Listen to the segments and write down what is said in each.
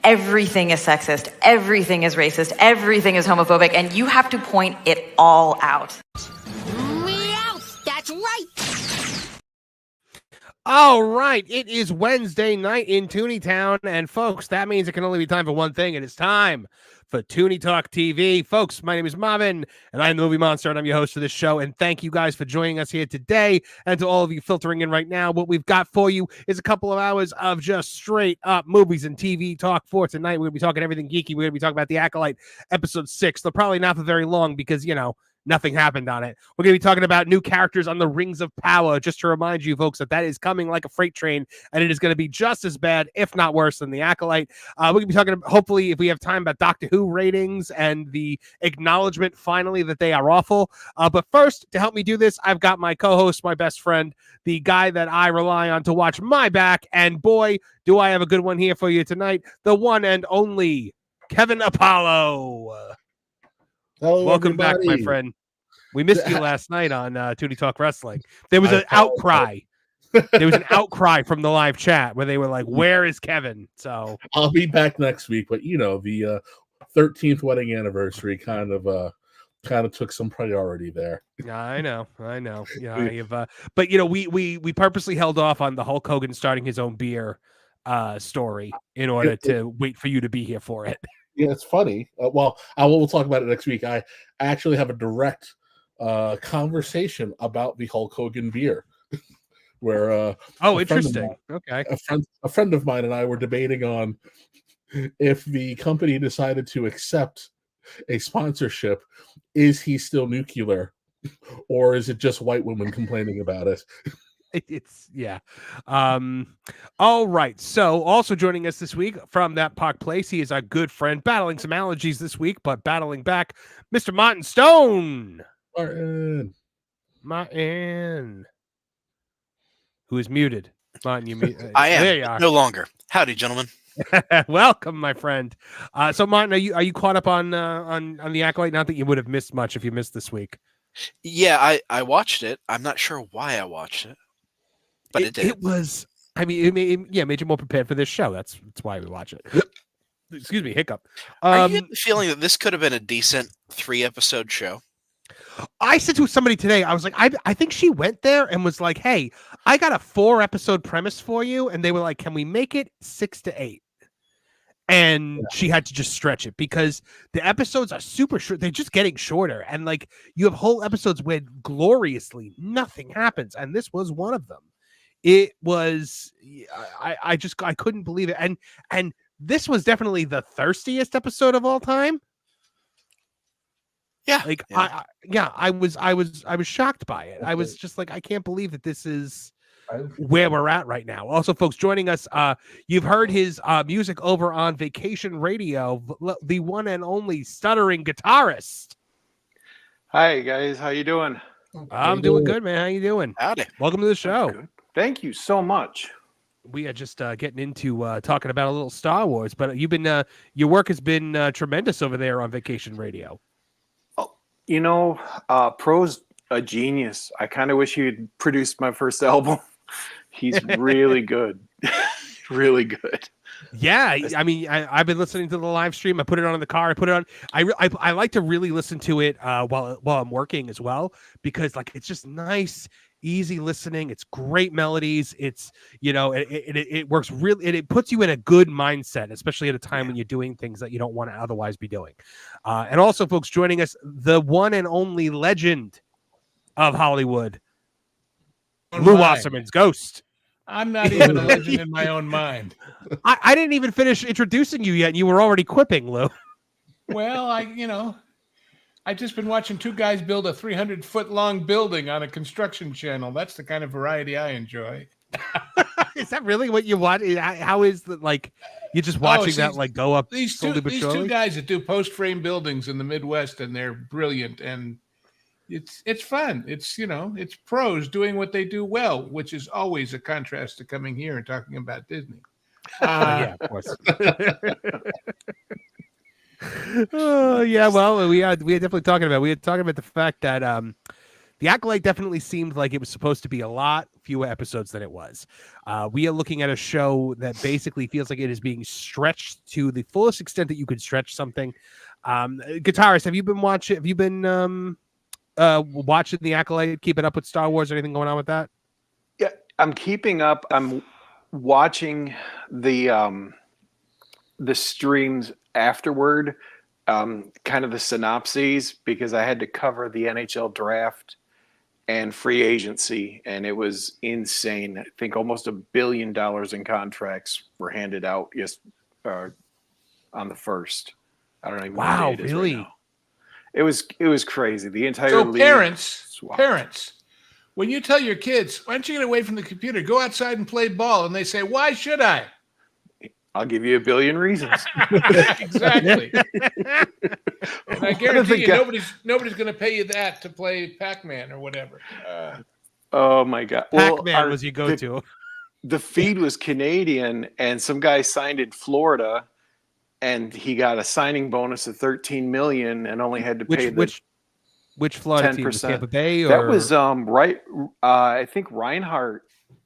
Everything is sexist, everything is racist, everything is homophobic, and you have to point it all out. Meow, that's right. All right, it is Wednesday night in Tooney Town, and folks, that means it can only be time for one thing, and it's time for Tooney Talk TV. Folks, my name is Marvin, and I'm the Movie Monster, and I'm your host for this show, and thank you guys for joining us here today, and to all of you filtering in right now, what we've got for you is a couple of hours of just straight up movies and TV talk for tonight. We're going to be talking everything geeky. We're going to be talking about The Acolyte, episode 6. They'll probably not for very long because, you know, nothing happened on it. We're going to be talking about new characters on the Rings of Power, just to remind you folks that is coming like a freight train, and it is going to be just as bad, if not worse, than The Acolyte. We're going to be talking about, hopefully, if we have time, about Doctor Who ratings and the acknowledgement, finally, that they are awful. But first, to help me do this, I've got my co-host, my best friend, the guy that I rely on to watch my back, and boy, do I have a good one here for you tonight, the one and only Kevin Apollo. Hello, welcome everybody. back, my friend. We missed you last night on Tooney Talk Wrestling. There was an outcry. There was an outcry from the live chat where they were like, "Where is Kevin?" So I'll be back next week, but you know, the 13th wedding anniversary kind of took some priority there. Yeah, I know. Yeah, but you know, we purposely held off on the Hulk Hogan starting his own beer story in order to wait for you to be here for it. Yeah, it's funny. Well, we'll talk about it next week. I actually have a direct conversation about the Hulk Hogan beer, where interesting. Okay, a friend of mine and I were debating on if the company decided to accept a sponsorship, is he still nuclear, or is it just white women complaining about it? It's yeah. All right. So also joining us this week from that park place, he is our good friend, battling some allergies this week, but battling back, Mr. Martin Stone. Martin. Who is muted. Martin, you mute. I am. There you are. No longer. Howdy, gentlemen. Welcome, my friend. So Martin, are you caught up on The Acolyte? Not that you would have missed much if you missed this week. Yeah, I watched it. I'm not sure why I watched it. But it did. It was, I mean, it made you more prepared for this show. That's why we watch it. Excuse me, hiccup. Are you feeling that this could have been a decent 3-episode show? I said to somebody today, I was like, I think she went there and was like, hey, I got a 4-episode premise for you. And they were like, can we make it 6 to 8? And she had to just stretch it because the episodes are super short. They're just getting shorter. And like you have whole episodes where gloriously nothing happens. And this was one of them. It was, I couldn't believe it. And this was definitely the thirstiest episode of all time. Yeah. Like, yeah. I was shocked by it. I was just like, I can't believe that this is where we're at right now. Also, folks, joining us, you've heard his music over on Vacation Radio, the one and only stuttering guitarist. Hi, guys. How you doing? I'm doing good, man. How you doing? Howdy. Welcome to the show. Thank you so much. We are just getting into talking about a little Star Wars, but you've been your work has been tremendous over there on Vacation Radio. Oh, you know, Pro's a genius. I kind of wish he'd produced my first album. He's really good. Really good. Yeah, I mean, I've been listening to the live stream. I put it on in the car. I put it on. I like to really listen to it while I'm working as well, because like it's just nice, easy listening. It's great melodies. It's it works really. It puts you in a good mindset, especially at a time when you're doing things that you don't want to otherwise be doing. And also, folks, joining us, the one and only legend of Hollywood, Lou Wasserman's Ghost. I'm not even a legend in my own mind. I didn't even finish introducing you yet, and you were already quipping, Lou. Well, I've just been watching two guys build a 300-foot long building on a construction channel. That's the kind of variety I enjoy. Is that really what you want? How is that, like, you're just watching that like go up? These two guys that do post frame buildings in the Midwest, and they're brilliant, and it's fun. It's it's pros doing what they do well, which is always a contrast to coming here and talking about Disney. Yeah, of course. Oh yeah, well, we had definitely talking about the fact that the Acolyte definitely seemed like it was supposed to be a lot fewer episodes than it was. We are looking at a show that basically feels like it is being stretched to the fullest extent that you could stretch something. Guitarist, have you been watching? Have you been watching the Acolyte, keeping up with Star Wars, or anything going on with that? Yeah, I'm keeping up. I'm watching the streams afterward, kind of the synopses, because I had to cover the NHL draft and free agency, and it was insane. I think almost $1 billion in contracts were handed out on the first. I don't even know what day it is really? right now. It was crazy. The entire league Parents, swapped. when you tell your kids, why don't you get away from the computer, go outside and play ball, and they say, why should I? I'll give you a billion reasons. Exactly. And I guarantee you, nobody's going to pay you that to play Pac-Man or whatever. Oh my God! Pac-Man was your go-to. The feed was Canadian, and some guy signed in Florida, and he got a signing bonus of $13 million, and only had to pay which Florida 10%. Team was Tampa Bay? Or? That was right. I think Reinhardt,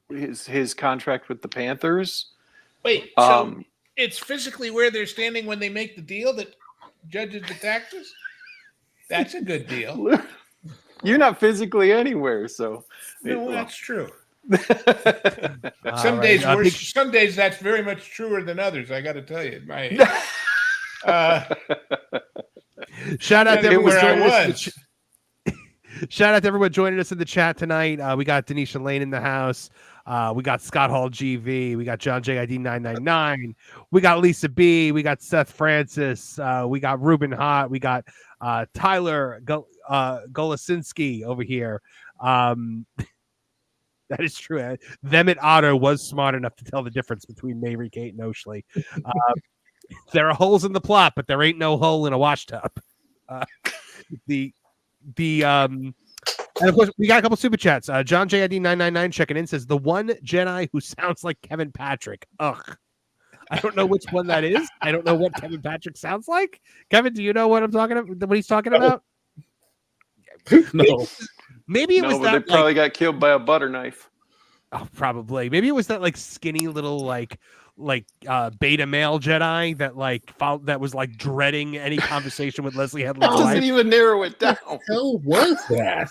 his contract with the Panthers. Wait, so it's physically where they're standing when they make the deal that judges the taxes? That's a good deal. You're not physically anywhere, so no, that's true. Some days that's very much truer than others. I got to tell you, shout out to everyone joining us. Shout out to everyone joining us in the chat tonight. We got Denisha Lane in the house. We got Scott Hall GV. We got John JID 999. We got Lisa B. We got Seth Francis. We got Ruben Hott. We got Tyler Golasinski over here. That is true. Them at Otto was smart enough to tell the difference between Mary Kate and Oshley. There are holes in the plot, but there ain't no hole in a washtub. And of course, we got a couple super chats. John JID 999 checking in says the one Jedi who sounds like Kevin Patrick. Ugh. I don't know which one that is. I don't know what Kevin Patrick sounds like. Kevin, do you know what I'm talking about? What he's talking about? No. Maybe it was that. They probably got killed by a butter knife. Oh, probably. Maybe it was that like skinny little like beta male Jedi that was like dreading any conversation with Leslie Headland's wife. Doesn't even narrow it down. What the hell was that?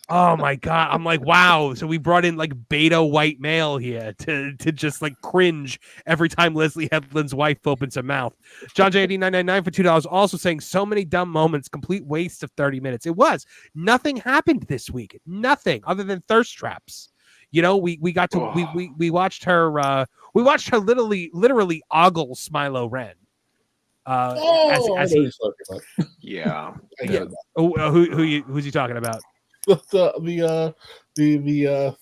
Oh my God. I'm like, wow. So we brought in like beta white male here to just like cringe every time Leslie Headland's wife opens her mouth. John JD 999 for $2 also saying so many dumb moments, complete waste of 30 minutes. It was. Nothing happened this week. Nothing other than thirst traps. You know, we got to we watched her literally ogle Smilo Ren. Yeah. Who's he talking about? The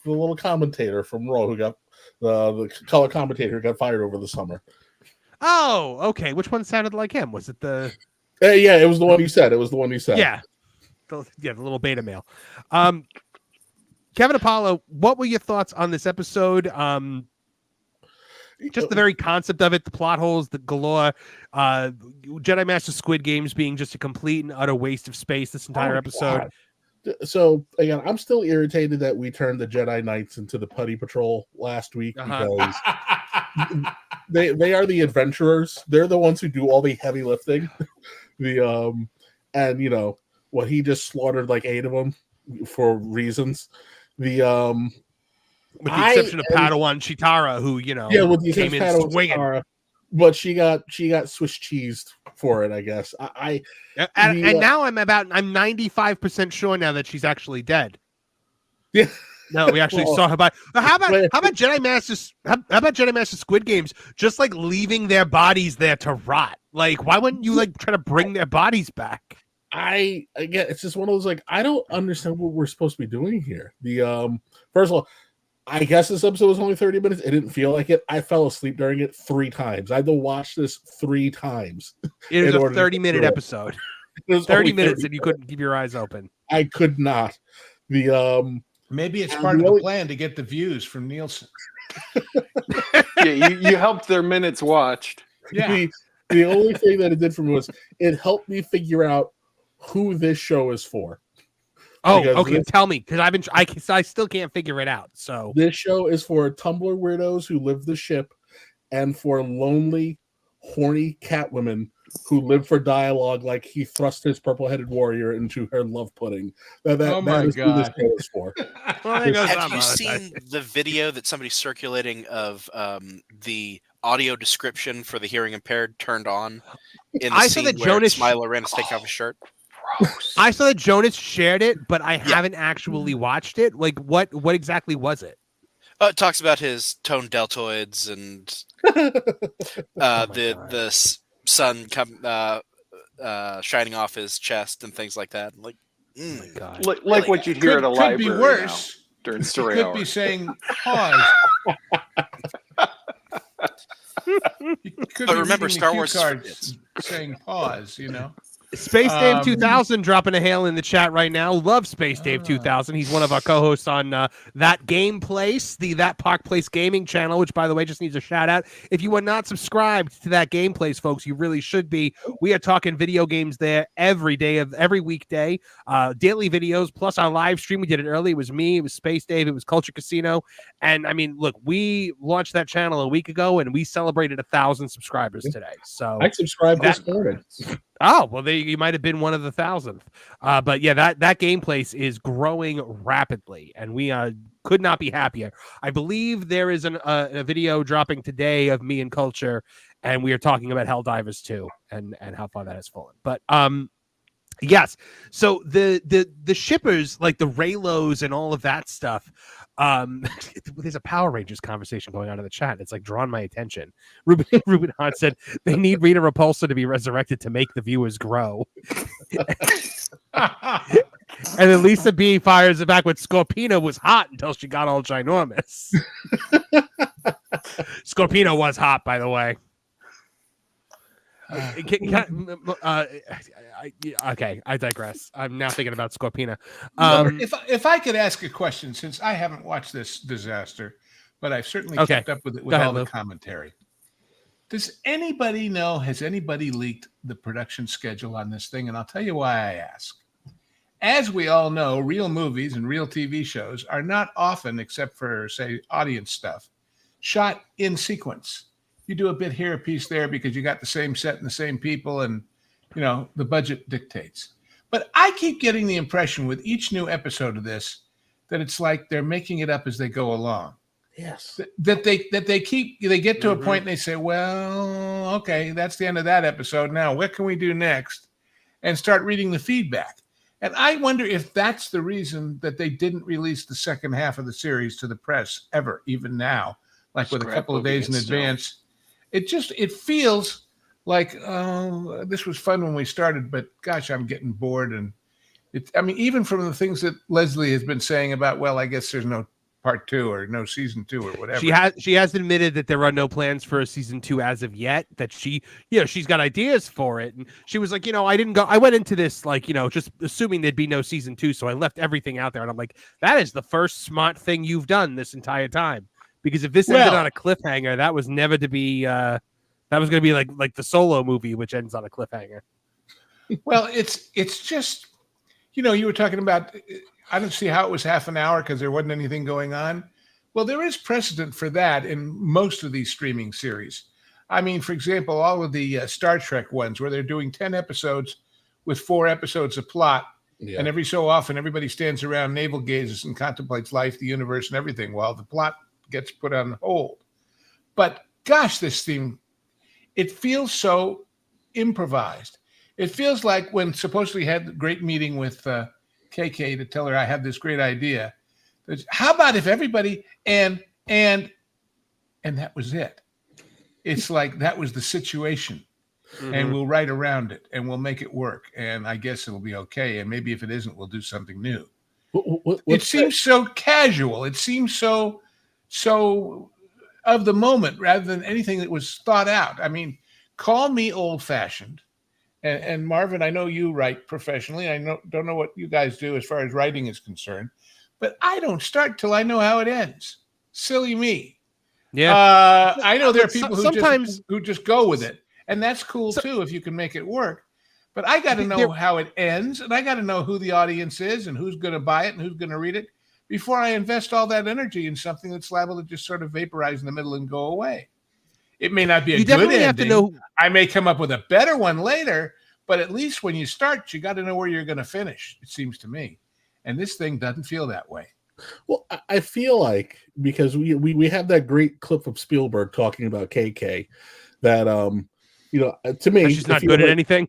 little commentator from Raw who got the color commentator who got fired over the summer. Oh, okay. Which one sounded like him? Was it the? Yeah, it was the one you said. Yeah, the little beta male. Kevin Apollo, what were your thoughts on this episode? Just the very concept of it, the plot holes, the galore, Jedi Master Squid Games being just a complete and utter waste of space this entire episode. God. So again, I'm still irritated that we turned the Jedi Knights into the Putty Patrol last week because they are the adventurers. They're the ones who do all the heavy lifting. And what he just slaughtered like 8 of them for reasons. With the exception of Padawan Chitara, who with the came in Padawan swinging. Chitara, but she got Swiss cheesed for it, I guess. And now I'm 95% sure now that she's actually dead. Yeah. No, we actually saw her body. How about Jedi Masters? How about Jedi Master Squid Games just like leaving their bodies there to rot? Like, why wouldn't you like try to bring their bodies back? Again, it's just one of those I don't understand what we're supposed to be doing here. First of all, I guess this episode was only 30 minutes. It didn't feel like it. I fell asleep during it 3 times. I had to watch this 3 times. It was a 30-minute episode. It was 30 minutes and you couldn't keep your eyes open. I could not. Maybe it's part of the plan to get the views from Nielsen. Yeah, you helped their minutes watched. Yeah. The only thing that it did for me was it helped me figure out who this show is for. Oh, okay. Tell me, because I still can't figure it out. So this show is for Tumblr weirdos who live the ship, and for lonely, horny catwomen who live for dialogue like he thrust his purple-headed warrior into her love pudding. That is who this show is for. Have you seen the video that somebody's circulating of the audio description for the hearing impaired turned on in the scene where Smilo Ren is taking off his shirt? I saw that Jonas shared it, but I haven't actually watched it. Like, what exactly was it? It talks about his toned deltoids and the sun shining off his chest and things like that. Like, oh my God. Like what you'd hear at a library. Could be worse during story could hour. Be saying pause. But remember, Star Wars cards saying pause. Space Dave 2000 dropping a hail in the chat right now. Love Space Dave 2000. He's one of our co-hosts on That Game Place, the That Park Place gaming channel, which, by the way, just needs a shout out. If you are not subscribed to That Game Place, folks, you really should be. We are talking video games there every day of every weekday, daily videos, plus our live stream. We did it early. It was me, it was Space Dave, it was Culture Casino. And I mean, look, we launched that channel a week ago and we celebrated 1,000 subscribers today. So I subscribed this morning. Oh, well, you might have been one of the 1,000th. But yeah, that game place is growing rapidly, and we could not be happier. I believe there is a video dropping today of me and Culture, and we are talking about Helldivers 2 and how far that has fallen. But yes, so the shippers, like the Raylos and all of that stuff, there's a Power Rangers conversation going on in the chat. It's like drawn my attention. Ruben Hart said they need Rita Repulsa to be resurrected to make the viewers grow. And then Lisa B fires it back with Scorpina was hot until she got all ginormous. Scorpina was hot, by the way. Okay, I digress. I'm now thinking about Scorpina. If I could ask a question, since I haven't watched this disaster, but I've certainly kept up with it with all the commentary. Does anybody know? Has anybody leaked the production schedule on this thing? And I'll tell you why I ask. As we all know, real movies and real TV shows are not often, except for, say, audience stuff, shot in sequence. You do a bit here, a piece there, because you got the same set and the same people, and the budget dictates. But I keep getting the impression with each new episode of this that it's like they're making it up as they go along. Yes. That they get to a point and they say, well, okay, that's the end of that episode. Now, what can we do next? And start reading the feedback. And I wonder if that's the reason that they didn't release the second half of the series to the press ever, even now, like with a couple of days in advance. It feels like this was fun when we started, but gosh, I'm getting bored. And even from the things that Leslie has been saying about, well, I guess there's no part 2 or no season 2 or whatever. She has admitted that there are no plans for a season 2 as of yet, that she's got ideas for it. And she was like, I went into this like, just assuming there'd be no season 2. So I left everything out there. And I'm like, that is the first smart thing you've done this entire time. Because if this ended on a cliffhanger, that was never to be. That was going to be like the Solo movie, which ends on a cliffhanger. Well, it's just, you were talking about. I don't see how it was half an hour because there wasn't anything going on, Well, there is precedent for that in most of these streaming series. I mean, for example, all of the Star Trek ones where they're doing 10 episodes with 4 episodes of plot. Yeah. And every so often, everybody stands around, navel gazes, and contemplates life, the universe, and everything while the plot gets put on hold. But gosh, this thing, it feels so improvised. It feels like when supposedly had a great meeting with KK to tell her I have this great idea. How about if everybody and that was it? It's like that was the situation. Mm-hmm. And we'll write around it and we'll make it work. And I guess it'll be okay. And maybe if it isn't, we'll do something new. It seems so casual. It seems so of the moment rather than anything that was thought out. I mean, call me old-fashioned. And Marvin, I know you write professionally. I don't know what you guys do as far as writing is concerned. But I don't start till I know how it ends. Silly me. Yeah. I know there are people who just go with it. And that's cool too if you can make it work. But I got to know how it ends, and I got to know who the audience is and who's going to buy it and who's going to read it before I invest all that energy in something that's liable to just sort of vaporize in the middle and go away. It may not be a good ending. Have to know. I may come up with a better one later, but at least when you start, you got to know where you're going to finish, it seems to me. And this thing doesn't feel that way. Well, I feel like because we have that great clip of Spielberg talking about KK that to me she's not good at anything.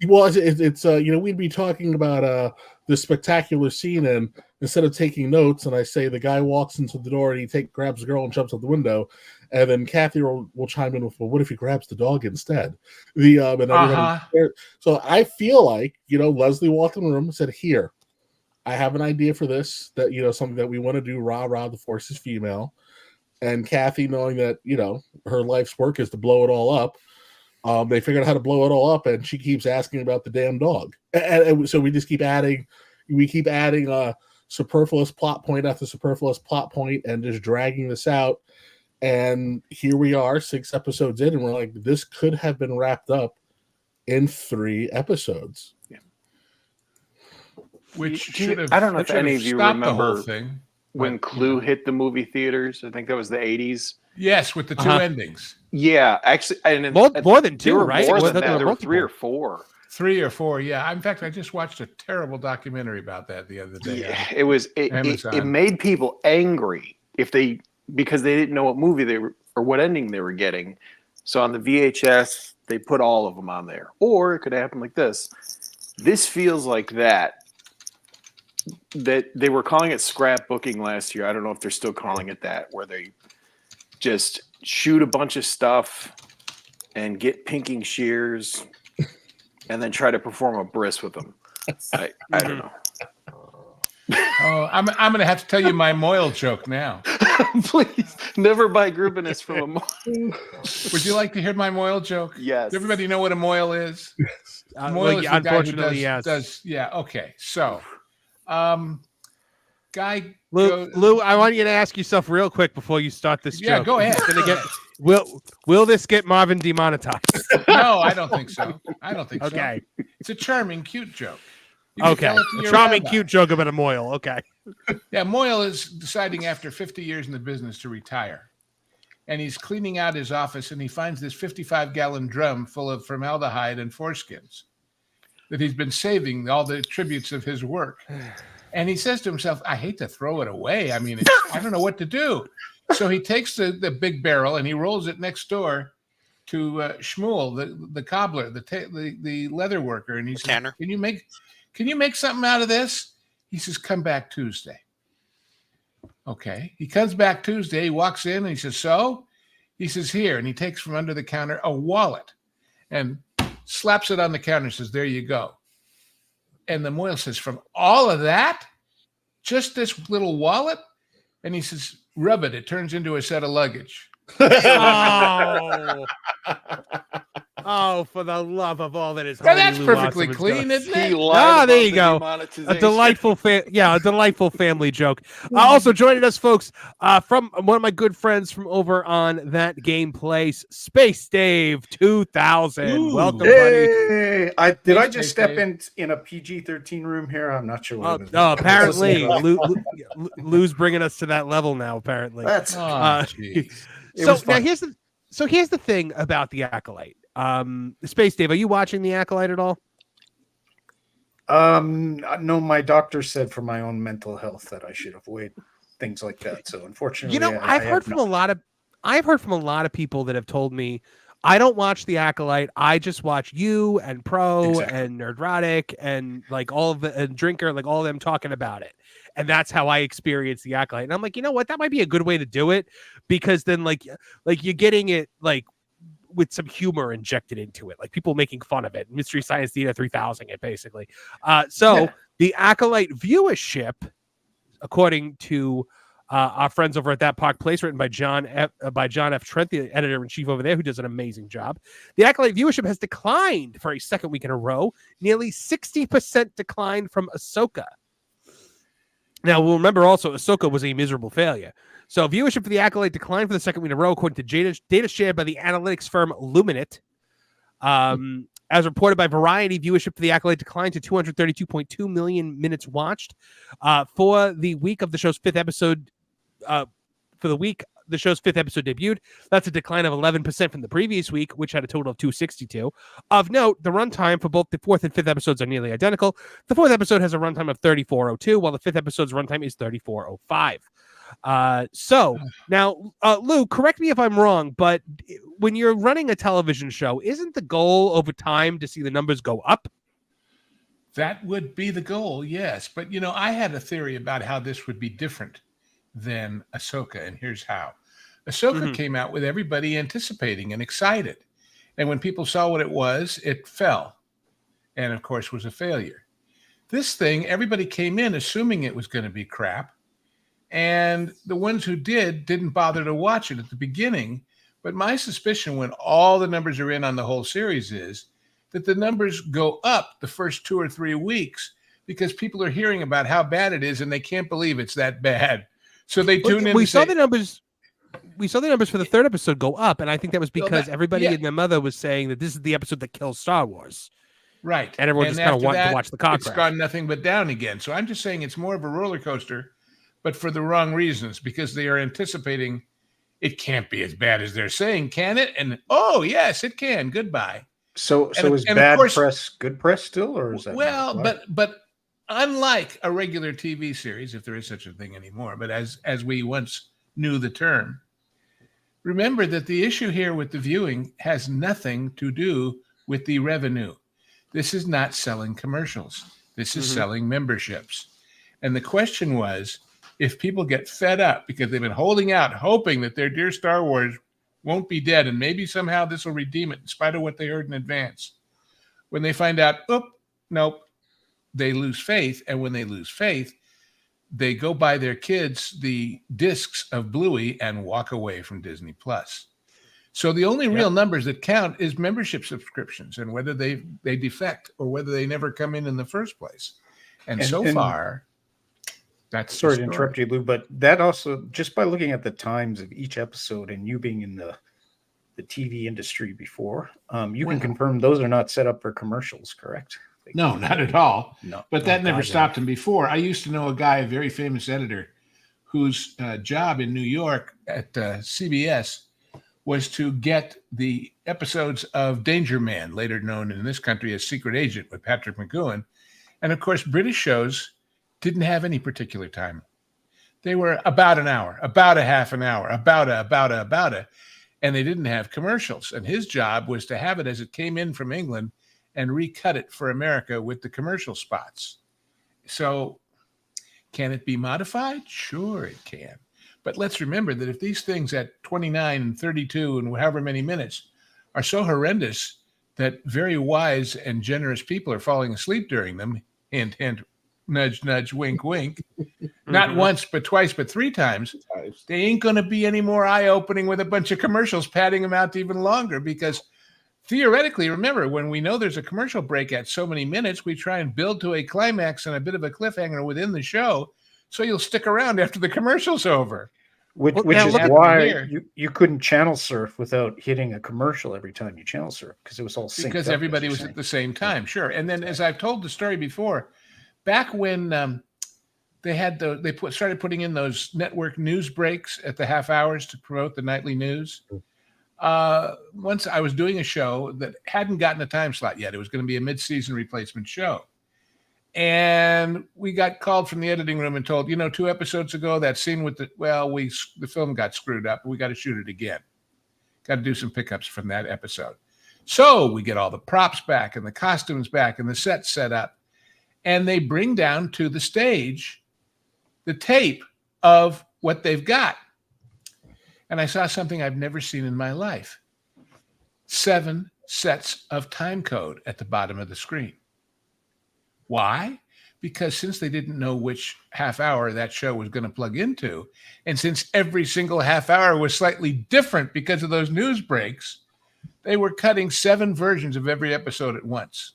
Well, it's we'd be talking about this spectacular scene, and instead of taking notes, and I say the guy walks into the door and he grabs the girl and jumps out the window, and then Kathy will chime in with, well, what if he grabs the dog instead? So I feel like Leslie walked in the room and said, "Here, I have an idea for this, that something that we want to do, the force is female." And Kathy, knowing that her life's work is to blow it all up, they figured out how to blow it all up, and she keeps asking about the damn dog, and so we just keep adding superfluous plot point after superfluous plot point, and just dragging this out. And here we are, 6 episodes in, and we're like, this could have been wrapped up in 3 episodes. Yeah. Which I don't know if any of you remember when Clue hit the movie theaters. I think that was the 80s. Yes, with the 2 endings. Yeah, actually, and more than 2, right? More than that. There were 3 or 4. 3 or 4, yeah. In fact, I just watched a terrible documentary about that the other day. Yeah, it made people angry because they didn't know what movie they were or what ending they were getting. So on the VHS, they put all of them on there. Or it could happen like this. This feels like that they were calling it scrapbooking last year. I don't know if they're still calling it that, where they just shoot a bunch of stuff and get pinking shears and then try to perform a bris with them. I don't know. Oh, I'm going to have to tell you my Moyle joke now. Please, never buy Grubinus from a Moyle. Would you like to hear my Moyle joke? Yes. Does everybody know what a Moyle is? Moyle is the unfortunately, guy who does, yeah, okay. So, Lou, I want you to ask yourself real quick before you start this joke. Yeah, go ahead. Will this get Marvin demonetized? No, I don't think so. Okay. It's a charming, cute joke. Okay. A charming, cute joke about a Moyle. Okay. Yeah, Moyle is deciding after 50 years in the business to retire. And he's cleaning out his office, and he finds this 55-gallon drum full of formaldehyde and foreskins that he's been saving, all the tributes of his work. And he says to himself, I hate to throw it away. I mean, I don't know what to do. So he takes the big barrel and he rolls it next door to Shmuel, the cobbler, the leather worker. And he says, Tanner. Can you make something out of this? He says, come back Tuesday. Okay. He comes back Tuesday. He walks in and he says, so? He says, here. And he takes from under the counter a wallet and slaps it on the counter and says, there you go. And the Moyle says, from all of that, just this little wallet? And he says, rub it. It turns into a set of luggage. Oh. Oh, for the love of all that is Now holy, that's Lou perfectly Awesome clean, isn't it? Ah, there you go. A delightful, a delightful family joke. Also joining us, folks, from one of my good friends from over on That Gameplay, Space Dave 2000. Ooh. Welcome, Hey, buddy. did I just step in a PG-13 room here? I'm not sure what it is. Apparently, Lou's bringing us to that level now. Apparently, that's so here's the thing about the Acolyte. Space Dave, are you watching the Acolyte at all? No, my doctor said for my own mental health that I should avoid things like that. So unfortunately, I've heard from a lot of people that have told me, I don't watch the Acolyte. I just watch you and Pro and Nerdrotic and like all of the and Drinker, like all of them talking about it. And that's how I experience the Acolyte. And I'm like, you know what? That might be a good way to do it, because then like you're getting it like with some humor injected into it, like people making fun of it. Mystery Science Theater 3000 it basically. The Acolyte viewership, according to our friends over at That Park Place, written by John F. Trent, the editor-in-chief over there, who does an amazing job. The Acolyte viewership has declined for a second week in a row, nearly 60% decline from Ahsoka. Now, we'll remember also, Ahsoka was a miserable failure. So viewership for the Acolyte declined for the second week in a row, according to data shared by the analytics firm Luminate. As reported by Variety, viewership for the Acolyte declined to 232.2 million minutes watched. For the week of the show's fifth episode, the show's fifth episode debuted. That's a decline of 11% from the previous week, which had a total of 262. Of note, the runtime for both the fourth and fifth episodes are nearly identical. The fourth episode has a runtime of 34:02, while the fifth episode's runtime is 34:05. So now, Lou, correct me if I'm wrong, but when you're running a television show, isn't the goal over time to see the numbers go up? That would be the goal, yes. But, I had a theory about how this would be different than Ahsoka, and here's how. Ahsoka came out with everybody anticipating and excited. And when people saw what it was, it fell. And, of course, was a failure. This thing, everybody came in assuming it was going to be crap. And the ones who didn't bother to watch it at the beginning. But my suspicion when all the numbers are in on the whole series is that the numbers go up the first 2 or 3 weeks because people are hearing about how bad it is and they can't believe it's that bad. So they tune in. We saw the numbers for the third episode go up, and I think that was because everybody and their mother was saying that this is the episode that kills Star Wars. Right. And everyone just kind of wanted to watch the car crash. It's gone nothing but down again. So I'm just saying it's more of a roller coaster, but for the wrong reasons, because they are anticipating it can't be as bad as they're saying, can it? And oh yes, it can. Goodbye. So is bad press good press still, or is that but unlike a regular TV series, if there is such a thing anymore, but as we once knew the term, remember that the issue here with the viewing has nothing to do with the revenue. This is not selling commercials. This is selling memberships. And the question was, if people get fed up because they've been holding out, hoping that their dear Star Wars won't be dead, and maybe somehow this will redeem it in spite of what they heard in advance, when they find out, nope, they lose faith. And when they lose faith, they go buy their kids the discs of Bluey and walk away from Disney Plus. So the only real numbers that count is membership subscriptions and whether they defect or whether they never come in the first place. And so far, that's sorry to interrupt you, Lou, but that also, just by looking at the times of each episode and you being in the TV industry before, you can confirm those are not set up for commercials, correct? No, not at all. No, but that never stopped him before. I used to know a guy, a very famous editor, whose job in New York at CBS was to get the episodes of Danger Man, later known in this country as Secret Agent with Patrick McGowan. And of course, British shows didn't have any particular time. They were about an hour, about a half an hour, about a, and they didn't have commercials. And his job was to have it as it came in from England and recut it for America with the commercial spots. So can it be modified? Sure it can. But let's remember that if these things at 29 and 32 and however many minutes are so horrendous that very wise and generous people are falling asleep during them, hint, hint, nudge, nudge, wink, wink, not once, but twice, but 3 times, they ain't going to be any more eye-opening with a bunch of commercials padding them out even longer, because theoretically, remember, when we know there's a commercial break at so many minutes, we try and build to a climax and a bit of a cliffhanger within the show, so you'll stick around after the commercial's over. Which is why you couldn't channel surf without hitting a commercial every time you channel surf, because it was all synced because up, everybody was at the same time. Sure. And then, as I've told the story before, back when they started putting in those network news breaks at the half hours to promote the nightly news. Once I was doing a show that hadn't gotten a time slot yet. It was going to be a mid-season replacement show. And we got called from the editing room and told, 2 episodes ago, that scene with the film got screwed up. We got to shoot it again. Got to do some pickups from that episode. So we get all the props back and the costumes back and the set set up. And they bring down to the stage the tape of what they've got. And I saw something I've never seen in my life. 7 sets of time code at the bottom of the screen. Why? Because since they didn't know which half hour that show was going to plug into, and since every single half hour was slightly different because of those news breaks, they were cutting 7 versions of every episode at once.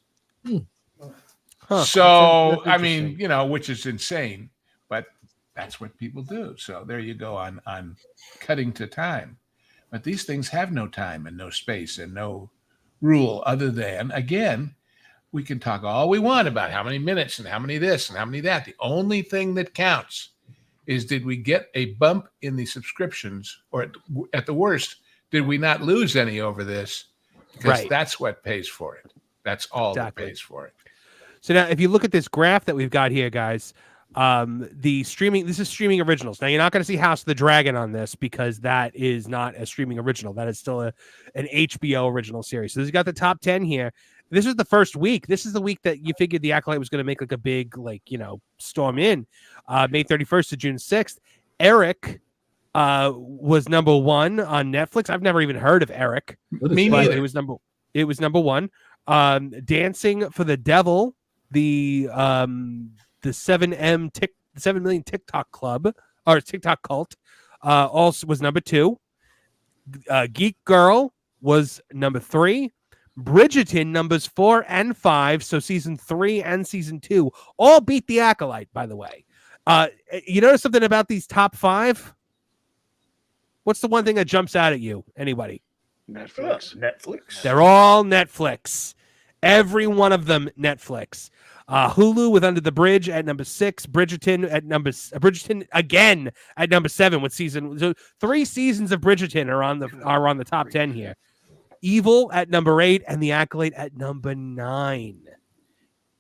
So, I mean, which is insane, but that's what people do. So there you go on cutting to time. But these things have no time and no space and no rule other than, again, we can talk all we want about how many minutes and how many this and how many that. The only thing that counts is, did we get a bump in the subscriptions, or at the worst, did we not lose any over this? Because that's what pays for it. That's all that pays for it. So now, if you look at this graph that we've got here, guys, this is streaming originals. Now, you're not going to see House of the Dragon on this because that is not a streaming original. That is still an HBO original series. So this has got the top 10 here. This is the first week. This is the week that you figured the Acolyte was going to make like a big, storm in. May 31st to June 6th. Eric was number 1 on Netflix. I've never even heard of Eric. Me neither. It was number 1. Dancing for the Devil, the 7 million TikTok club or TikTok cult, also was number 2. Geek Girl was number 3. Bridgerton numbers 4 and 5, so season 3 and season 2 all beat the Acolyte, by the way. You notice something about these top 5? What's the one thing that jumps out at you? Anybody? Netflix. They're all Netflix. Every one of them Netflix. Hulu with Under the Bridge at number 6. Bridgerton again at number 7 with season. So 3 seasons of Bridgerton are on the top 10 here. Evil at number 8 and The Acolyte at number 9.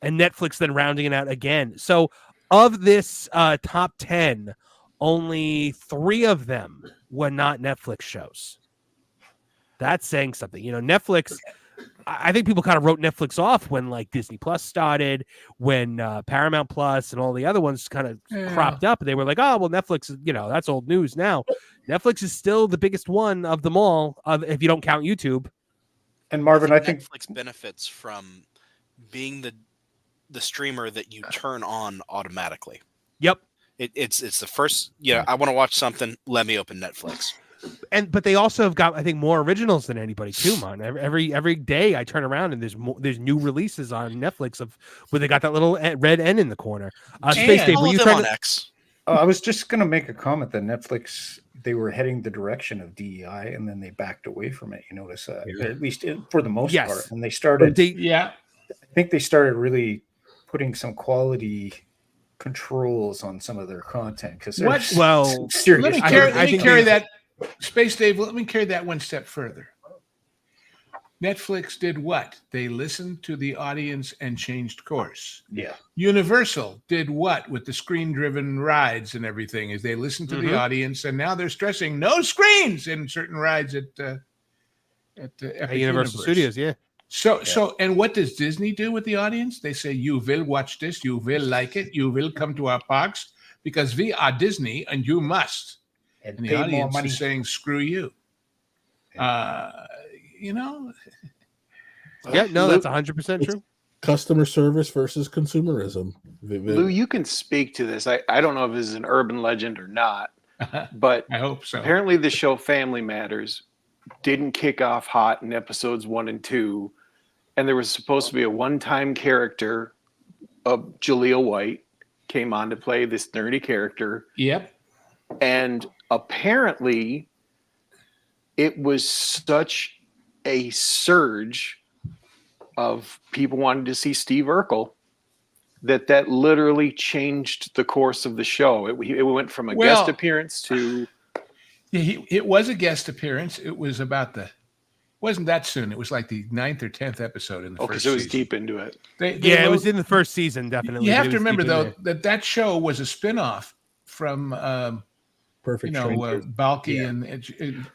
And Netflix then rounding it out again. So of this top 10, only 3 of them were not Netflix shows. That's saying something. Netflix, I think people kind of wrote Netflix off when Disney Plus started, when Paramount Plus and all the other ones kind of cropped up. They were like, oh, well, Netflix, that's old news now. Netflix is still the biggest one of them all, if you don't count YouTube. And Marvin, I think Netflix benefits from being the streamer that you turn on automatically. Yep. It's the first, I want to watch something, let me open Netflix. But they also have got, I think, more originals than anybody too, man. Every day I turn around and there's new releases on Netflix of where they got that little red N in the corner. Space Dave, were you trying to... X? I was just going to make a comment that Netflix, they were heading the direction of DEI and then they backed away from it. You notice that, at least for the most part. And they started, I think they started really putting some quality controls on some of their content. Because let me carry that, Space Dave, let me carry that one step further. Netflix did what? They listened to the audience and changed course. Yeah. Universal did what with the screen-driven rides and everything? Is they listened to the audience, and now they're stressing no screens in certain rides at Universal Studios. Yeah. So, and what does Disney do with the audience? They say, you will watch this, you will like it, you will come to our parks because we are Disney and you must. And the audience is saying, screw you. Yeah, no, that's 100% true. Customer service versus consumerism. Lou, you can speak to this. I don't know if this is an urban legend or not, but I hope so. Apparently the show Family Matters didn't kick off hot in episodes 1 and 2, and there was supposed to be a one-time character of Jaleel White came on to play this nerdy character. Yep. And apparently it was such a surge of people wanting to see Steve Urkel that literally changed the course of the show. It went from a guest appearance to... It was a guest appearance. It was wasn't that soon. It was like the 9th or 10th episode in the first season. So it was deep into it. It was in the first season, definitely. You have to remember, though, that show was a spin-off from... Perfect. Balky and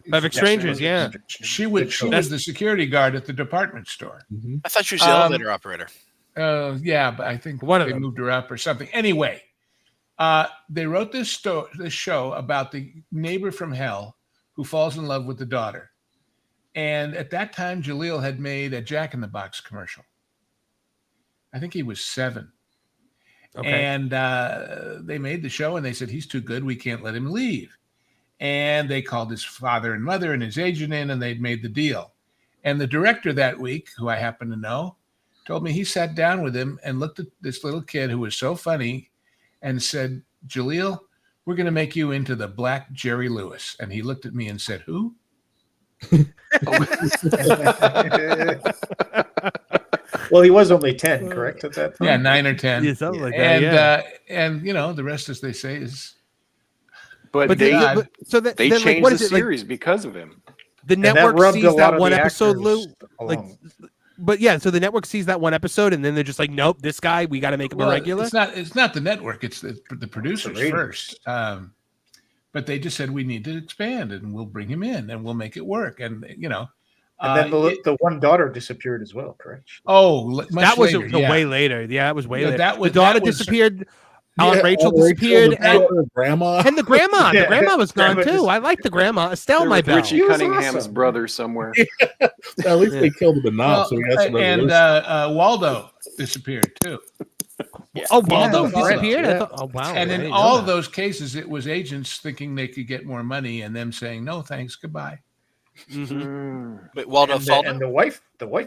Perfect Strangers. Yeah, she was the security guard at the department store. Mm-hmm. I thought she was the elevator operator. Yeah, but I think they moved her up or something. Anyway, they wrote this show about the neighbor from hell who falls in love with the daughter, and at that time, Jaleel had made a Jack in the Box commercial. I think he was 7. Okay. And they made the show and they said, he's too good. We can't let him leave. And they called his father and mother and his agent in, and they'd made the deal. And the director that week, who I happen to know, told me he sat down with him and looked at this little kid who was so funny and said, Jaleel, we're going to make you into the Black Jerry Lewis. And he looked at me and said, who? Well, he was only 10, correct, at that time? Yeah, 9 or 10. Yeah, something like that. And the rest, as they say, is. But they changed the series because of him. The network sees that one episode, Lou. So the network sees that one episode, and then they're just like, nope, this guy, we got to make him a regular. It's not the network; it's the producers first. But they just said we need to expand, and we'll bring him in, and we'll make it work, and And then the one daughter disappeared as well, correct? Oh, that was way later. Yeah, it was way later. The daughter disappeared. Rachel disappeared, and grandma, and the grandma. The grandma was gone too. I like the grandma. Estelle, my bell. Richie Cunningham's brother somewhere. At least they killed him enough. And Waldo disappeared too. Waldo disappeared. Yeah. Oh wow! And in all of those cases, it was agents thinking they could get more money, and them saying no, thanks, goodbye. Mm-hmm. But Waldo Faldo, and the wife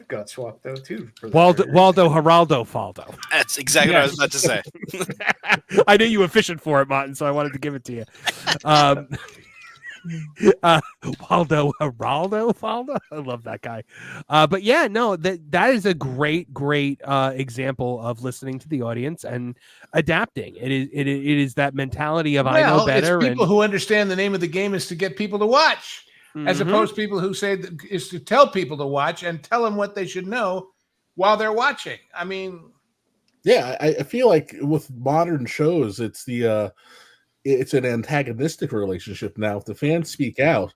got swapped out too. Waldo Geraldo Faldo. That's exactly what I was about to say. I knew you were fishing for it, Martin, so I wanted to give it to you. Waldo Geraldo Faldo. I love that guy. But yeah, no, that is a great example of listening to the audience and adapting. It is that mentality of I know better. It's people who understand the name of the game is to get people to watch. As opposed to people who say is to tell people to watch and tell them what they should know while they're watching. I mean, yeah, I feel like with modern shows, it's an antagonistic relationship now. If the fans speak out,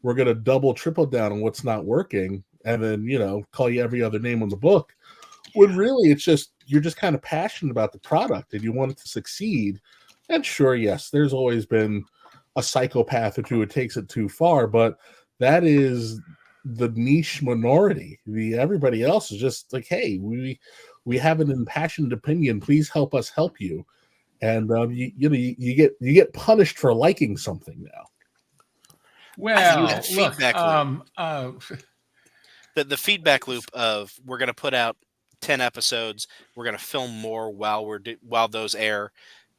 we're going to double, triple down on what's not working, and then call you every other name on the book. When really, it's just you're just kind of passionate about the product and you want it to succeed. And sure, yes, there's always been a psychopath or two who takes it too far, but that is the niche minority. Everybody else is just like, hey, we have an impassioned opinion, please help us help you. And you get punished for liking something now. Well, look, the feedback loop of we're going to put out 10 episodes, we're going to film more while those air.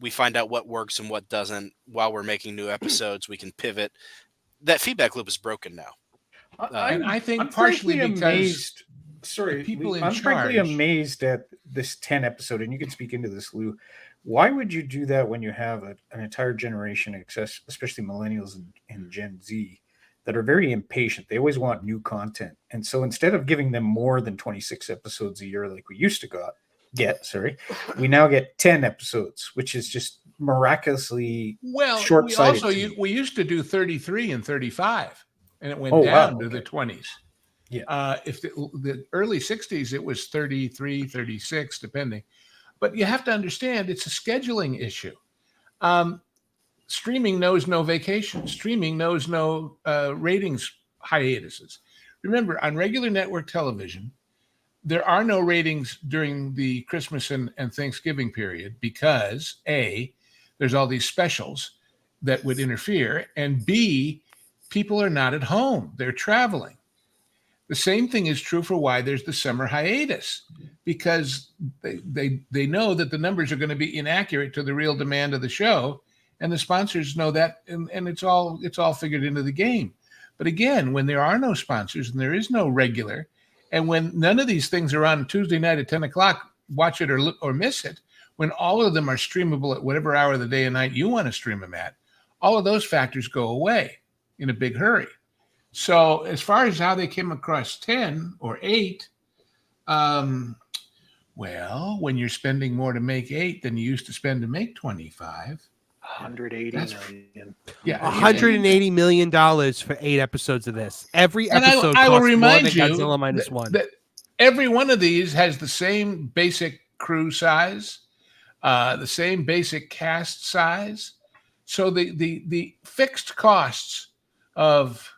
We find out what works and what doesn't. While we're making new episodes, we can pivot. That feedback loop is broken now. I think I'm partially because people in charge. I'm frankly amazed at this 10 episode, and you can speak into this, Lou. Why would you do that when you have an entire generation, especially millennials and Gen Z, that are very impatient? They always want new content. And so instead of giving them more than 26 episodes a year like we used to we now get 10 episodes, which is just miraculously short-sighted. We used to do 33 and 35, and it went down to the 20s. Yeah. If the early 60s, it was 33, 36, depending. But you have to understand, it's a scheduling issue. Streaming knows no vacation. Streaming knows no ratings hiatuses. Remember, on regular network television, there are no ratings during the Christmas and Thanksgiving period because A, there's all these specials that would interfere, and B, people are not at home. They're traveling. The same thing is true for why there's the summer hiatus, because they know that the numbers are going to be inaccurate to the real demand of the show, and the sponsors know that, and it's all figured into the game. But again, when there are no sponsors and there is no regular, and when none of these things are on Tuesday night at 10 o'clock, watch it or miss it, when all of them are streamable at whatever hour of the day and night you want to stream them at, all of those factors go away in a big hurry. So as far as how they came across 10 or 8, well, when you're spending more to make 8 than you used to spend to make 25, 180 million. Yeah, $180 million for 8 episodes of this. Every episode I will costs remind more than you Godzilla minus one. That every one of these has the same basic crew size, the same basic cast size. So the fixed costs of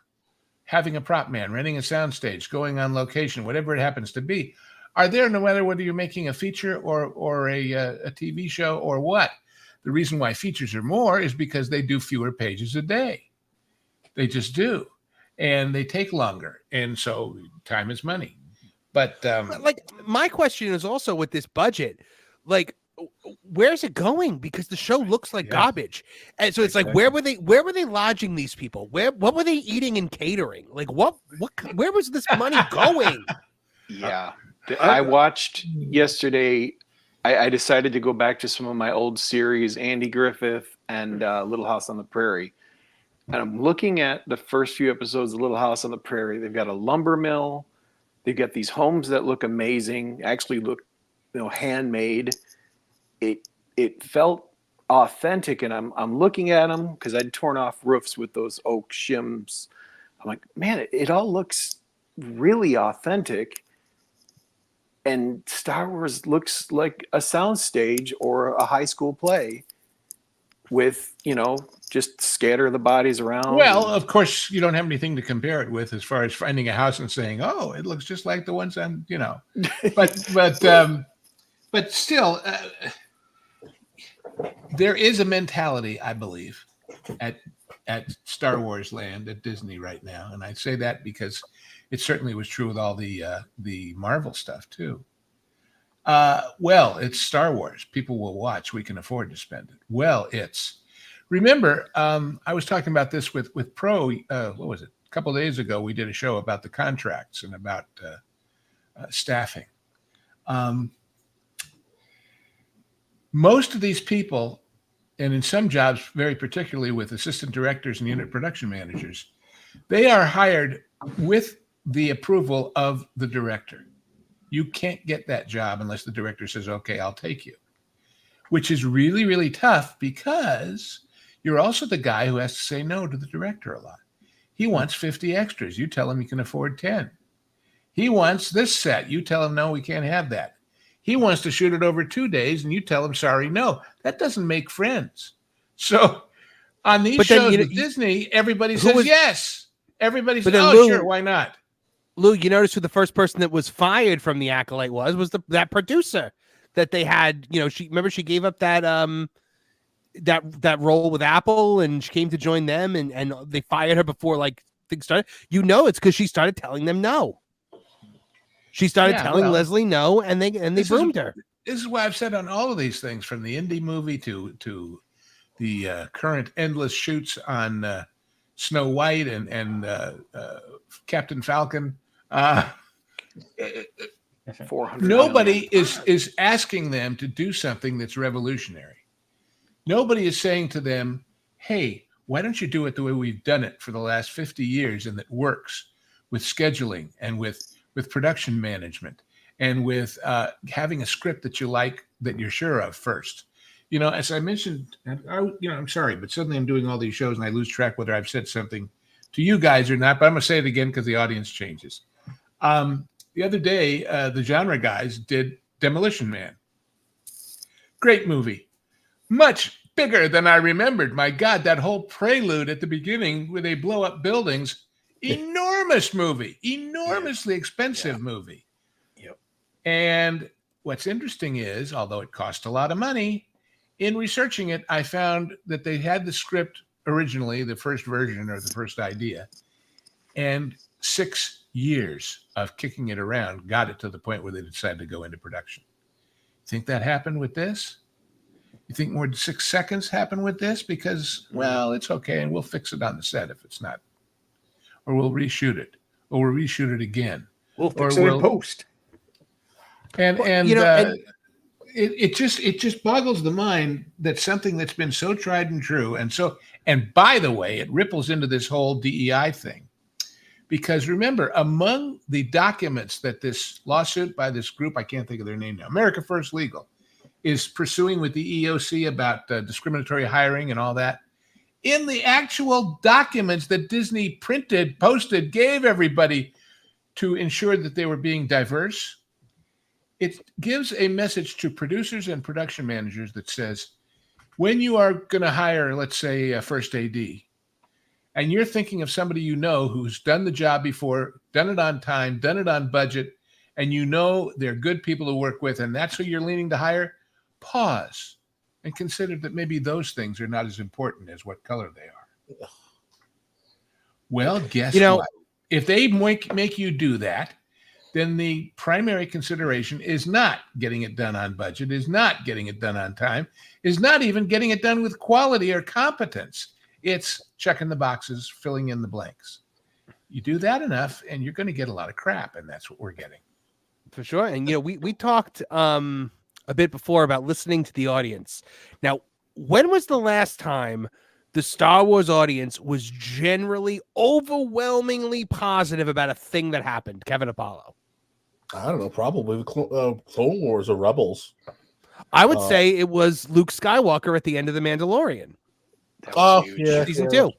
having a prop man, renting a soundstage, going on location, whatever it happens to be, are there no matter whether you're making a feature or a TV show or what. The reason why features are more is because they do fewer pages a day. They just do. And they take longer. And so time is money. But like, my question is also with this budget, like, where's it going? Because the show looks like garbage. And so it's like, where were they lodging these people? What were they eating and catering? Like, where was this money going? Yeah. I watched yesterday. I decided to go back to some of my old series, Andy Griffith and Little House on the Prairie. And I'm looking at the first few episodes of Little House on the Prairie. They've got a lumber mill. They've got these homes that look amazing, actually look, handmade. It felt authentic, and I'm looking at them because I'd torn off roofs with those oak shims. I'm like, man, it all looks really authentic. And Star Wars looks like a soundstage or a high school play with, just scatter the bodies around. Well, of course, you don't have anything to compare it with as far as finding a house and saying, oh, it looks just like the ones on, but still, there is a mentality, I believe, at Star Wars land at Disney right now. And I say that because it certainly was true with all the Marvel stuff too. Well, it's Star Wars. People will watch. We can afford to spend it. Remember, I was talking about this with Pro. What was it? A couple of days ago, we did a show about the contracts and about staffing. Most of these people, and in some jobs, very particularly with assistant directors and unit production managers, they are hired with the approval of the director. You can't get that job unless the director says, okay, I'll take you, which is really, really tough because you're also the guy who has to say no to the director a lot. He wants 50 extras. You tell him you can afford 10. He wants this set. You tell him, no, we can't have that. He wants to shoot it over 2 days, and you tell him, sorry, no. That doesn't make friends. So on these shows with Disney, everybody says yes. Everybody says, oh, sure, why not? Lou, you notice who the first person that was fired from the Acolyte was that producer that they had. She gave up that that role with Apple, and she came to join them, and they fired her before things started. It's because she started telling them no. She started telling Leslie no, and they boomed her. This is why I've said on all of these things, from the indie movie to the current endless shoots on Snow White and Captain Falcon. Nobody is asking them to do something that's revolutionary. Nobody is saying to them, hey, why don't you do it the way we've done it for the last 50 years and that works with scheduling and with production management and with having a script that you like, that you're sure of first. As I mentioned, I'm sorry, but suddenly I'm doing all these shows and I lose track whether I've said something to you guys or not, but I'm going to say it again because the audience changes. The other day, the genre guys did Demolition Man. Great movie. Much bigger than I remembered. My God, that whole prelude at the beginning where they blow up buildings, enormous movie, enormously expensive movie. Yep. And what's interesting is, although it cost a lot of money, in researching it, I found that they had the script originally, the first version or the first idea, and 6 years of kicking it around got it to the point where they decided to go into production. Think that happened with this? You think more than 6 seconds happened with this? Because, well, it's okay, and we'll fix it on the set if it's not. Or we'll reshoot it. Or we'll reshoot it again. We'll fix it in post. And it just boggles the mind that something that's been so tried and true, and by the way, it ripples into this whole DEI thing. Because remember, among the documents that this lawsuit by this group, I can't think of their name now, America First Legal, is pursuing with the EEOC about discriminatory hiring and all that, in the actual documents that Disney printed, posted, gave everybody to ensure that they were being diverse, it gives a message to producers and production managers that says, when you are going to hire, let's say, a first AD, and you're thinking of somebody you know who's done the job before, done it on time, done it on budget, and you know they're good people to work with, and that's who you're leaning to hire, pause and consider that maybe those things are not as important as what color they are. Well, guess what? If they make you do that, then the primary consideration is not getting it done on budget, is not getting it done on time, is not even getting it done with quality or competence. It's checking the boxes, filling in the blanks. You do that enough, and you're going to get a lot of crap, and that's what we're getting. For sure. And, we talked a bit before about listening to the audience. Now, when was the last time the Star Wars audience was generally overwhelmingly positive about a thing that happened? Kevin Apollo. I don't know, probably the Clone Wars or Rebels. I would say it was Luke Skywalker at the end of The Mandalorian. That was huge. Yeah, season 2.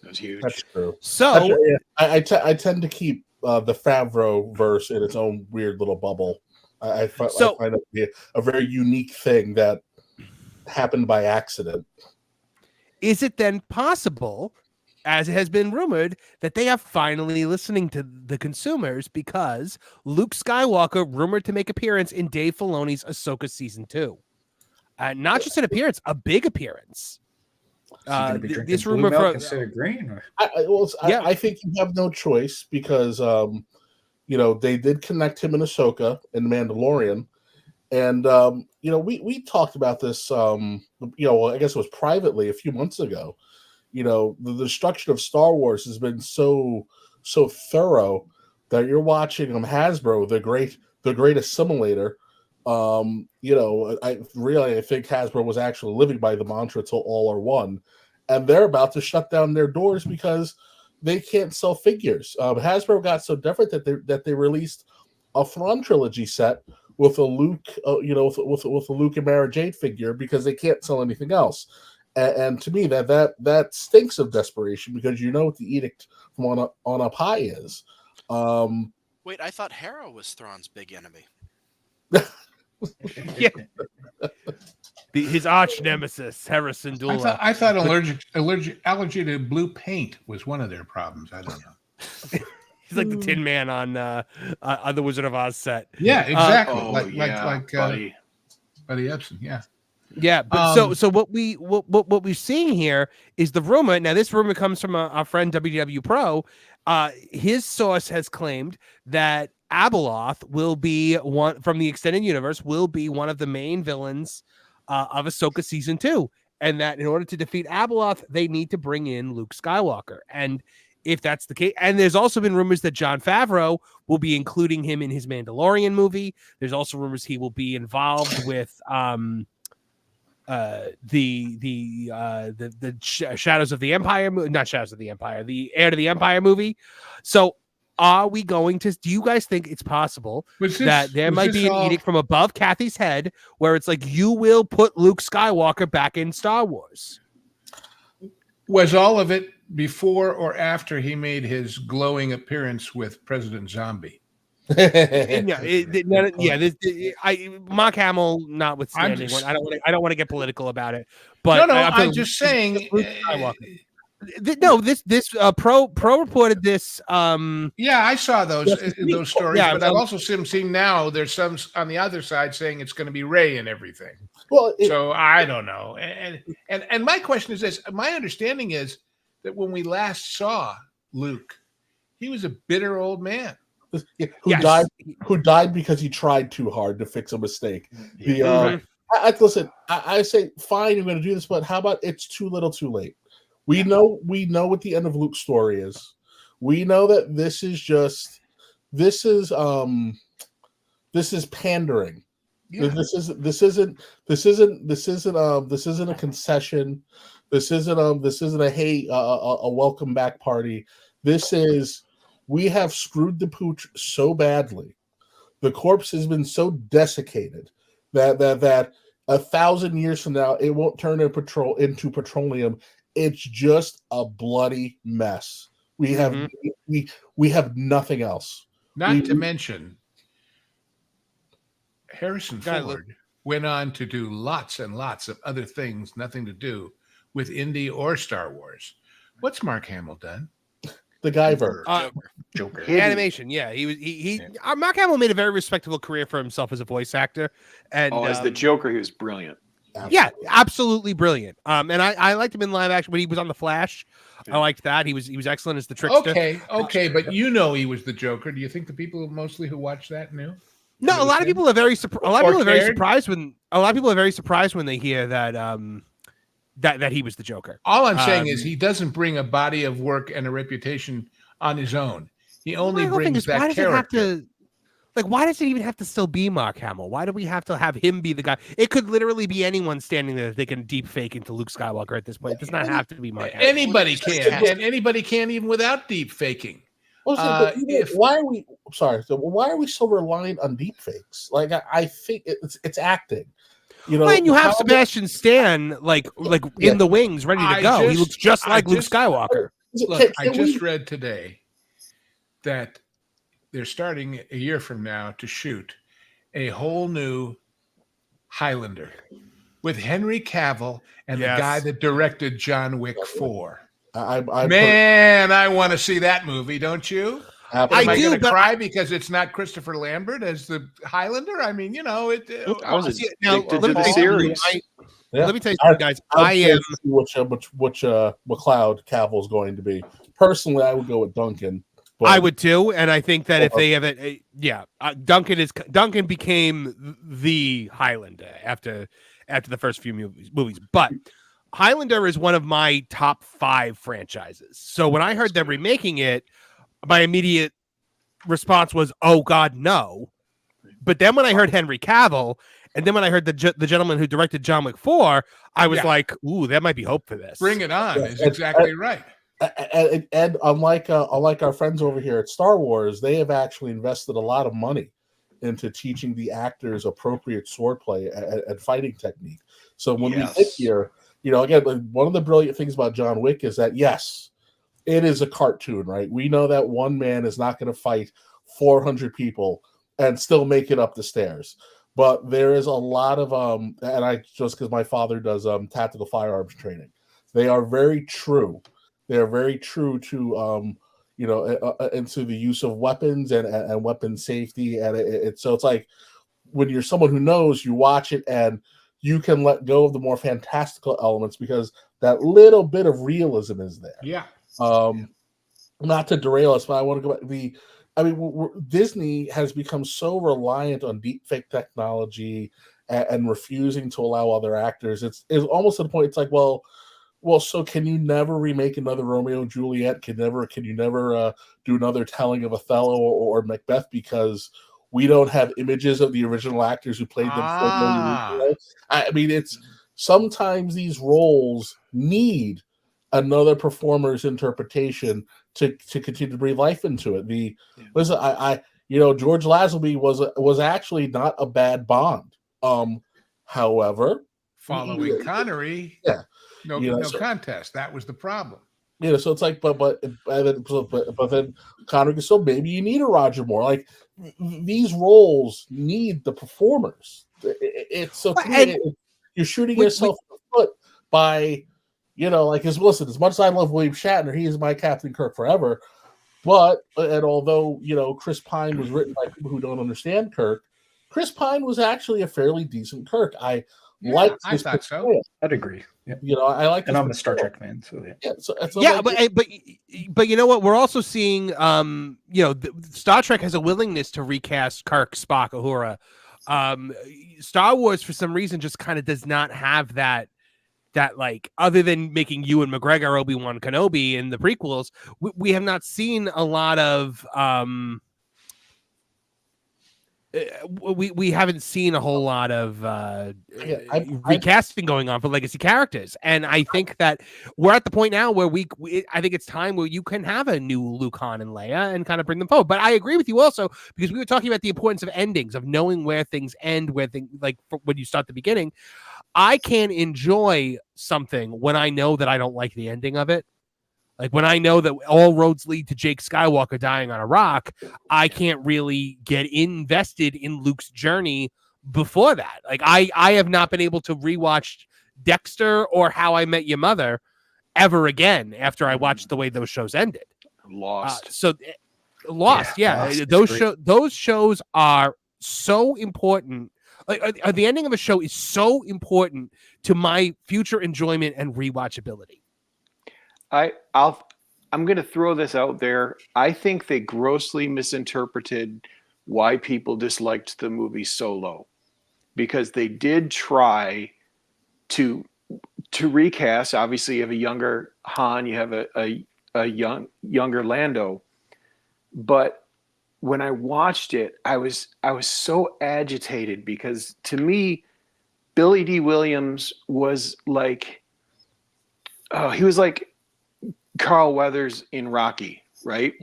That was huge. That's true. So I tend to keep the Favreau verse in its own weird little bubble. I find it to be a very unique thing that happened by accident. Is it then possible, as it has been rumored, that they are finally listening to the consumers because Luke Skywalker rumored to make appearance in Dave Filoni's Ahsoka season 2? Not just an appearance, a big appearance. This rumor from instead of green. I think you have no choice because they did connect him in Ahsoka in Mandalorian, and we talked about this. I guess it was privately a few months ago. The destruction of Star Wars has been so thorough that you're watching Hasbro, the great assimilator. I think Hasbro was actually living by the mantra till all are one, and they're about to shut down their doors because they can't sell figures. Hasbro got so different that they released a Thrawn trilogy set with a Luke, with a Luke and Mara Jade figure because they can't sell anything else. And to me, that stinks of desperation because you know what the edict from on up high is. Wait, I thought Hera was Thrawn's big enemy. Yeah. His arch nemesis, Hera Syndulla. I thought allergy to blue paint was one of their problems. I don't know. He's like the Tin Man on the Wizard of Oz set. Yeah, exactly. Like Buddy Epson. Yeah. Yeah, but so what we're seeing here is the rumor. Now, this rumor comes from our friend WW Pro. His source has claimed that Abeloth will be one from the extended universe, will be one of the main villains of Ahsoka season 2, and that in order to defeat Abeloth, they need to bring in Luke Skywalker. And if that's the case, and there's also been rumors that Jon Favreau will be including him in his Mandalorian movie. There's also rumors he will be involved with the Shadows of the Empire, not Shadows of the Empire, the Heir to the Empire movie. So are we going to, do you guys think it's possible that there might be an edict from above Kathy's head where it's like, you will put Luke Skywalker back in Star Wars? Was all of it before or after he made his glowing appearance with President Zombie? Mark Hamill notwithstanding, I don't want to get political about it, but I'm just saying This pro reported this. Yeah, I saw those stories, yeah, but I've also seen now there's some on the other side saying it's going to be Rey and everything. Well, so I don't know. And my question is this: my understanding is that when we last saw Luke, he was a bitter old man who died because he tried too hard to fix a mistake. Listen, I say fine, you're going to do this, but how about it's too little, too late? We know what the end of Luke's story is. We know that this is pandering. Yeah. This isn't a concession. This isn't a welcome back party. This is, we have screwed the pooch so badly. The corpse has been so desiccated that 1,000 years from now it won't turn into petroleum. It's just a bloody mess. We have we have nothing else. Not to mention, Harrison Ford went on to do lots and lots of other things, nothing to do with Indy or Star Wars. What's Mark Hamill done? The Guyver. Joker. Animation, yeah. Mark Hamill made a very respectable career for himself as a voice actor. And as the Joker, he was brilliant. Yeah, absolutely brilliant. And I liked him in live action when he was on The Flash. I liked that. He was excellent as the trickster. Okay, but he was the Joker. Do you think the people mostly who watched that knew? No, a lot of people are very surprised when they hear that that he was the Joker. All I'm saying is he doesn't bring a body of work and a reputation on his own. He only brings that character. Why does it even have to still be Mark Hamill? Why do we have to have him be the guy? It could literally be anyone standing there that they can deep fake into Luke Skywalker at this point. It does not have to be Mark Hamill. Anybody can, and anybody can even without deep faking. Why are we? Sorry. So why are we so reliant on deep fakes? Like I think it's acting. You know, and you have Sebastian Stan in the wings, ready to go. He looks just like Luke Skywalker. Look, I just read today that they're starting a year from now to shoot a whole new Highlander with Henry Cavill and the guy that directed John Wick 4. I want to see that movie, don't you? Am I going to cry because it's not Christopher Lambert as the Highlander? I mean, I was addicted to the series. Let me tell you something, guys. I am which McLeod Cavill's going to be. Personally, I would go with Duncan. I would too, and I think that if they have it, Duncan became the Highlander after the first few movies. But Highlander is one of my top 5 franchises. So when I heard them remaking it, my immediate response was, "Oh God, no!" But then when I heard Henry Cavill, and then when I heard the gentleman who directed John Wick 4, I was like, "Ooh, there might be hope for this." Bring it on! Is exactly right. And unlike our friends over here at Star Wars, they have actually invested a lot of money into teaching the actors appropriate swordplay and fighting technique. So when we get here, again, one of the brilliant things about John Wick is that, yes, it is a cartoon, right? We know that one man is not going to fight 400 people and still make it up the stairs. But there is a lot of, and I just because my father does tactical firearms training, they are very true. They are very true to, into the use of weapons and weapon safety. And so it's like when you're someone who knows, you watch it and you can let go of the more fantastical elements because that little bit of realism is there. Yeah. Not to derail us, but I want to go back. Disney has become so reliant on deepfake technology and refusing to allow other actors. It's almost to the point. It's like, well, so can you never remake another Romeo and Juliet? Can you never do another telling of Othello or Macbeth because we don't have images of the original actors who played them? It's sometimes these roles need another performer's interpretation to continue to breathe life into it. Listen, George Lazenby was actually not a bad Bond. However, following Connery, no contest. That was the problem. So it's like, but then Connery. So maybe you need a Roger Moore. Like these roles need the performers. You're shooting yourself in the foot by like, as much as I love William Shatner, he is my Captain Kirk forever. But, and although, Chris Pine was written by people who don't understand Kirk, Chris Pine was actually a fairly decent Kirk. I thought so. I'd agree. Yeah. I like, and I'm a Star Trek fan, so but you know what? We're also seeing, Star Trek has a willingness to recast Kirk, Spock, Uhura. Star Wars, for some reason, just kind of does not have that like, other than making Ewan McGregor Obi-Wan Kenobi in the prequels, we have not seen a lot of we haven't seen a whole lot of recasting going on for legacy characters. And I think that we're at the point now where I think it's time where you can have a new Luke, Han, and Leia and kind of bring them forward. But I agree with you also, because we were talking about the importance of endings, of knowing where things end, where things, like, when you start the beginning. I can enjoy something when I know that I don't like the ending of it. Like, when I know that all roads lead to Jake Skywalker dying on a rock, I can't really get invested in Luke's journey before that. Like, I have not been able to rewatch Dexter or How I Met Your Mother ever again after I watched the way those shows ended. Lost. Lost. Those shows are so important. Like, the ending of a show is so important to my future enjoyment and rewatchability. I'm going to throw this out there. I think they grossly misinterpreted why people disliked the movie Solo, because they did try to recast. Obviously, you have a younger Han, you have a younger Lando, but when I watched it, I was so agitated, because to me, Billy D. Williams was like, he was like Carl Weathers in Rocky, right?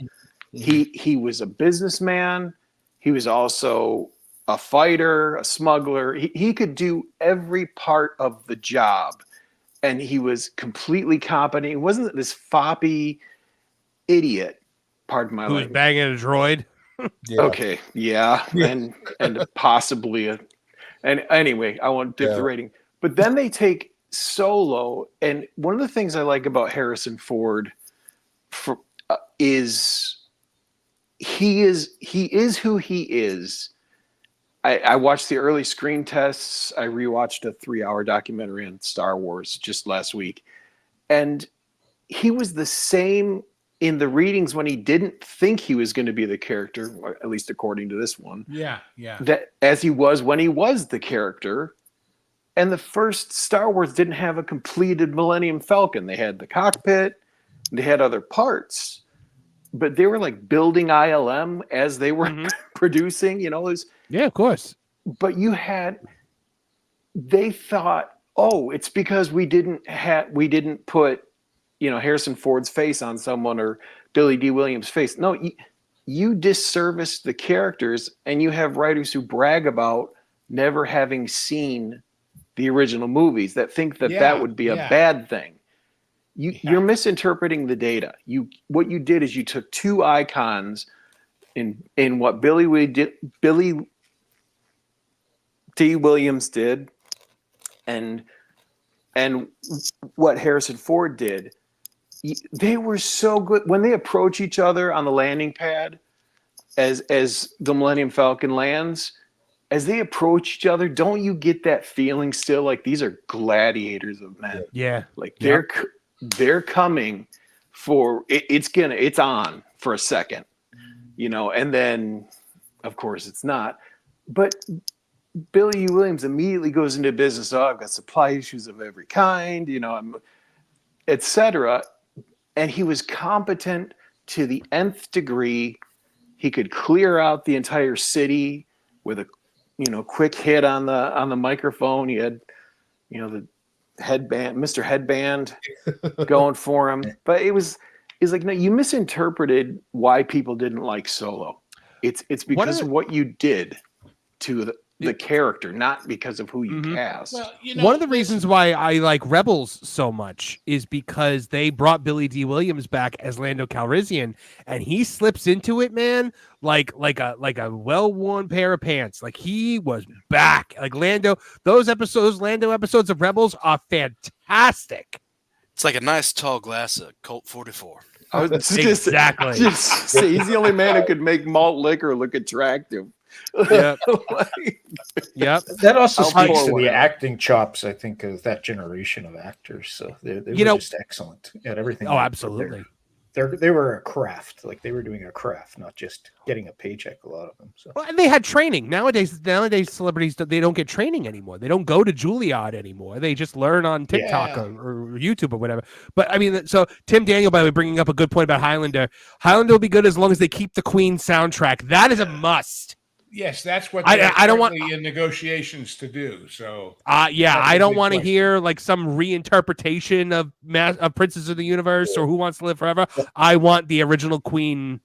Mm-hmm. He was a businessman. He was also a fighter, a smuggler. He could do every part of the job, and he was completely competent. He wasn't this foppy idiot. Pardon my language. Who's banging a droid? Yeah. Okay, yeah, and possibly and anyway, I won't dip the rating. But then they take Solo, and one of the things I like about Harrison Ford is he is who he is. I watched the early screen tests. I rewatched a 3-hour documentary on Star Wars just last week, and he was the same in the readings when he didn't think he was going to be the character, or at least according to this one. Yeah. That as he was when he was the character. And the first Star Wars didn't have a completed Millennium Falcon. They had the cockpit, they had other parts, but they were like building ILM as they were producing, Yeah, of course. But they thought, oh, it's because we didn't put, Harrison Ford's face on someone, or Billy D. Williams' face. No, you disservice the characters, and you have writers who brag about never having seen the original movies that think that would be a bad thing. You're misinterpreting the data. What you did is you took two icons in what Billy D. Williams did, and what Harrison Ford did. They were so good when they approach each other on the landing pad as the Millennium Falcon lands. As they approach each other, don't you get that feeling still, like these are gladiators of men? Yeah, like they're coming for it, it's on for a second, and then of course it's not. But Billy Williams immediately goes into business. Oh, I've got supply issues of every kind, etc. And he was competent to the nth degree. He could clear out the entire city with a quick hit on the microphone. He had, the headband, Mr. Headband going for him. But it's like, no, you misinterpreted why people didn't like Solo. It's because of what you did to the character, not because of who you cast. Well, one of the reasons why I like Rebels so much is because they brought Billy D. Williams back as Lando Calrissian, and he slips into it, man, like a well-worn pair of pants. Like, he was back. Like, Lando, those Lando episodes of Rebels are fantastic. It's like a nice tall glass of Colt 44. Exactly. Just say he's the only man who could make malt liquor look attractive. Yep. Yep. That also I'll speaks pour to one the out. acting chops, I think, of that generation of actors. So they were just excellent at everything. Oh, absolutely. They were a craft. Like they were doing a craft, not just getting a paycheck. A lot of them. So. Well, and they had training. Nowadays, celebrities, they don't get training anymore. They don't go to Juilliard anymore. They just learn on TikTok or YouTube or whatever. But I mean, so Tim Daniel, by the way, bringing up a good point about Highlander. Highlander will be good as long as they keep the Queen soundtrack. That is a must. Yes, that's what I don't want in negotiations to do. So I don't want to hear like some reinterpretation of Princess of the Universe or Who Wants to Live Forever. I want the original Queen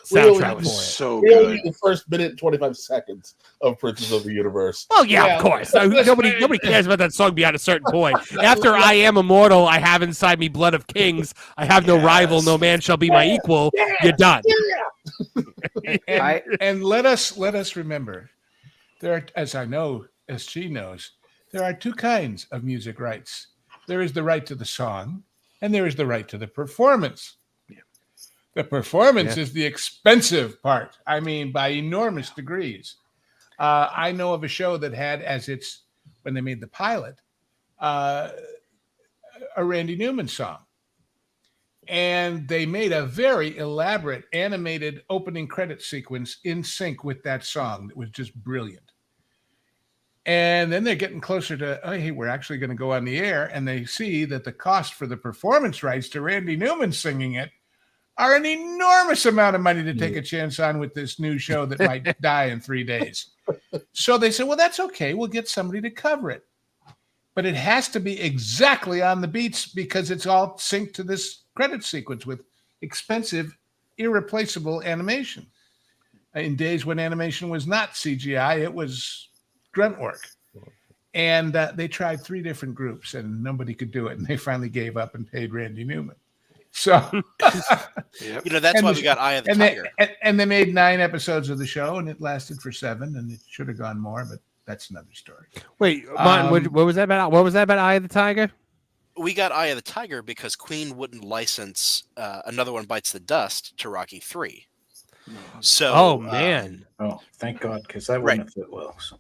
soundtrack for it. So We only good. need the first minute and 25 seconds of Princess of the Universe. Oh yeah, of course. Nobody cares about that song beyond a certain point. After I Am Immortal, I have inside me blood of kings. I have no rival, no man shall be my equal. You're done. And let us remember, there are, as I know, as she knows, there are two kinds of music rights. There is the right to the song, and there is the right to the performance. The performance is the expensive part. I mean, by enormous degrees. I know of a show that had as its, when they made the pilot, a Randy Newman song. And they made a very elaborate animated opening credit sequence in sync with that song that was just brilliant. And then they're getting closer to, oh, hey, we're actually going to go on the air. And they see that the cost for the performance rights to Randy Newman singing it are an enormous amount of money to take a chance on with this new show that might die in 3 days. So they said, well, that's okay. We'll get somebody to cover it. But it has to be exactly on the beats because it's all synced to this credit sequence with expensive, irreplaceable animation. In days when animation was not CGI, it was grunt work. And they tried 3 different groups and nobody could do it. And they finally gave up and paid Randy Newman. So, that's why we got Eye of the Tiger. And they made 9 episodes of the show and it lasted for 7 and it should have gone more, but that's another story. Wait, Martin, what was that about? What was that about Eye of the Tiger? We got Eye of the Tiger because Queen wouldn't license Another One Bites the Dust to Rocky 3. So, oh man, thank God, because that wouldn't have fit well. So.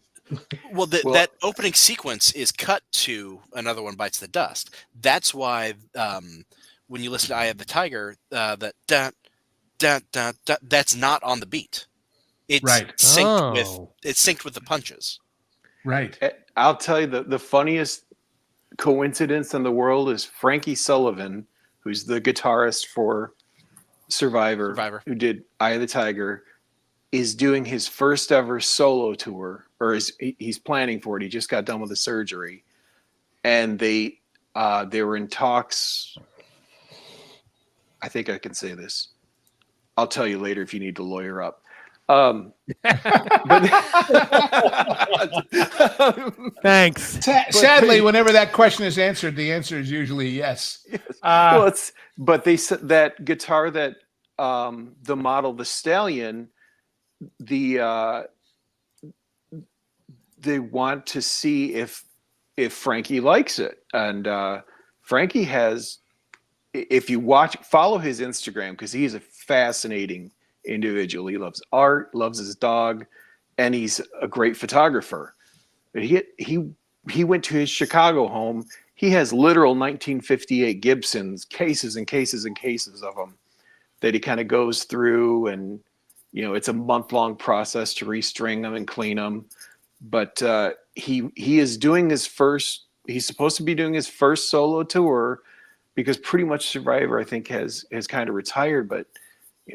Well, that opening sequence is cut to Another One Bites the Dust. That's why when you listen to Eye of the Tiger, that that's not on the beat. It's synced with the punches. Right. I'll tell you the funniest coincidence in the world is Frankie Sullivan, who's the guitarist for Survivor, who did Eye of the Tiger, is doing his first ever solo tour, or he's planning for it. He just got done with the surgery, and they were in talks. I think I can say this. I'll tell you later if you need to lawyer up. Thanks. Sadly, whenever that question is answered, the answer is usually yes. But they said that guitar that the model, the Stallion, they want to see if Frankie likes it, and Frankie has. If you follow his Instagram, because he's a fascinating individual. He loves art, loves his dog, and he's a great photographer. He went to his Chicago home. He has literal 1958 Gibsons, cases and cases and cases of them that he kind of goes through, and it's a month-long process to restring them and clean them. But he is doing his first. He's supposed to be doing his first solo tour, because pretty much Survivor, I think, has kind of retired. But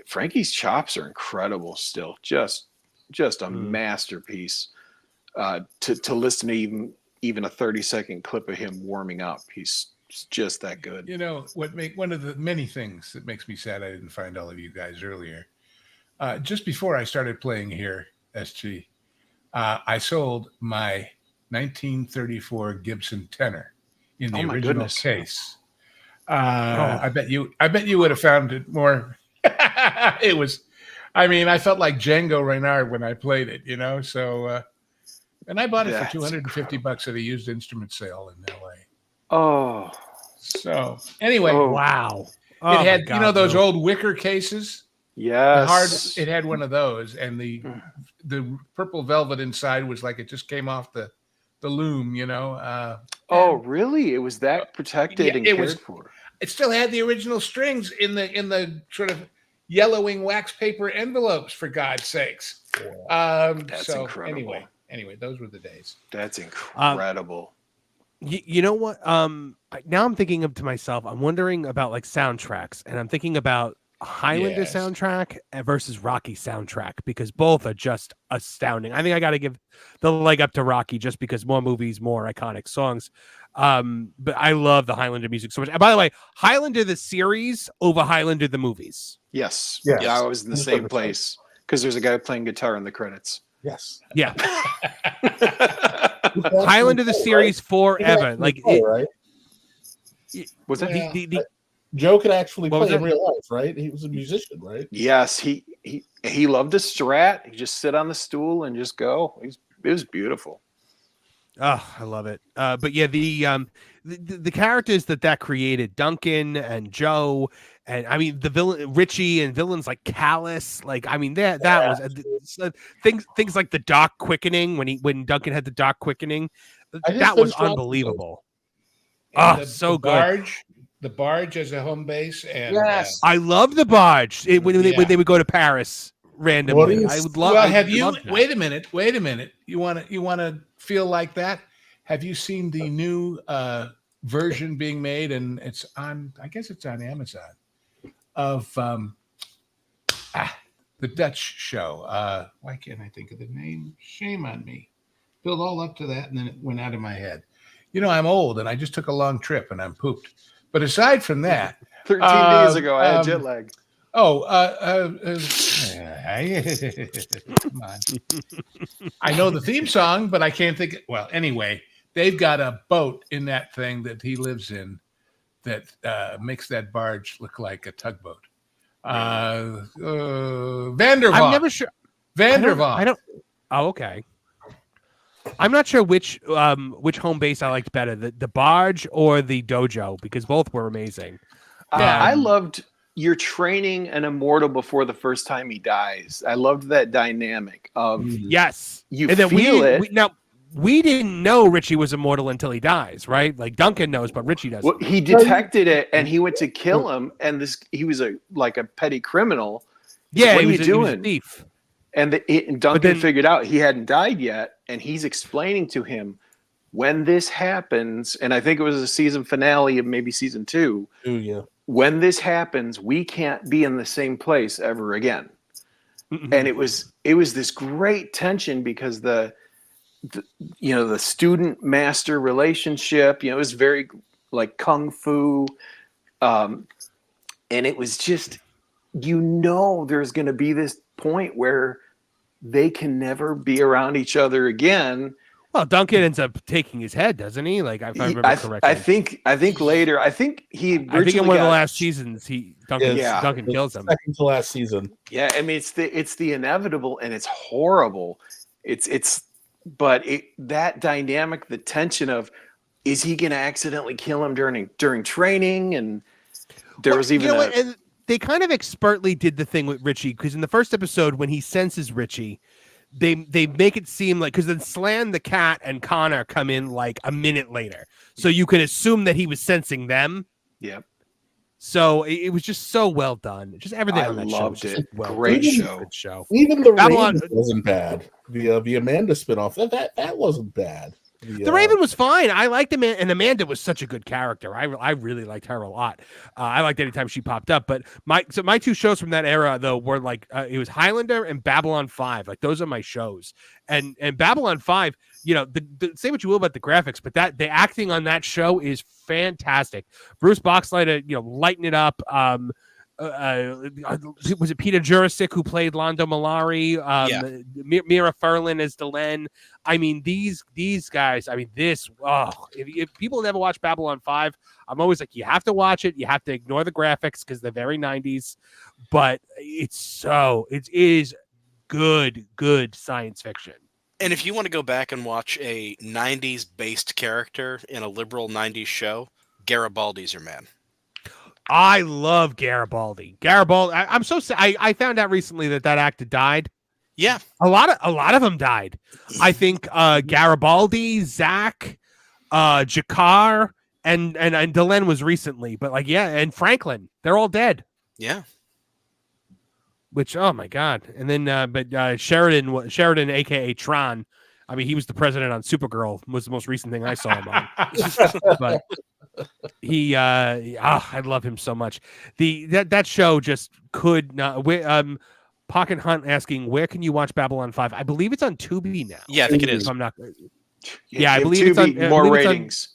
Frankie's chops are incredible still. Just a masterpiece. To listen to even a 30-second clip of him warming up, he's just that good. One of the many things that makes me sad I didn't find all of you guys earlier. Just before I started playing here, SG, I sold my 1934 Gibson tenor in the original case. I bet you would have found it more. It was, I felt like Django Reinhardt when I played it, so, and I bought it for $250 at a used instrument sale in LA. Oh, So anyway, wow. It had, those old wicker cases. Yes. It had one of those, and the purple velvet inside was like it just came off the loom, Oh, really? It was that protected and cared for. It still had the original strings in the sort of yellowing wax paper envelopes, for God's sakes. That's so incredible. Anyway, those were the days. That's incredible. You know what? Now I'm thinking to myself, I'm wondering about like soundtracks, and I'm thinking about Highlander soundtrack versus Rocky soundtrack, because both are just astounding. I think I got to give the leg up to Rocky just because more movies, more iconic songs. But I love the Highlander music so much. And by the way, Highlander the series over Highlander the movies. Yes. Yeah, I was in the same place because there's a guy playing guitar in the credits. Yes. Yeah. Highlander the series forever. Like right? Was that Joe could actually play in real life, right? He was a musician, right? Yes, he loved the Strat. He just sit on the stool and just go. It was beautiful. Oh, I love it. But yeah, the characters that created, Duncan and Joe, and I mean the villain Richie, and villains like Callus, like I mean that was things like the Doc quickening when Duncan had the Doc quickening, that was unbelievable. So good. The barge as a home base, and yes, I love the barge. When they would go to Paris randomly. I would love. Well, wait a minute. You want to feel like that? Have you seen the new version being made, and it's on? I guess it's on Amazon. Of the Dutch show. Why can't I think of the name? Shame on me. Built all up to that, and then it went out of my head. I'm old, and I just took a long trip, and I'm pooped. But aside from that, 13 days ago, I had jet lag. Come on. I know the theme song, but I can't think. Well, anyway, they've got a boat in that thing that he lives in that makes that barge look like a tugboat. Vandervalk. I'm never sure. Vandervalk. I don't. Oh, okay. I'm not sure which home base I liked better, the barge or the dojo, because both were amazing. I loved you're training an immortal before the first time he dies. I loved that dynamic of yes. You and then feel it. We didn't know Richie was immortal until he dies, right? Like Duncan knows, but Richie doesn't. Well, he detected it, and he went to kill him. And he was a petty criminal. Yeah, what are you doing? He was a thief. And Duncan figured out he hadn't died yet, and he's explaining to him when this happens. And I think it was a season finale of maybe season 2. Oh yeah. When this happens, we can't be in the same place ever again. And it was this great tension because the student master relationship, it was very like kung fu, and it was just there's going to be this point where they can never be around each other again. Well, Duncan ends up taking his head, doesn't he? Like if I remember correctly. I think later. I think he. I think in one of the last seasons, Duncan kills him. Second to last season. Yeah, I mean it's the inevitable, and it's horrible. But that dynamic, the tension of, is he going to accidentally kill him during training? And there was even and they kind of expertly did the thing with Richie, because in the first episode when he senses Richie, they make it seem like, because then Slan the cat and Connor come in like a minute later, so you can assume that he was sensing them. Yep. So it was just so well done. Just everything on that show. Loved it. Great show. Even the Raven wasn't bad. The Amanda spinoff that wasn't bad. The Raven was fine. I liked Amanda, and Amanda was such a good character. I really liked her a lot. I liked anytime she popped up. But my two shows from that era though were like it was Highlander and Babylon 5. Like those are my shows. And Babylon 5, say what you will about the graphics, but the acting on that show is fantastic. Bruce Boxleiter, lighting it up. Was it Peter Jurasik who played Londo Malari? Mira Furlan as Delenn. I mean, these guys. I mean, if people never watch Babylon 5, I'm always like, you have to watch it. You have to ignore the graphics because they're very 90s, but it is good science fiction. And if you want to go back and watch a 90s based character in a liberal 90s show, Garibaldi's your man. I love Garibaldi. Garibaldi. I'm so sad. I found out recently that actor died. Yeah, a lot of them died. I think Garibaldi, Zach, Jakar, and Delenn was recently, but and Franklin, they're all dead. Yeah. Which, oh my God. And then but Sheridan, aka Tron. I mean, he was the president on Supergirl, was the most recent thing I saw him on. But he I love him so much. That show just could not. Pocket Hunt asking, where can you watch Babylon 5? I believe it's on Tubi now. Yeah, I think it is. If I'm not. Yeah, I believe Tubi, it's on more ratings.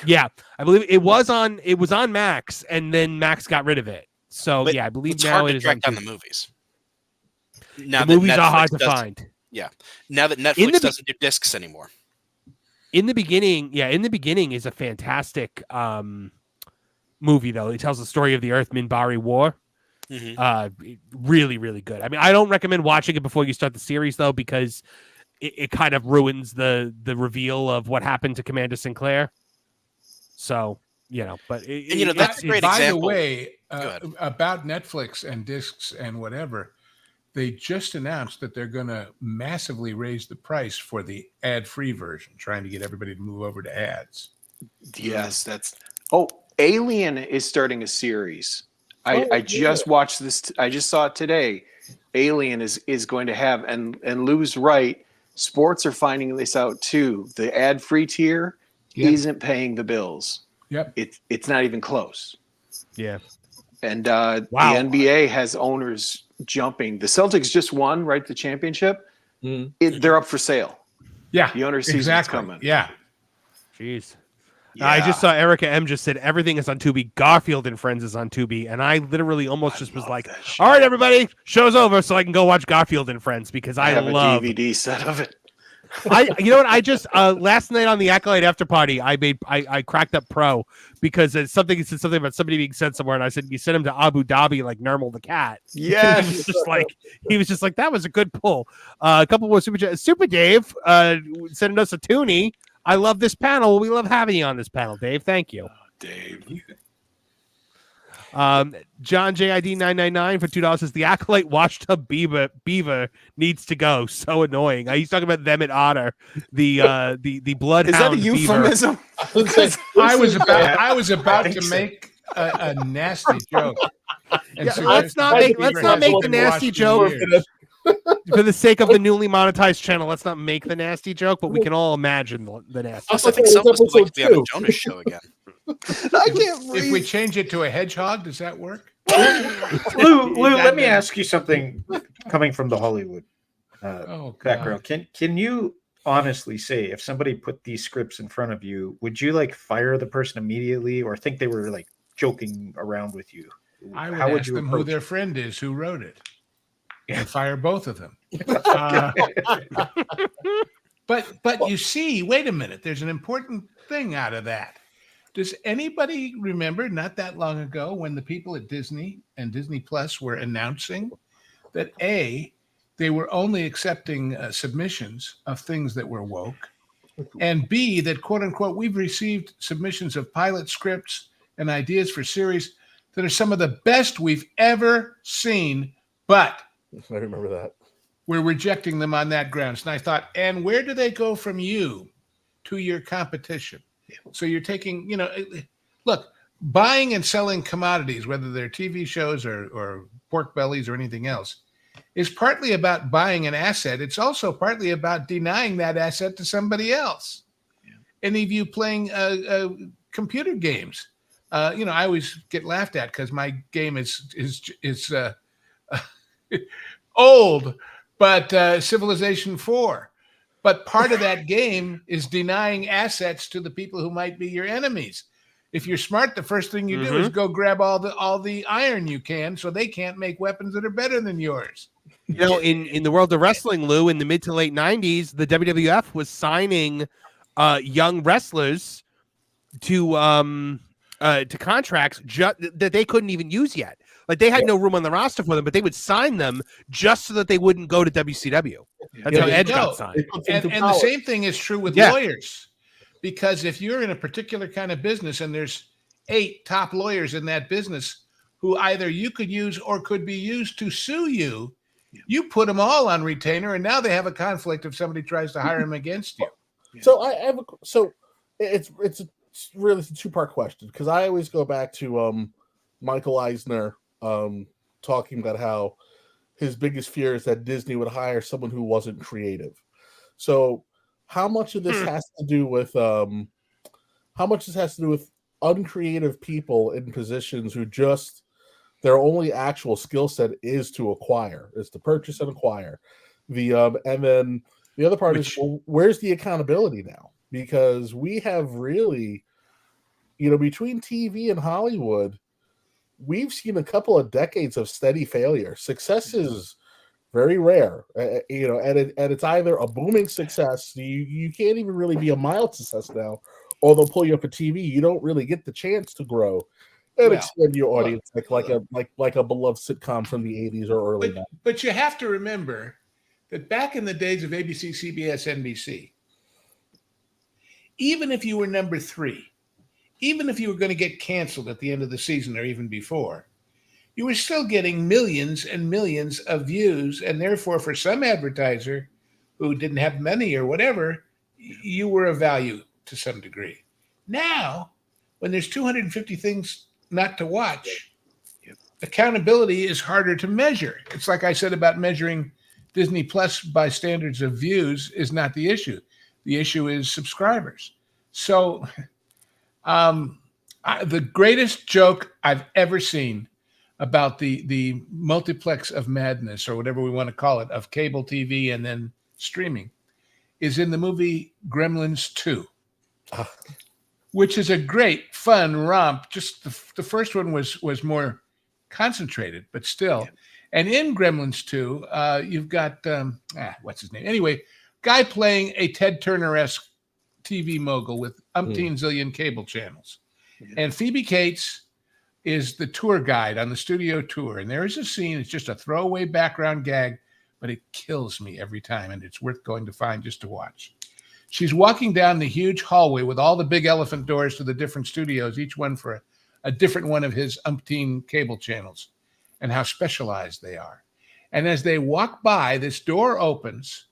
Yeah, I believe it was on Max, and then Max got rid of it. So I believe it's now hard it to is track on down the movies. The movies are hard to find. Yeah, now that Netflix doesn't do discs anymore. In the beginning is a fantastic movie, though. It tells the story of the Earth Minbari War. Mm-hmm. Really, really good. I mean, I don't recommend watching it before you start the series, though, because it kind of ruins the reveal of what happened to Commander Sinclair. So, but that's a great example. By the way, about Netflix and discs and whatever, they just announced that they're going to massively raise the price for the ad-free version, trying to get everybody to move over to ads. Yes, Alien is starting a series. I just watched this. I just saw it today. Alien is going to have, and Lou's right. Sports are finding this out too. The ad-free tier isn't paying the bills. Yep. It's not even close. Yeah. And the NBA has owners jumping. The Celtics just won, right? The championship. They're up for sale. Yeah. The owner season's coming. Yeah. Jeez. Yeah. I just saw Erica M just said everything is on Tubi. Garfield and Friends is on Tubi, and I literally almost just was like, "All right, everybody, show's over, so I can go watch Garfield and Friends," because I have love a DVD set of it. You know what? I just last night on the Acolyte after party, I cracked up Pro because it said something about somebody being sent somewhere, and I said, "You sent him to Abu Dhabi like Nermal the cat." Yeah, he was just like that was a good pull. A couple more Super Dave sending us a Tooney. I love this panel. We love having you on this panel, Dave. Thank you. Dave. John JID 999 for $2 says the Acolyte washtub beaver needs to go. So annoying. He's talking about them at Otter. The bloodhound. Is that a euphemism? I was about to make a nasty joke. Let's not make the nasty joke. For the sake of the newly monetized channel, let's not make the nasty joke, but we can all imagine the nasty. Also, I think someone would like to be on a Jonas show again. I can't breathe. If we change it to a hedgehog, does that work? Lou, let me ask you something coming from the Hollywood background. Can you honestly say, if somebody put these scripts in front of you, would you fire the person immediately or think they were joking around with you? I would ask them who their friend is who wrote it. And fire both of them. But you see, wait a minute, there's an important thing out of that. Does anybody remember not that long ago when the people at Disney and Disney Plus were announcing that A, they were only accepting submissions of things that were woke, and B, that quote unquote, we've received submissions of pilot scripts and ideas for series that are some of the best we've ever seen, but I remember that. We're rejecting them on that grounds. And I thought, and where do they go from you to your competition? So you're taking, look, buying and selling commodities, whether they're TV shows or pork bellies or anything else, is partly about buying an asset. It's also partly about denying that asset to somebody else. Yeah. Any of you playing computer games, I always get laughed at because my game is old, but Civilization 4. But part of that game is denying assets to the people who might be your enemies. If you're smart, the first thing you do is go grab all the iron you can, so they can't make weapons that are better than yours. In the world of wrestling, Lou, in the mid to late 90s, the WWF was signing young wrestlers to contracts that they couldn't even use yet. They had no room on the roster for them, but they would sign them just so that they wouldn't go to WCW. That's how Edge got signed. And the same thing is true with lawyers, because if you're in a particular kind of business and there's 8 top lawyers in that business who either you could use or could be used to sue you, you put them all on retainer, and now they have a conflict if somebody tries to hire them against you. So it's really a 2-part question, because I always go back to Michael Eisner talking about how his biggest fear is that Disney would hire someone who wasn't creative. So how much of this has to do with uncreative people in positions who just their only actual skill set is to purchase and acquire. And then the other part is, well, where's the accountability now? Because we have really, between TV and Hollywood, we've seen a couple of decades of steady failure. Success is very rare, and it's either a booming success. You can't even really be a mild success now, or they'll pull you up a TV. You don't really get the chance to grow and expand your audience like a beloved sitcom from the 80s or early 90s. But you have to remember that back in the days of ABC, CBS, NBC, even if you were number 3, even if you were going to get canceled at the end of the season or even before, you were still getting millions and millions of views. And therefore, for some advertiser who didn't have money or whatever, you were of value to some degree. Now, when there's 250 things not to watch, accountability is harder to measure. It's like I said about measuring Disney Plus by standards of views is not the issue. The issue is subscribers. So the greatest joke I've ever seen about the multiplex of madness, or whatever we want to call it, of cable TV and then streaming, is in the movie Gremlins 2. Which is a great, fun romp. Just the first one was more concentrated, but still. Yeah. And in Gremlins 2, you've got, what's his name? Anyway, guy playing a Ted Turner-esque TV mogul with umpteen zillion cable channels. Yeah. And Phoebe Cates is the tour guide on the studio tour. And there is a scene, it's just a throwaway background gag, but it kills me every time, and it's worth going to find just to watch. She's walking down the huge hallway with all the big elephant doors to the different studios, each one for a different one of his umpteen cable channels, and how specialized they are. And as they walk by, this door opens,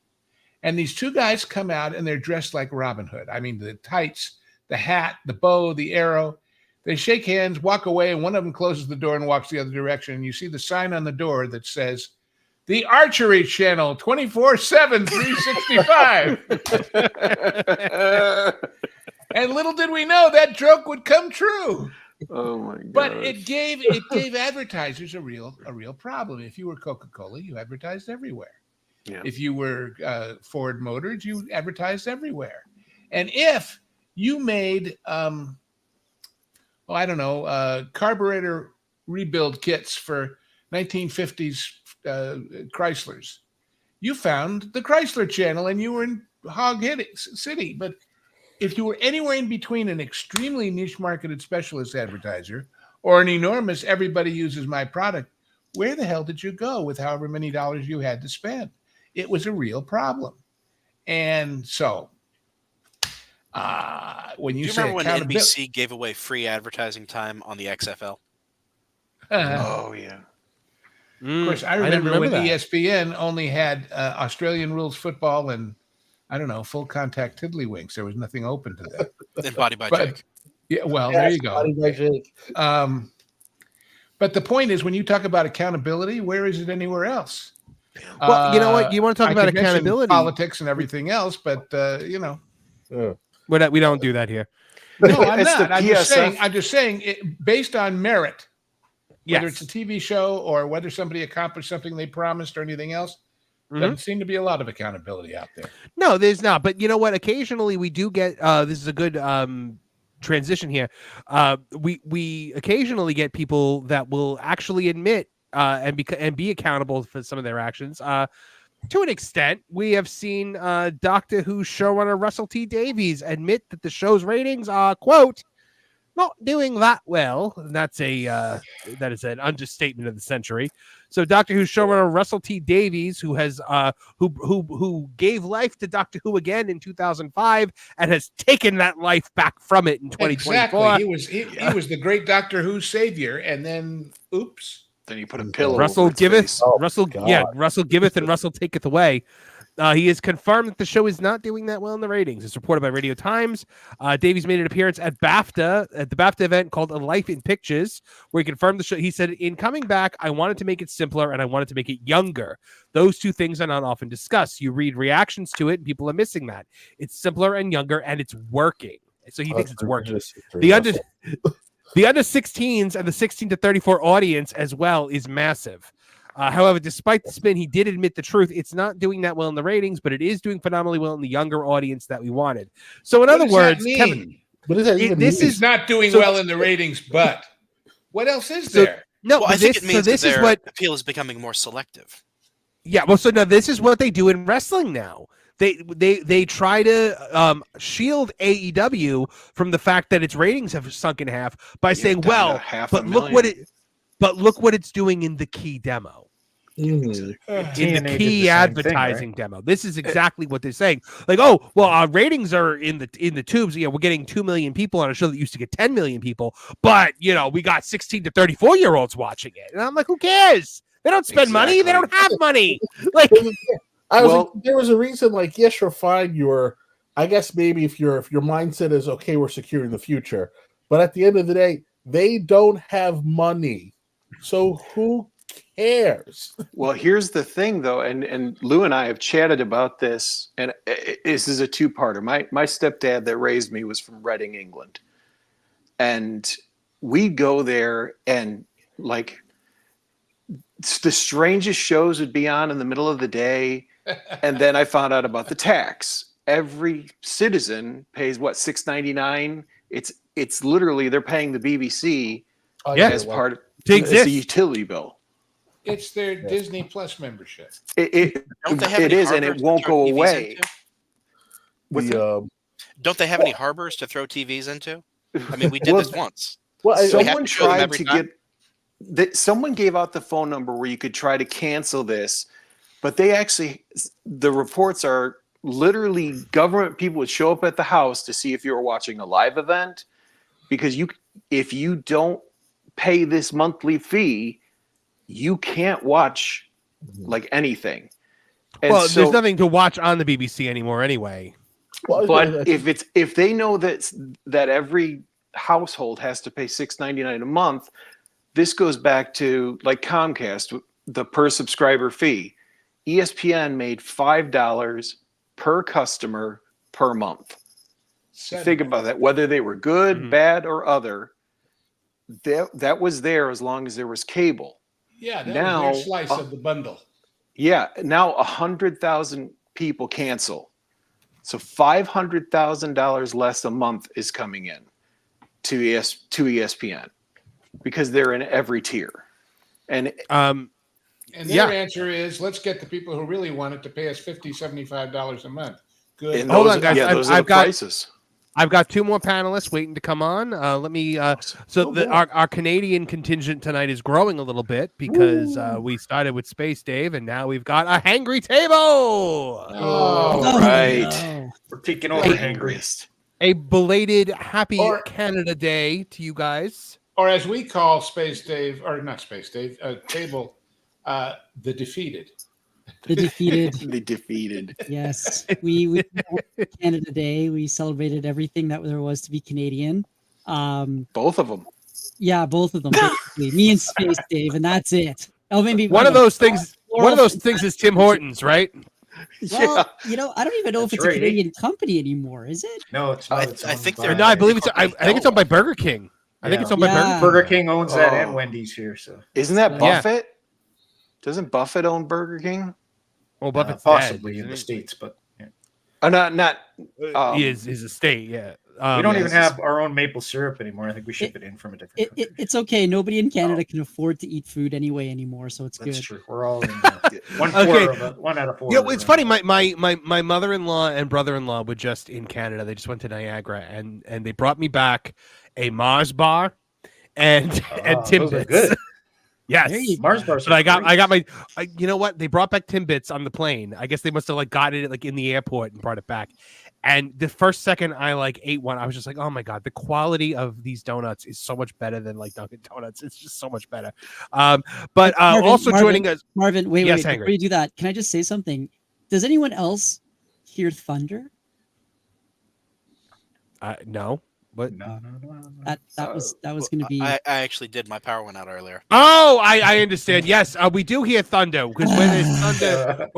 and these 2 guys come out, and they're dressed like Robin Hood. I mean, the tights, the hat, the bow, the arrow. They shake hands, walk away, and one of them closes the door and walks the other direction. And you see the sign on the door that says, "The Archery Channel, 24/7, 365. And little did we know that joke would come true. Oh my God! But it gave advertisers a real problem. If you were Coca-Cola, you advertised everywhere. Yeah. If you were Ford Motors, you advertised everywhere. And if you made, carburetor rebuild kits for 1950s Chryslers, you found the Chrysler Channel and you were in Hog City. But if you were anywhere in between an extremely niche marketed specialist advertiser or an enormous everybody uses my product, where the hell did you go with however many dollars you had to spend? It was a real problem. And so when you say remember when NBC gave away free advertising time on the XFL? Oh yeah. Of course, I remember when ESPN only had Australian rules football and, I don't know, full contact tiddlywinks. There was nothing open to that. And Body by Jake. Yeah, well, there you go. Body by Jake. But the point is, when you talk about accountability, where is it anywhere else? Well, you know what? You want to talk about accountability, politics, and everything else, but we don't do that here. No, I'm not. I'm just saying, based on merit. Whether it's a TV show or whether somebody accomplished something they promised or anything else, doesn't seem to be a lot of accountability out there. No, there's not. But you know what? Occasionally we do get. This is a good transition here. We occasionally get people that will actually admit and be accountable for some of their actions. To an extent, we have seen Doctor Who showrunner Russell T Davies admit that the show's ratings are, quote, not doing that well. And that is an understatement of the century. So Doctor Who showrunner Russell T Davies, who has who gave life to Doctor Who again in 2005 and has taken that life back from it in 2024. Exactly. He was the great Doctor Who savior, and then oops. Then he put a pillow. Russell over its giveth, face. Russell giveth, and Russell taketh away. He has confirmed that the show is not doing that well in the ratings. It's reported by Radio Times. Davies made an appearance at the BAFTA event called A Life in Pictures, where he confirmed the show. He said, in coming back, I wanted to make it simpler and I wanted to make it younger. Those two things are not often discussed. You read reactions to it and people are missing that. It's simpler and younger and it's working. So he thinks it's working. The under 16s and the 16 to 34 audience as well is massive. However, despite the spin, he did admit the truth. It's not doing that well in the ratings, but it is doing phenomenally well in the younger audience that we wanted. So in other words, Kevin, what does that even this mean? Is not doing well in the ratings, but what else is there? No, well, I think it means that their appeal is becoming more selective. Yeah, well, so now this is what they do in wrestling now. They try to shield AEW from the fact that its ratings have sunk in half by saying, well, but look what it's doing in the key demo. In the key advertising demo. This is exactly what they're saying. Like, oh, well, our ratings are in the tubes. We're getting 2 million people on a show that used to get 10 million people, but we got 16 to 34-year-olds watching it. And I'm like, who cares? They don't spend money. They don't have money. Like, there was a reason. Like, yes, you're fine. I guess maybe if your mindset is okay, we're securing the future. But at the end of the day, they don't have money. So who cares? Well, here's the thing, though, and Lou and I have chatted about this, and this is a two-parter. My stepdad that raised me was from Reading, England, and we go there, and like the strangest shows would be on in the middle of the day, and then I found out about the tax. Every citizen pays what, $6.99? It's literally they're paying the BBC as part of the utility bill. It's their Disney Plus membership. It is, and it won't go away. Don't they have any harbors to throw TVs into? I mean, we did this once. Well, someone tried to someone gave out the phone number where you could try to cancel this, but the reports are literally government people would show up at the house to see if you were watching a live event, because if you don't pay this monthly fee, you can't watch like anything. And there's nothing to watch on the BBC anymore anyway. But if they know that every household has to pay $6.99 a month, this goes back to like Comcast, the per subscriber fee. ESPN made $5 per customer per month. Think about that. Whether they were good, bad, or other, that was there as long as there was cable. Yeah, that was their slice of the bundle. Yeah, now 100,000 people cancel. So $500,000 less a month is coming in to ESPN because they're in every tier. And their answer is, let's get the people who really want it to pay us $50, $75 a month. Good. Hold on, guys. Yeah, I've got prices. I've got two more panelists waiting to come on. Let me. Our Canadian contingent tonight is growing a little bit because we started with Space Dave, and now we've got a hangry table. Oh, right. No. We're taking over hangriest. A belated Happy Canada Day to you guys, or as we call Space Dave, or not Space Dave, table, the defeated. The defeated. The defeated. Yes. We Canada Day. We celebrated everything that there was to be Canadian. Both of them. Yeah, both of them. Basically. Me and Space Dave, and that's it. Oh, maybe one of those things. One of those things is Tim Hortons, right? Well, I don't even know if it's a Canadian company anymore. Is it? No, it's not. I think they're. No, I believe it's. I think it's owned by Burger King. I think it's owned by Burger King. Burger King owns that, and Wendy's here. So isn't that Buffett? Doesn't Buffett own Burger King? Well, Buffett's possibly dead, in the States, but not his estate, yeah. We don't even have our own maple syrup anymore. I think we ship it in from a different country. It's okay. Nobody in Canada can afford to eat food anyway anymore, so it's good. That's true. We're all in one out of 4. Yeah, it's funny. My mother-in-law and brother-in-law were just in Canada. They just went to Niagara, and they brought me back a Mars bar and Timbits. Good. Yes, Mars bars. But I got my. You know what? They brought back Timbits on the plane. I guess they must have like got it like in the airport and brought it back. And the first second I like ate one, I was just like, oh my God, the quality of these donuts is so much better than like Dunkin' Donuts. It's just so much better. But Marvin, joining us, Marvin, wait, before you do that, can I just say something? Does anyone else hear thunder? No. But no. That was going to be. I actually did. My power went out earlier. Oh, I understand. Yes, we do hear thunder because where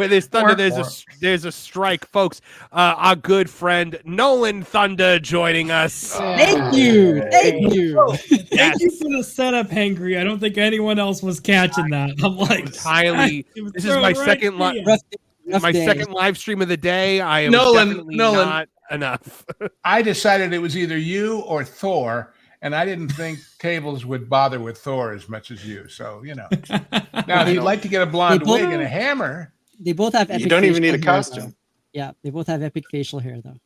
there's thunder, there's a strike, folks. Our good friend Nolan Thunder joining us. Thank you. Thank you for the setup, Hangry. I don't think anyone else was catching that. I'm like, entirely. This is my second second live stream of the day. I am Nolan, not enough. I decided it was either you or Thor, and I didn't think Tables would bother with Thor as much as you. So, now if you'd like to get a blonde wig and a hammer. They both have epic. You don't even need a costume. Yeah, they both have epic facial hair, though.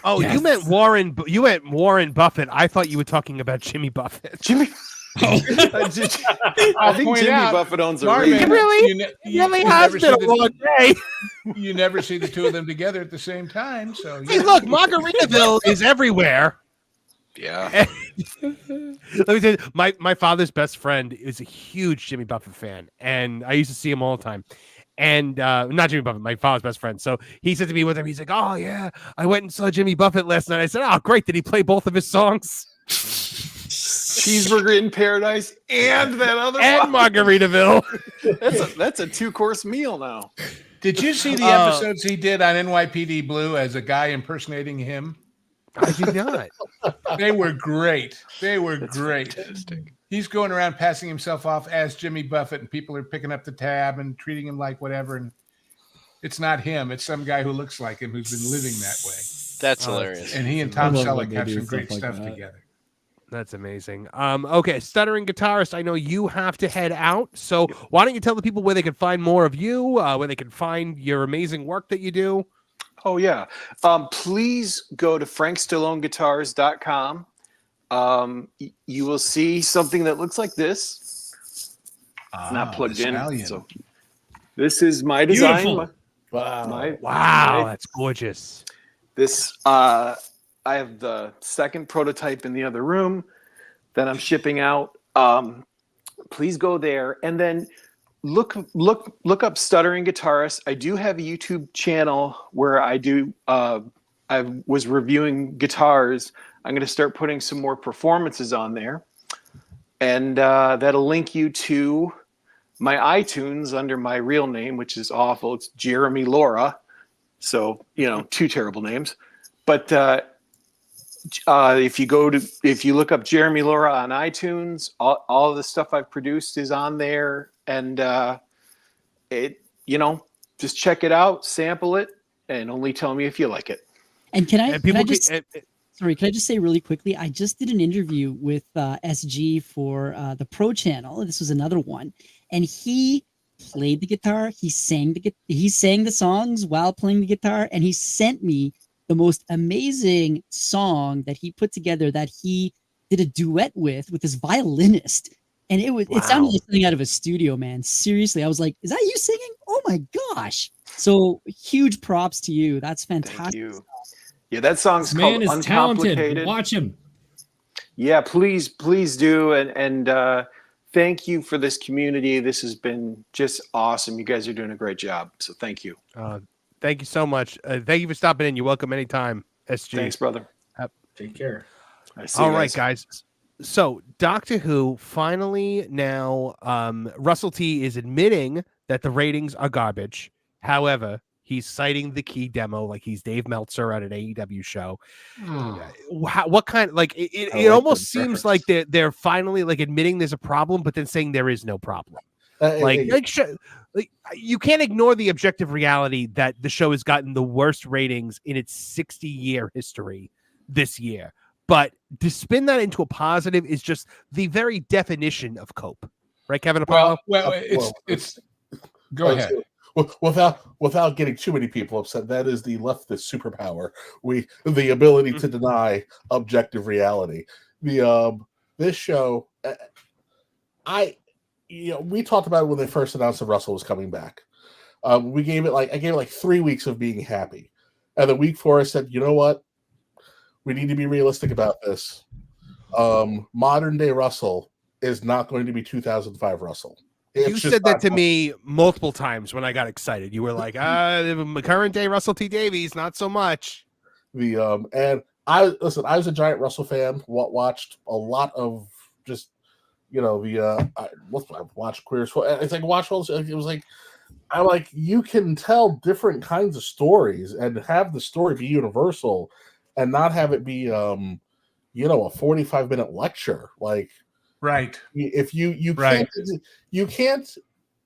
Oh, yes. You meant Warren Buffett. I thought you were talking about Jimmy Buffett. Jimmy. I think Jimmy Buffett owns a ring. He really has been a long day. You never see the two of them together at the same time. So hey, look, Margaritaville is everywhere. Yeah. Let me tell you, my father's best friend is a huge Jimmy Buffett fan, and I used to see him all the time. And not Jimmy Buffett, my father's best friend. So he said to me with him, he's like, "Oh yeah, I went and saw Jimmy Buffett last night." I said, "Oh great, did he play both of his songs?" Cheeseburger in Paradise and that other and one. Margaritaville. That's a 2-course meal now. Did you see the episodes he did on NYPD Blue as a guy impersonating him? I did not. They were great. Fantastic. He's going around passing himself off as Jimmy Buffett, and people are picking up the tab and treating him like whatever. And it's not him; it's some guy who looks like him who's been living that way. That's hilarious. And he and Tom Selleck have some great stuff together. That's amazing. Okay, stuttering guitarist, I know you have to head out, so why don't you tell the people where they can find more of you, where they can find your amazing work that you do? Oh yeah, please go to frankstaloneguitars.com. You will see something that looks like this. It's not plugged in. So this is my design. Wow, that's gorgeous. This I have the second prototype in the other room that I'm shipping out. Please go there and then look up Stuttering Guitarist. I do have a YouTube channel where I was reviewing guitars. I'm going to start putting some more performances on there, and that'll link you to my iTunes under my real name, which is awful. It's Jeremy Laura, so 2 terrible names, but. If you look up Jeremy Laura on iTunes, all of the stuff I've produced is on there, and just check it out, sample it, and only tell me if you like it. And can I just say really quickly? I just did an interview with SG for the Pro Channel. This was another one, and he played the guitar. He sang the songs while playing the guitar, and he sent me the most amazing song that he put together that he did a duet with his violinist. And it sounded like something out of a studio, man. Seriously. I was like, is that you singing? Oh my gosh. So huge props to you. That's fantastic. Thank you. Yeah, that song's this called man is Uncomplicated. Talented. Watch him. Yeah, please do. And thank you for this community. This has been just awesome. You guys are doing a great job. So thank you. Thank you so much. Thank you for stopping in. You're welcome anytime, SG. Thanks, brother. Take care. All right, guys. So Doctor Who finally now, Russell T is admitting that the ratings are garbage. However, he's citing the key demo like he's Dave Meltzer at an AEW show. What kind? Like it almost seems like they're finally like admitting there's a problem, but then saying there is no problem. You can't ignore the objective reality that the show has gotten the worst ratings in its 60-year history this year. But to spin that into a positive is just the very definition of cope, right, Kevin Apollo? Well, it's go ahead. Without getting too many people upset, that is the leftist superpower. The ability to deny objective reality. This show, we talked about it when they first announced that Russell was coming back. I gave it like 3 weeks of being happy, and then week 4 I said, you know what? We need to be realistic about this. Modern day Russell is not going to be 2005 Russell. You said that to me multiple times when I got excited. You were like, current day Russell T Davies, not so much. And I was a giant Russell fan. Watched a lot of just, I watched Queer as Folk. It's like watch all. It was like, I'm like, you can tell different kinds of stories and have the story be universal, and not have it be, a 45-minute lecture. Like, right. If you can't,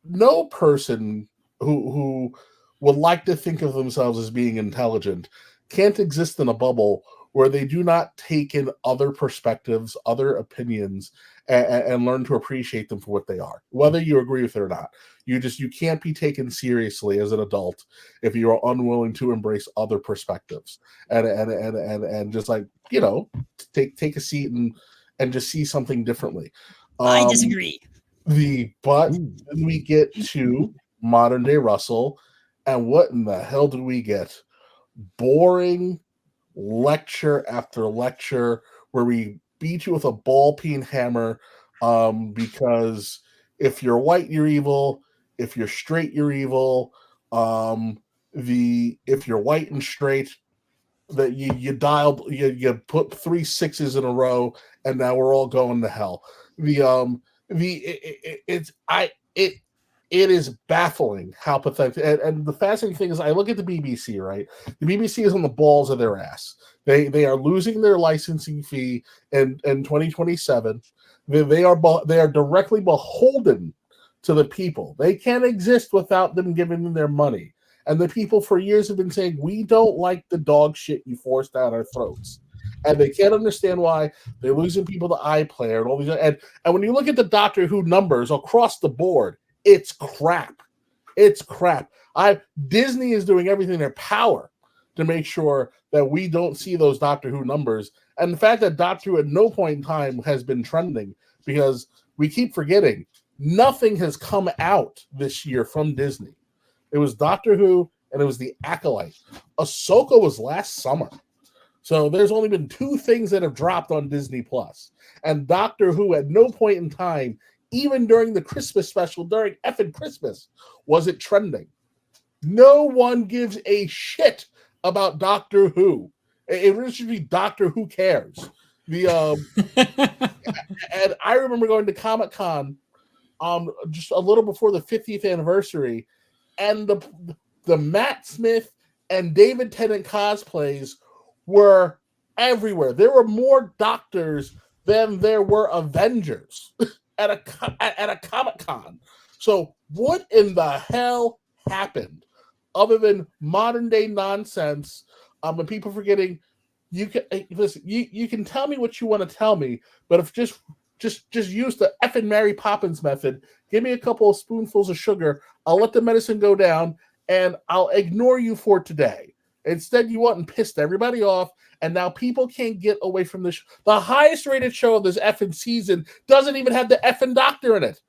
no person who would like to think of themselves as being intelligent can't exist in a bubble where they do not take in other perspectives, other opinions, and learn to appreciate them for what they are, whether you agree with it or not. You can't be taken seriously as an adult if you are unwilling to embrace other perspectives and just like, take a seat and just see something differently. I disagree. But we get to modern day Russell, and what in the hell do we get? Boring lecture after lecture where we beat you with a ball-peen hammer, because if you're white, you're evil. If you're straight, you're evil. If you're white and straight, that you put 3 6s in a row, and now we're all going to hell. It is baffling how pathetic. And the fascinating thing is, I look at the BBC, right? The BBC is on the balls of their ass. They are losing their licensing fee in 2027. They are directly beholden to the people. They can't exist without them giving them their money. And the people for years have been saying, we don't like the dog shit you forced down our throats. And they can't understand why they're losing people to iPlayer and all these. And when you look at the Doctor Who numbers across the board, it's crap. It's crap. Disney is doing everything in their power to make sure that we don't see those Doctor Who numbers. And the fact that Doctor Who at no point in time has been trending, because we keep forgetting nothing has come out this year from Disney. It was Doctor Who and it was the Acolyte. Ahsoka was last summer. So there's only been 2 things that have dropped on Disney Plus. And Doctor Who at no point in time, even during the Christmas special, during effing Christmas, was it trending. No one gives a shit about Doctor Who. It really should be Doctor Who Cares. And I remember going to Comic-Con just a little before the 50th anniversary, and the Matt Smith and David Tennant cosplays were everywhere. There were more Doctors than there were Avengers at a Comic-Con. So what in the hell happened other than modern day nonsense? And people forgetting, you can tell me what you want to tell me, but if just use the effing Mary Poppins method. Give me a couple of spoonfuls of sugar. I'll let the medicine go down, and I'll ignore you for today. Instead, you went and pissed everybody off, and now people can't get away from this. The highest rated show of this effing season doesn't even have the effing Doctor in it.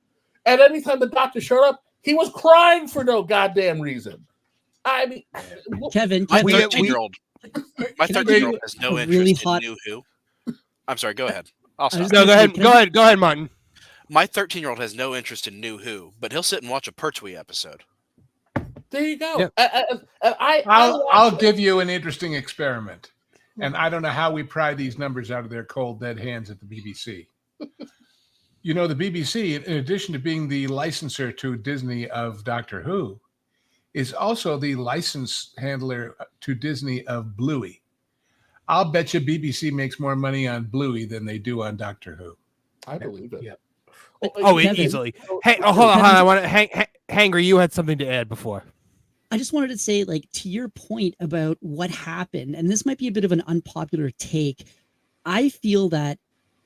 And anytime the Doctor showed up, he was crying for no goddamn reason. I mean, Kevin, my 13-year-old has no interest in New Who. I'm sorry, go ahead. I'll stop. No, go ahead, Martin. My 13-year-old has no interest in New Who, but he'll sit and watch a Pertwee episode. There you go. Yeah. I'll give you an interesting experiment. And I don't know how we pry these numbers out of their cold, dead hands at the BBC. The BBC, in addition to being the licensor to Disney of Doctor Who, is also the license handler to Disney of Bluey. I'll bet you BBC makes more money on Bluey than they do on Doctor Who. I believe it. Yeah. Easily. Hey, hold on. I want to Hanger. You had something to add before. I just wanted to say, like, to your point about what happened, and this might be a bit of an unpopular take. I feel that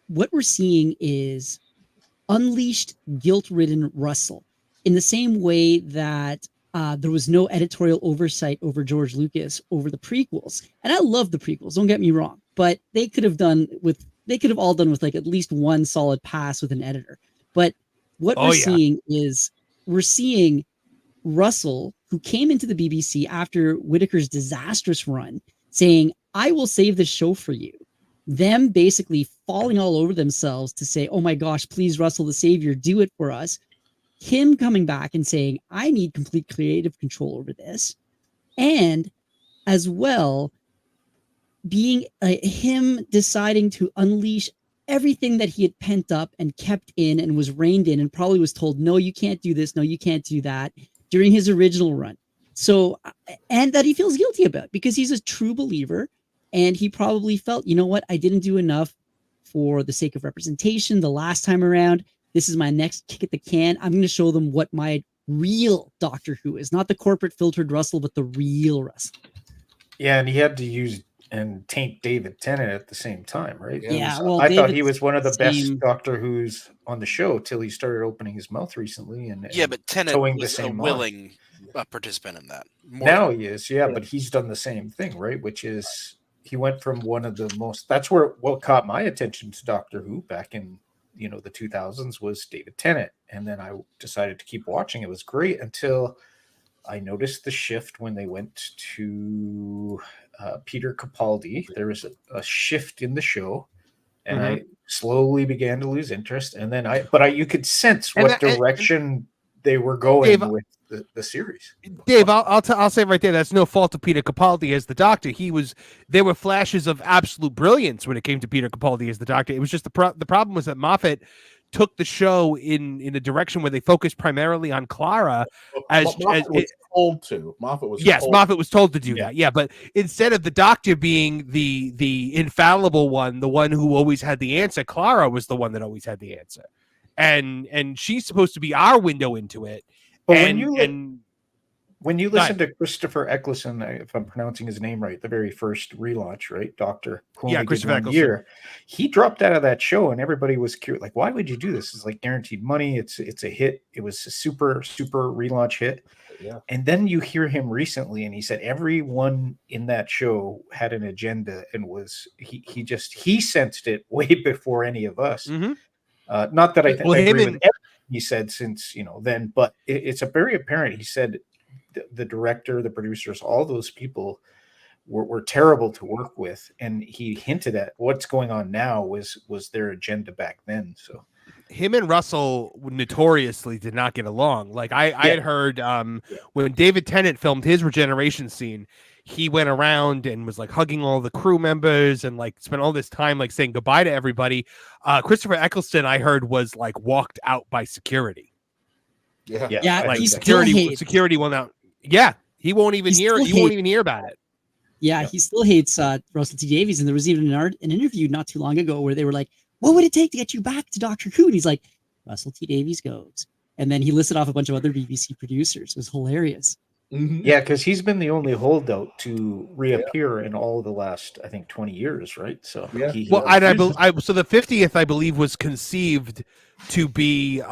what we're seeing is unleashed, guilt-ridden Russell, in the same way that there was no editorial oversight over George Lucas over the prequels. And I love the prequels, don't get me wrong, but they could have all done with like at least one solid pass with an editor. But what we're seeing Russell, who came into the BBC after Whittaker's disastrous run, saying, I will save this show for you. Them basically falling all over themselves to say, oh my gosh, please, Russell the Savior, do it for us. Him coming back and saying, I need complete creative control over this. And as well, being him deciding to unleash everything that he had pent up and kept in and was reined in and probably was told, no, you can't do this. No, you can't do that during his original run. So, and that he feels guilty about because he's a true believer. And he probably felt, you know what, I didn't do enough for the sake of representation the last time around. This is my next kick at the can. I'm going to show them what my real Doctor Who is. Not the corporate filtered Russell, but the real Russell. Yeah, and he had to use and taint David Tennant at the same time, right? Yeah, well, I thought he was one of the best Doctor Who's on the show till he started opening his mouth recently. But Tennant was a willing participant in that. Now he is, but he's done the same thing, right? Which is he went from one of the most. That's what caught my attention to Doctor Who back in the 2000s was David Tennant, and then I decided to keep watching. It was great until I noticed the shift when they went to Peter Capaldi. There was a shift in the show, and I slowly began to lose interest. And then you could sense what direction they were going Dave, with the series. Dave, I'll say right there, that's no fault of Peter Capaldi as the Doctor. There were flashes of absolute brilliance when it came to Peter Capaldi as the Doctor. It was just the problem was that Moffat took the show in a direction where they focused primarily on Clara Moffat was told to do that. Yeah, but instead of the Doctor being the infallible one, the one who always had the answer, Clara was the one that always had the answer. And she's supposed to be our window into it. But when you listen to Christopher Eccleston, if I'm pronouncing his name right, the very first relaunch, right, Doctor, Christopher Eccleston. He dropped out of that show, and everybody was curious, like, why would you do this? It's like guaranteed money. It's a hit. It was a super relaunch hit. Yeah. And then you hear him recently, and he said everyone in that show had an agenda, and he sensed it way before any of us. Mm-hmm. Not that I agree with everything he said since then, but it's a very apparent. He said the director, the producers, all those people were terrible to work with, and he hinted at what's going on now was their agenda back then. So him and Russell notoriously did not get along. Like I had heard when David Tennant filmed his regeneration scene, he went around and was like hugging all the crew members and like spent all this time like saying goodbye to everybody. Christopher Eccleston, I heard, was like walked out by security. Yeah. Like security will not. Yeah, he won't even hear about it. Yeah, he still hates Russell T Davies, and there was even an interview not too long ago where they were like, "What would it take to get you back to Doctor Who?" And he's like, "Russell T Davies goes," and then he listed off a bunch of other BBC producers. It was hilarious. Mm-hmm. Yeah, because he's been the only holdout to reappear in all of the last, I think, 20 years, right? So, so the 50th, I believe, was conceived to be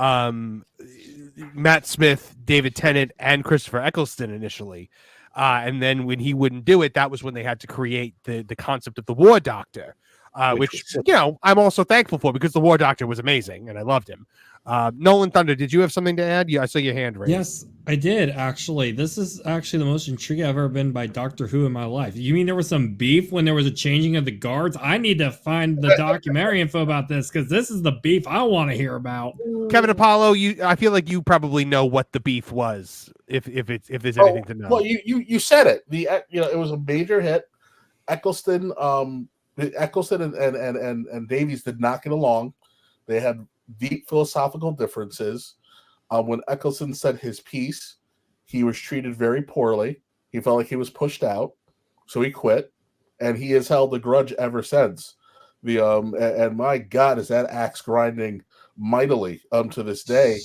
Matt Smith, David Tennant, and Christopher Eccleston initially, and then when he wouldn't do it, that was when they had to create the concept of the War Doctor, which I'm also thankful for because the War Doctor was amazing and I loved him. Nolan Thunder, did you have something to add? Yeah, I saw your hand raised. Yes, I did, actually. This is actually the most intrigued I've ever been by Doctor Who in my life. You mean there was some beef when there was a changing of the guards? I need to find the documentary info about this because this is the beef I want to hear about. Kevin Apollo, I feel like you probably know what the beef was, if there's anything to know. Well, you said it. It was a major hit. Eccleston and Davies did not get along. They had deep philosophical differences. When Eccleston said his piece, he was treated very poorly. He felt like he was pushed out, so he quit, and he has held a grudge ever since. And my God, is that axe grinding mightily to this day.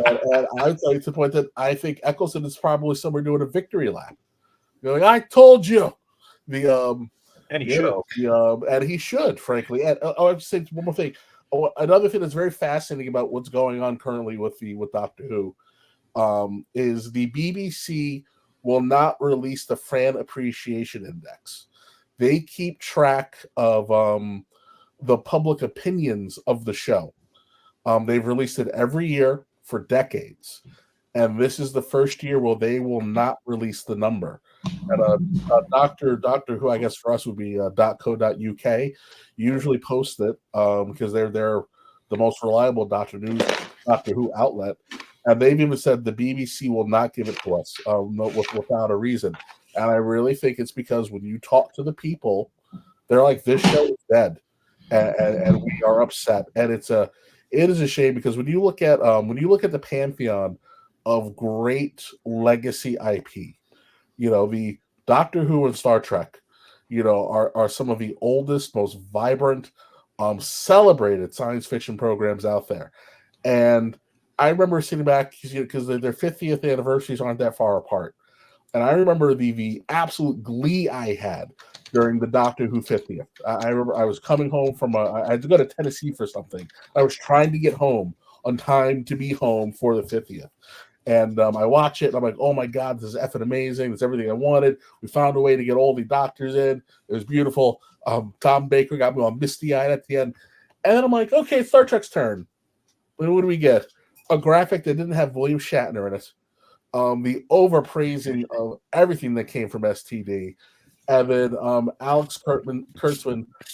And I would like to the point that I think Eccleston is probably somewhere doing a victory lap. Going, I told you. And he should. And he should, frankly. And I have to say one more thing. Another thing that's very fascinating about what's going on currently with Doctor Who is the BBC will not release the fan appreciation index. They keep track of the public opinions of the show. They've released it every year for decades, and this is the first year where they will not release the number. And Doctor Who, I guess for us would be .co.uk. Usually post it because they're the most reliable Doctor Who outlet, and they've even said the BBC will not give it to us without a reason. And I really think it's because when you talk to the people, they're like, "This show is dead," and we are upset. And it is a shame because when you look at the pantheon of great legacy IP, the Doctor Who and Star Trek, are some of the oldest, most vibrant, celebrated science fiction programs out there. And I remember sitting back because their 50th anniversaries aren't that far apart. And I remember the absolute glee I had during the Doctor Who 50th. I remember I was coming home I had to go to Tennessee for something. I was trying to get home on time to be home for the 50th. And I watch it, and I'm like, oh my God, this is effing amazing. It's everything I wanted. We found a way to get all the doctors in. It was beautiful. Tom Baker got me all misty-eyed at the end. And then I'm like, okay, Star Trek's turn. And what do we get? A graphic that didn't have William Shatner in it. The overpraising of everything that came from STD. And then Alex Kurtzman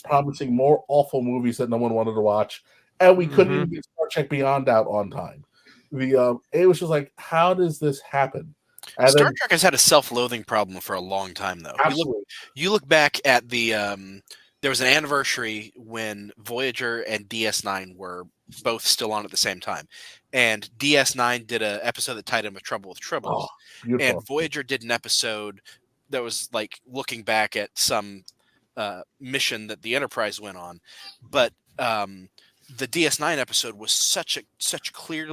promising more awful movies that no one wanted to watch. And we couldn't even get Star Trek Beyond out on time. It was just like, how does this happen? And Star Trek has had a self-loathing problem for a long time, though. You look back at the there was an anniversary when Voyager and DS9 were both still on at the same time, and DS9 did an episode that tied in with Trouble with Tribbles, and Voyager did an episode that was like looking back at some mission that the Enterprise went on, but the DS9 episode was such a clear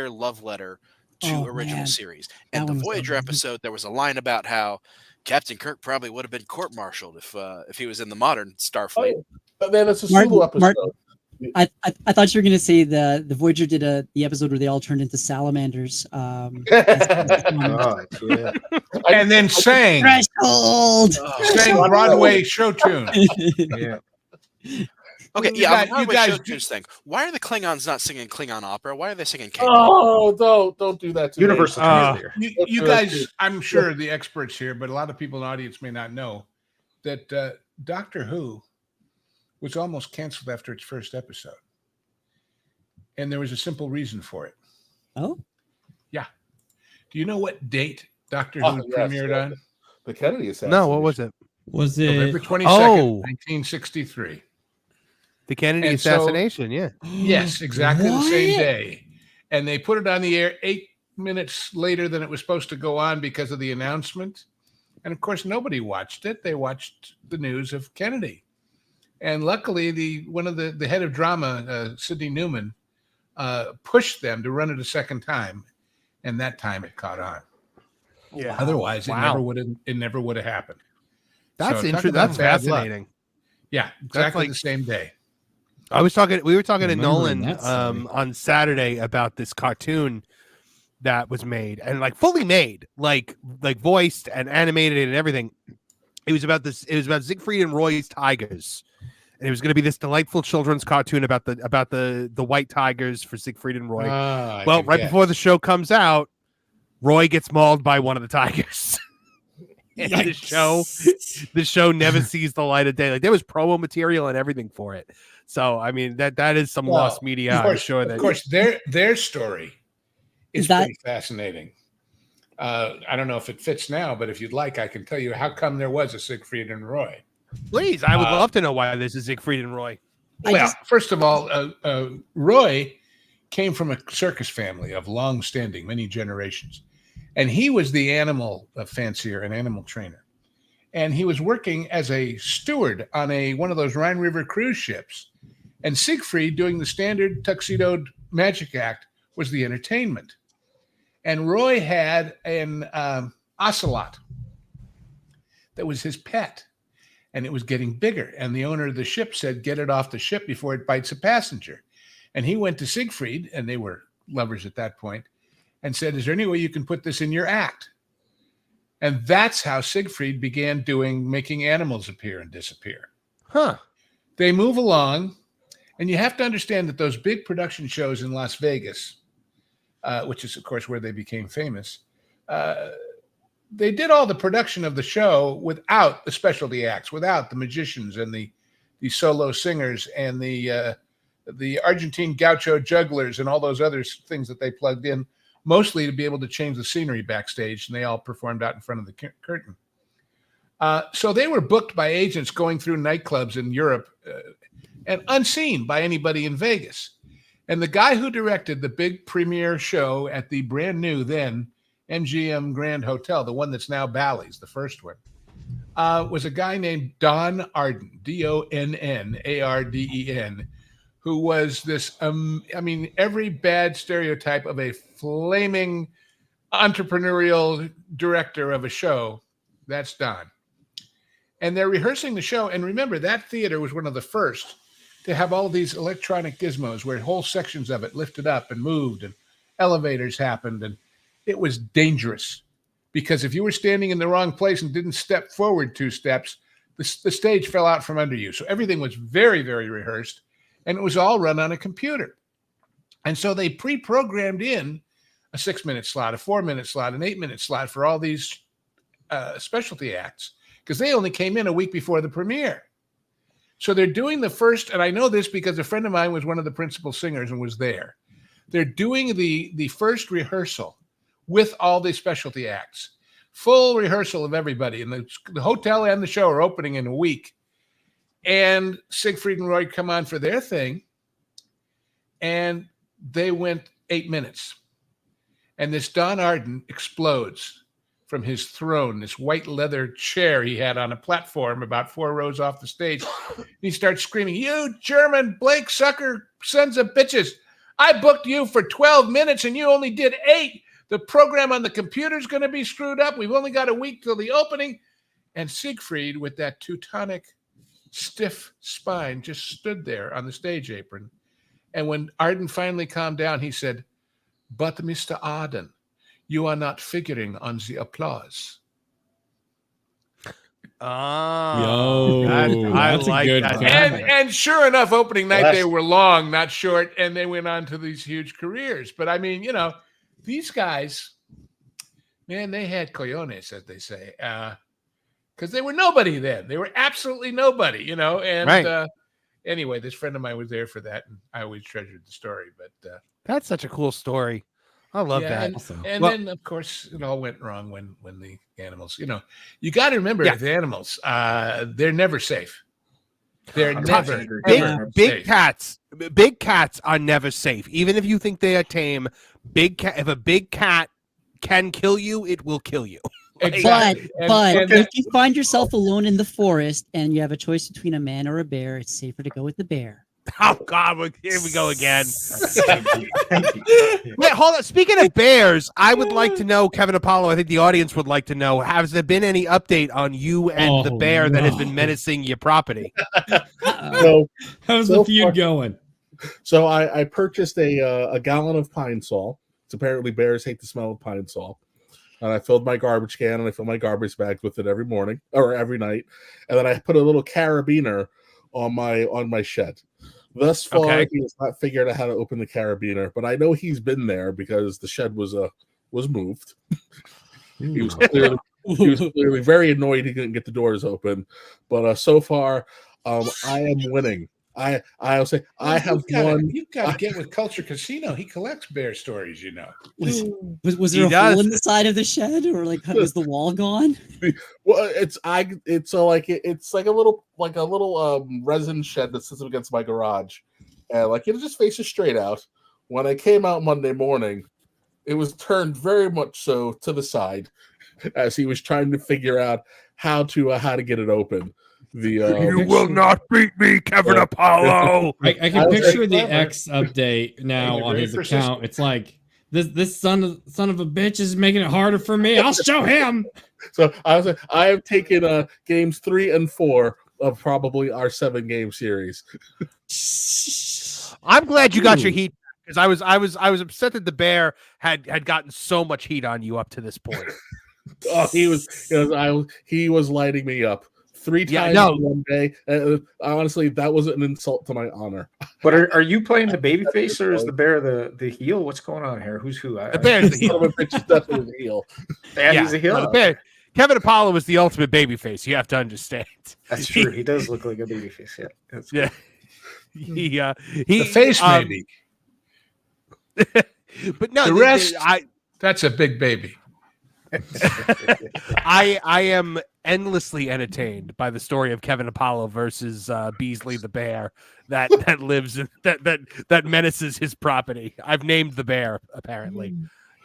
love letter to original series. And the Voyager episode, there was a line about how Captain Kirk probably would have been court-martialed if he was in the modern Starfleet. But then it's a Sulu episode. I thought you were going to say the Voyager did the episode where they all turned into salamanders. And then sang Broadway show tune. Yeah. Okay, you guys do this thing. Why are the Klingons not singing Klingon opera? Why are they singing K-pop? Oh, don't do that to Universal Translator. You guys, I'm sure the experts here, but a lot of people in the audience may not know that Doctor Who was almost canceled after its first episode. And there was a simple reason for it. Oh? Yeah. Do you know what date Doctor Who premiered on? The Kennedy assassination. No, what was it? Was it November 22nd, 1963. The Kennedy assassination, yeah. Yes, exactly the same day. And they put it on the air 8 minutes later than it was supposed to go on because of the announcement. And of course, nobody watched it. They watched the news of Kennedy. And luckily, the head of drama, Sidney Newman, pushed them to run it a second time. And that time it caught on. Yeah. Otherwise, it never would have happened. That's interesting. That's fascinating. Yeah, exactly the same day. We were talking to Nolan on Saturday about this cartoon that was made and like fully made, like voiced and animated and everything. It was about Siegfried and Roy's tigers. And it was going to be this delightful children's cartoon about the white tigers for Siegfried and Roy. Before the show comes out, Roy gets mauled by one of the tigers. And the show never sees the light of day. Like there was promo material and everything for it. So I mean that is some lost media. I'm sure that of course their story is pretty fascinating. I don't know if it fits now, but if you'd like, I can tell you how come there was a Siegfried and Roy. Please, I would love to know why there's a Siegfried and Roy. Well, first of all, Roy came from a circus family of long-standing, many generations. And he was the animal fancier, an animal trainer. And he was working as a steward on one of those Rhine River cruise ships. And Siegfried, doing the standard tuxedoed magic act, was the entertainment. And Roy had an ocelot that was his pet, and it was getting bigger. And the owner of the ship said, get it off the ship before it bites a passenger. And he went to Siegfried, and they were lovers at that point, and said, is there any way you can put this in your act? And that's how Siegfried began making animals appear and disappear. Huh. They move along, and you have to understand that those big production shows in Las Vegas, which is, of course, where they became famous, they did all the production of the show without the specialty acts, without the magicians and the solo singers and the Argentine gaucho jugglers and all those other things that they plugged in, mostly to be able to change the scenery backstage, and they all performed out in front of the curtain. So they were booked by agents going through nightclubs in Europe and unseen by anybody in Vegas. And the guy who directed the big premiere show at the brand new then MGM Grand Hotel, the one that's now Bally's, the first one, was a guy named Don Arden, Donnarden, who was this, every bad stereotype of a flaming entrepreneurial director of a show, that's Don. And they're rehearsing the show. And remember, that theater was one of the first to have all these electronic gizmos where whole sections of it lifted up and moved and elevators happened. And it was dangerous because if you were standing in the wrong place and didn't step forward 2 steps, the stage fell out from under you. So everything was very, very rehearsed, and it was all run on a computer. And so they pre-programmed in a 6-minute slot, a 4-minute slot, an 8-minute slot for all these specialty acts, because they only came in a week before the premiere. So they're doing the first, and I know this because a friend of mine was one of the principal singers and was there. They're doing the first rehearsal with all the specialty acts, full rehearsal of everybody. And the hotel and the show are opening in a week. And Siegfried and Roy come on for their thing, and they went 8 minutes. And this Don Arden explodes from his throne, this white leather chair he had on a platform about 4 rows off the stage. He starts screaming, "You German Blake sucker sons of bitches. I booked you for 12 minutes and you only did 8. The program on the computer is going to be screwed up. We've only got a week till the opening." And Siegfried, with that Teutonic stiff spine, just stood there on the stage apron. And when Arden finally calmed down, he said, "But Mr. Arden, you are not figuring on the applause." Oh, that's a good that. And sure enough, opening night, they were long, not short, and they went on to these huge careers. But I mean, these guys, man, they had cojones, as they say, because they were nobody then. They were absolutely nobody, And right. Anyway, this friend of mine was there for that, and I always treasured the story. But that's such a cool story. I love that. And then, of course, it all went wrong when the animals, you got to remember with animals, they're never safe. They're never big cats. Big cats are never safe. Even if you think they are tame, if a big cat can kill you, it will kill you. Exactly. But if you find yourself alone in the forest and you have a choice between a man or a bear, it's safer to go with the bear. Oh God! Here we go again. Wait, hold on. Speaking of bears, I would like to know, Kevin Apollo. I think the audience would like to know: has there been any update on you and the bear that has been menacing your property? How's the feud going? So I purchased a gallon of Pine Sol. It's apparently bears hate the smell of Pine Sol. And I filled my garbage can and I fill my garbage bags with it every morning or every night. And then I put a little carabiner on my shed. Thus far, he has not figured out how to open the carabiner, but I know he's been there because the shed was moved. He was clearly very annoyed he couldn't get the doors open. But so far, I am winning. I'll say I have won. You've got to get with Culture Casino. He collects bear stories, Was there a hole in the side of the shed, or was the wall gone? Well, it's like a little resin shed that sits against my garage, and it just faces straight out. When I came out Monday morning, it was turned very much so to the side, as he was trying to figure out how to get it open. You will not beat me, Kevin Apollo. I can picture the X update now on his account. It's like this son of a bitch is making it harder for me. I'll show him. So I have taken games 3 and 4 of probably our 7-game series. I'm glad you got your heat, because I was upset that the bear had gotten so much heat on you up to this point. Oh, he was lighting me up 3 times in one day. Honestly, that was an insult to my honor. But are you playing the baby face, or is the bear the heel? What's going on here? Who's who? The bear's the heel. Definitely the heel. He's a heel. No, the bear. Kevin Apollo is the ultimate babyface. You have to understand. That's true. He does look like a babyface. Yeah. That's cool. Yeah. The face maybe. But no, the rest. That's a big baby. I am endlessly entertained by the story of Kevin Apollo versus Beasley the bear that lives in, that menaces his property. I've named the bear apparently.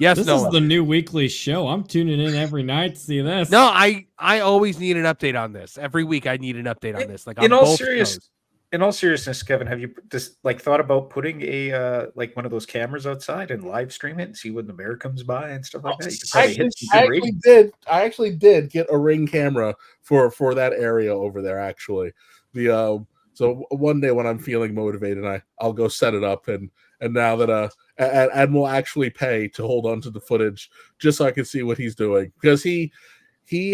Yes, this is the new weekly show. I'm tuning in every night to see this. No, I always need an update on this. Every week I need an update on this. Like in all seriousness, Kevin, have you just thought about putting a one of those cameras outside and live stream it and see when the bear comes by and stuff like that? I actually did get a Ring camera for that area over there. Actually, so one day when I'm feeling motivated, I'll go set it up and now that and we'll actually pay to hold on to the footage just so I can see what he's doing, because he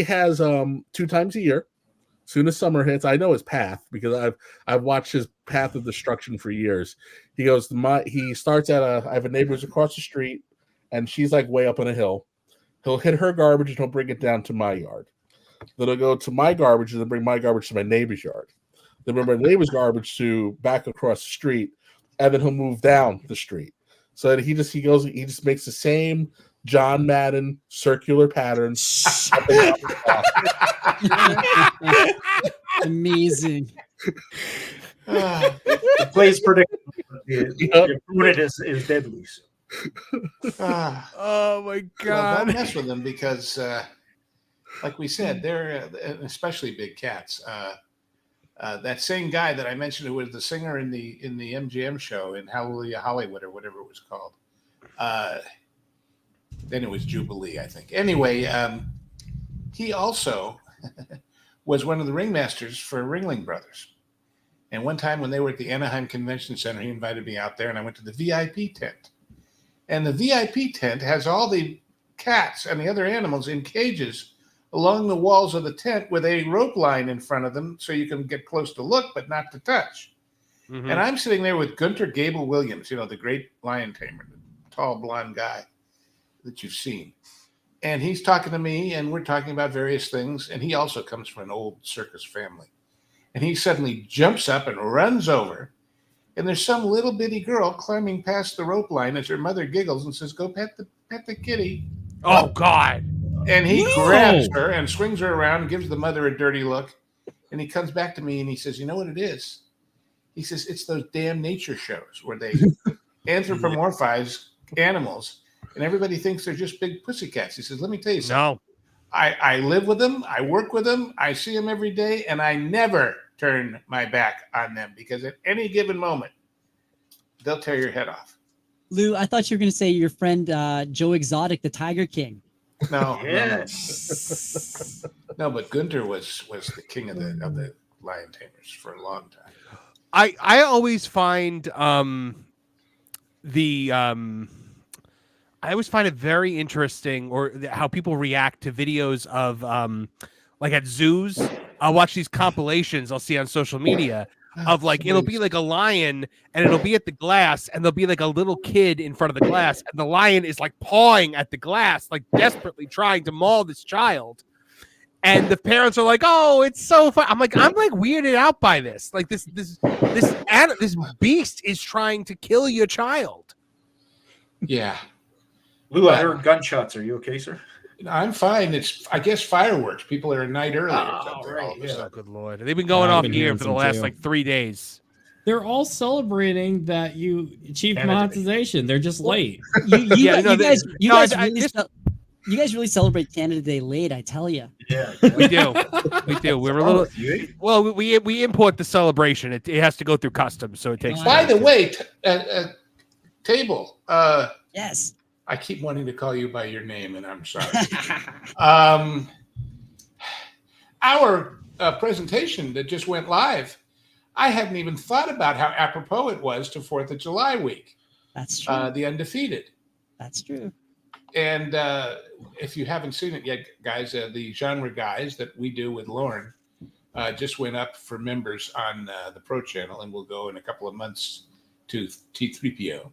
has 2 times a year. Soon as summer hits, I know his path because I've watched his path of destruction for years. He goes he starts at I have a neighbor who's across the street, and she's like way up on a hill. He'll hit her garbage and he'll bring it down to my yard. Then he'll go to my garbage and then bring my garbage to my neighbor's yard. Then bring my neighbor's garbage to back across the street, and then he'll move down the street. So he just makes the same John Madden circular patterns. Amazing. It plays predictable. Your opponent is deadly. Oh my God! Don't mess with them because, like we said, they're especially big cats. That same guy that I mentioned, who was the singer in the MGM show in Hallelujah Hollywood or whatever it was called. Then it was Jubilee, I think. Anyway, he also was one of the ringmasters for Ringling Brothers. And one time when they were at the Anaheim Convention Center, he invited me out there, and I went to the VIP tent. And the VIP tent has all the cats and the other animals in cages along the walls of the tent with a rope line in front of them so you can get close to look but not to touch. Mm-hmm. And I'm sitting there with Gunter Gable Williams, the great lion tamer, the tall blonde guy that you've seen. And he's talking to me, and we're talking about various things. And he also comes from an old circus family. And he suddenly jumps up and runs over. And there's some little bitty girl climbing past the rope line as her mother giggles and says, "Go pet the kitty." Oh, God. And he grabs her and swings her around and gives the mother a dirty look. And he comes back to me and he says, "You know what it is?" He says, "It's those damn nature shows where they anthropomorphize animals. And everybody thinks they're just big pussycats." He says, "Let me tell you something. No. I live with them. I work with them. I see them every day. And I never turn my back on them because at any given moment, they'll tear your head off." Lou, I thought you were going to say your friend Joe Exotic, the Tiger King. No. Yes. No, but Gunter was the king of the lion tamers for a long time. I always find I always find it very interesting, or how people react to videos of like at zoos. I'll watch these compilations I'll see on social media of it'll be like a lion and it'll be at the glass and there'll be like a little kid in front of the glass and the lion is like pawing at the glass, like desperately trying to maul this child. And the parents are like, "Oh, it's so fun." I'm like weirded out by this. Like this beast is trying to kill your child. Yeah. Lou, I heard gunshots. Are you okay, sir? I'm fine. It's, I guess, fireworks. People are a night early. Right. Oh, good Lord. They've been going off here for the last 3 days. They're all celebrating that you achieved monetization. They're just late. You guys You guys really celebrate Canada Day late, I tell you. Yeah, we do. We do. We're a little. Well, we import the celebration. It has to go through customs, so it takes. By the way, Table. Yes. I keep wanting to call you by your name, and I'm sorry. Our presentation that just went live, I hadn't even thought about how apropos it was to 4th of July week. That's true. The Undefeated. That's true. And if you haven't seen it yet, guys, the genre guys that we do with Lauren just went up for members on the Pro Channel, and will go in a couple of months to T3PO.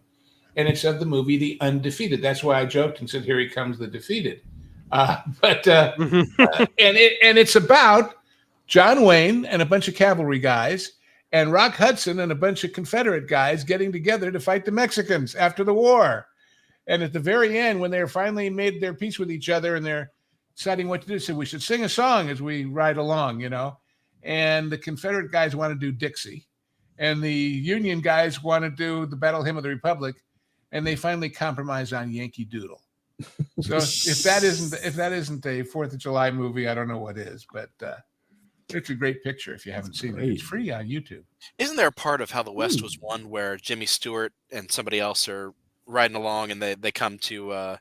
And it's of the movie The Undefeated. That's why I joked and said, "Here he comes, the defeated." And it's about John Wayne and a bunch of cavalry guys, and Rock Hudson and a bunch of Confederate guys getting together to fight the Mexicans after the war. And at the very end, when they're finally made their peace with each other and they're deciding what to do, so we should sing a song as we ride along, you know. And the Confederate guys want to do Dixie, and the Union guys want to do the Battle Hymn of the Republic, and they finally compromise on Yankee Doodle. So if that isn't a 4th of July movie, I don't know what is. But it's a great picture if you haven't seen it. It's free on YouTube. Isn't there a part of How the West Was Won where Jimmy Stewart and somebody else are riding along, and they come to a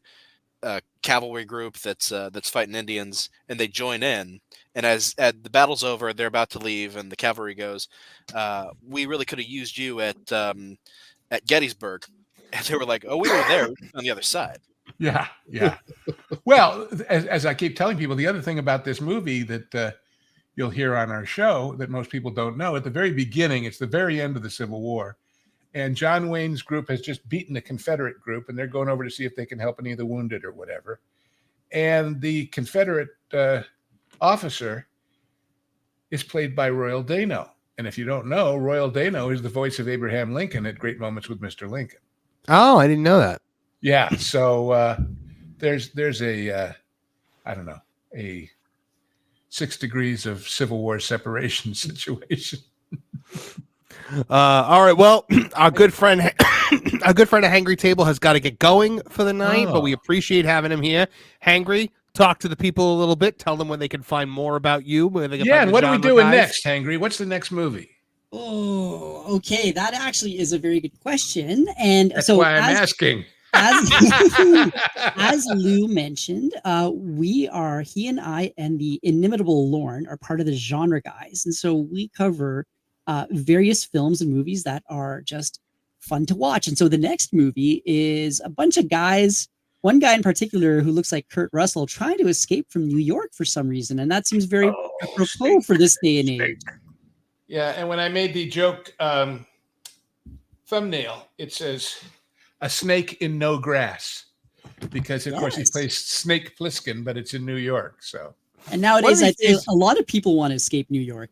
cavalry group that's fighting Indians, and they join in, and as the battle's over, they're about to leave, and the cavalry goes, "We really could have used you at Gettysburg," and they were like, "Oh, we were there on the other side." Yeah. Well, as I keep telling people, the other thing about this movie that you'll hear on our show that most people don't know, at the very beginning, it's the very end of the Civil War. And John Wayne's group has just beaten the Confederate group, and they're going over to see if they can help any of the wounded or whatever. And the Confederate officer is played by Royal Dano. And if you don't know, Royal Dano is the voice of Abraham Lincoln at Great Moments with Mr. Lincoln. Oh, I didn't know that. Yeah. So there's a 6 degrees of Civil War separation situation. All right. Well, our good friend at Hangry Table has got to get going for the night, but we appreciate having him here. Hangry, talk to the people a little bit. Tell them where they can find more about you. Where they can find and what are we doing next, Hangry? What's the next movie? Oh, okay. That actually is a very good question. And that's so why I'm asking. As Lou mentioned, he and I and the inimitable Lauren are part of the Genre Guys. And so we cover various films and movies that are just fun to watch. And so the next movie is a bunch of guys, one guy in particular who looks like Kurt Russell, trying to escape from New York for some reason. And that seems very apropos for this day and age. Yeah, and when I made the joke thumbnail, it says "A Snake in No Grass," because of course he plays Snake Plissken, but it's in New York. So, and nowadays I feel a lot of people want to escape New York.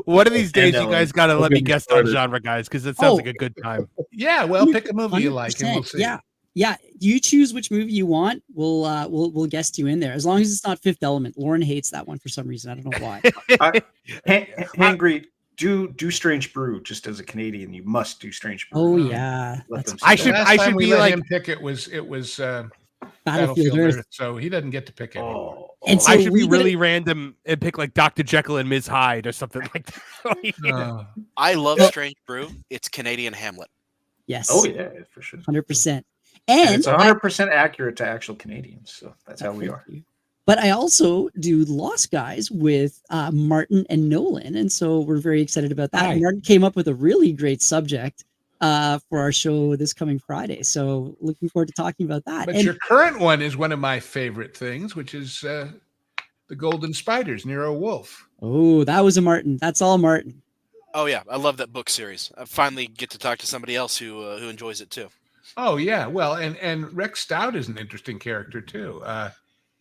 One of these days, you guys got to let me guest on Genre Guys, because it sounds like a good time. Yeah, well, pick a movie you like, and we'll see. Yeah. You choose which movie you want. We'll guest you in there, as long as it's not Fifth Element. Lauren hates that one for some reason. I don't know why. Hangry, do Strange Brew. Just as a Canadian, you must do Strange Brew. Oh yeah, I should be like him pick it was Battlefield Earth, so he doesn't get to pick it anymore. And so I should be really random and pick like Dr. Jekyll and Ms. Hyde or something like that. I love Strange Brew. It's Canadian Hamlet. Yes. Oh yeah, for sure. 100%. And it's 100% accurate to actual Canadians. So that's how we are. But I also do Lost Guys with Martin and Nolan, and so we're very excited about that. Hi. Martin came up with a really great subject for our show this coming Friday, so looking forward to talking about that. But your current one is one of my favorite things, which is The Golden Spiders, Nero Wolfe. Oh, that was a Martin. That's all Martin. Oh yeah, I love that book series. I finally get to talk to somebody else who enjoys it too. Oh yeah, well, and Rex Stout is an interesting character too.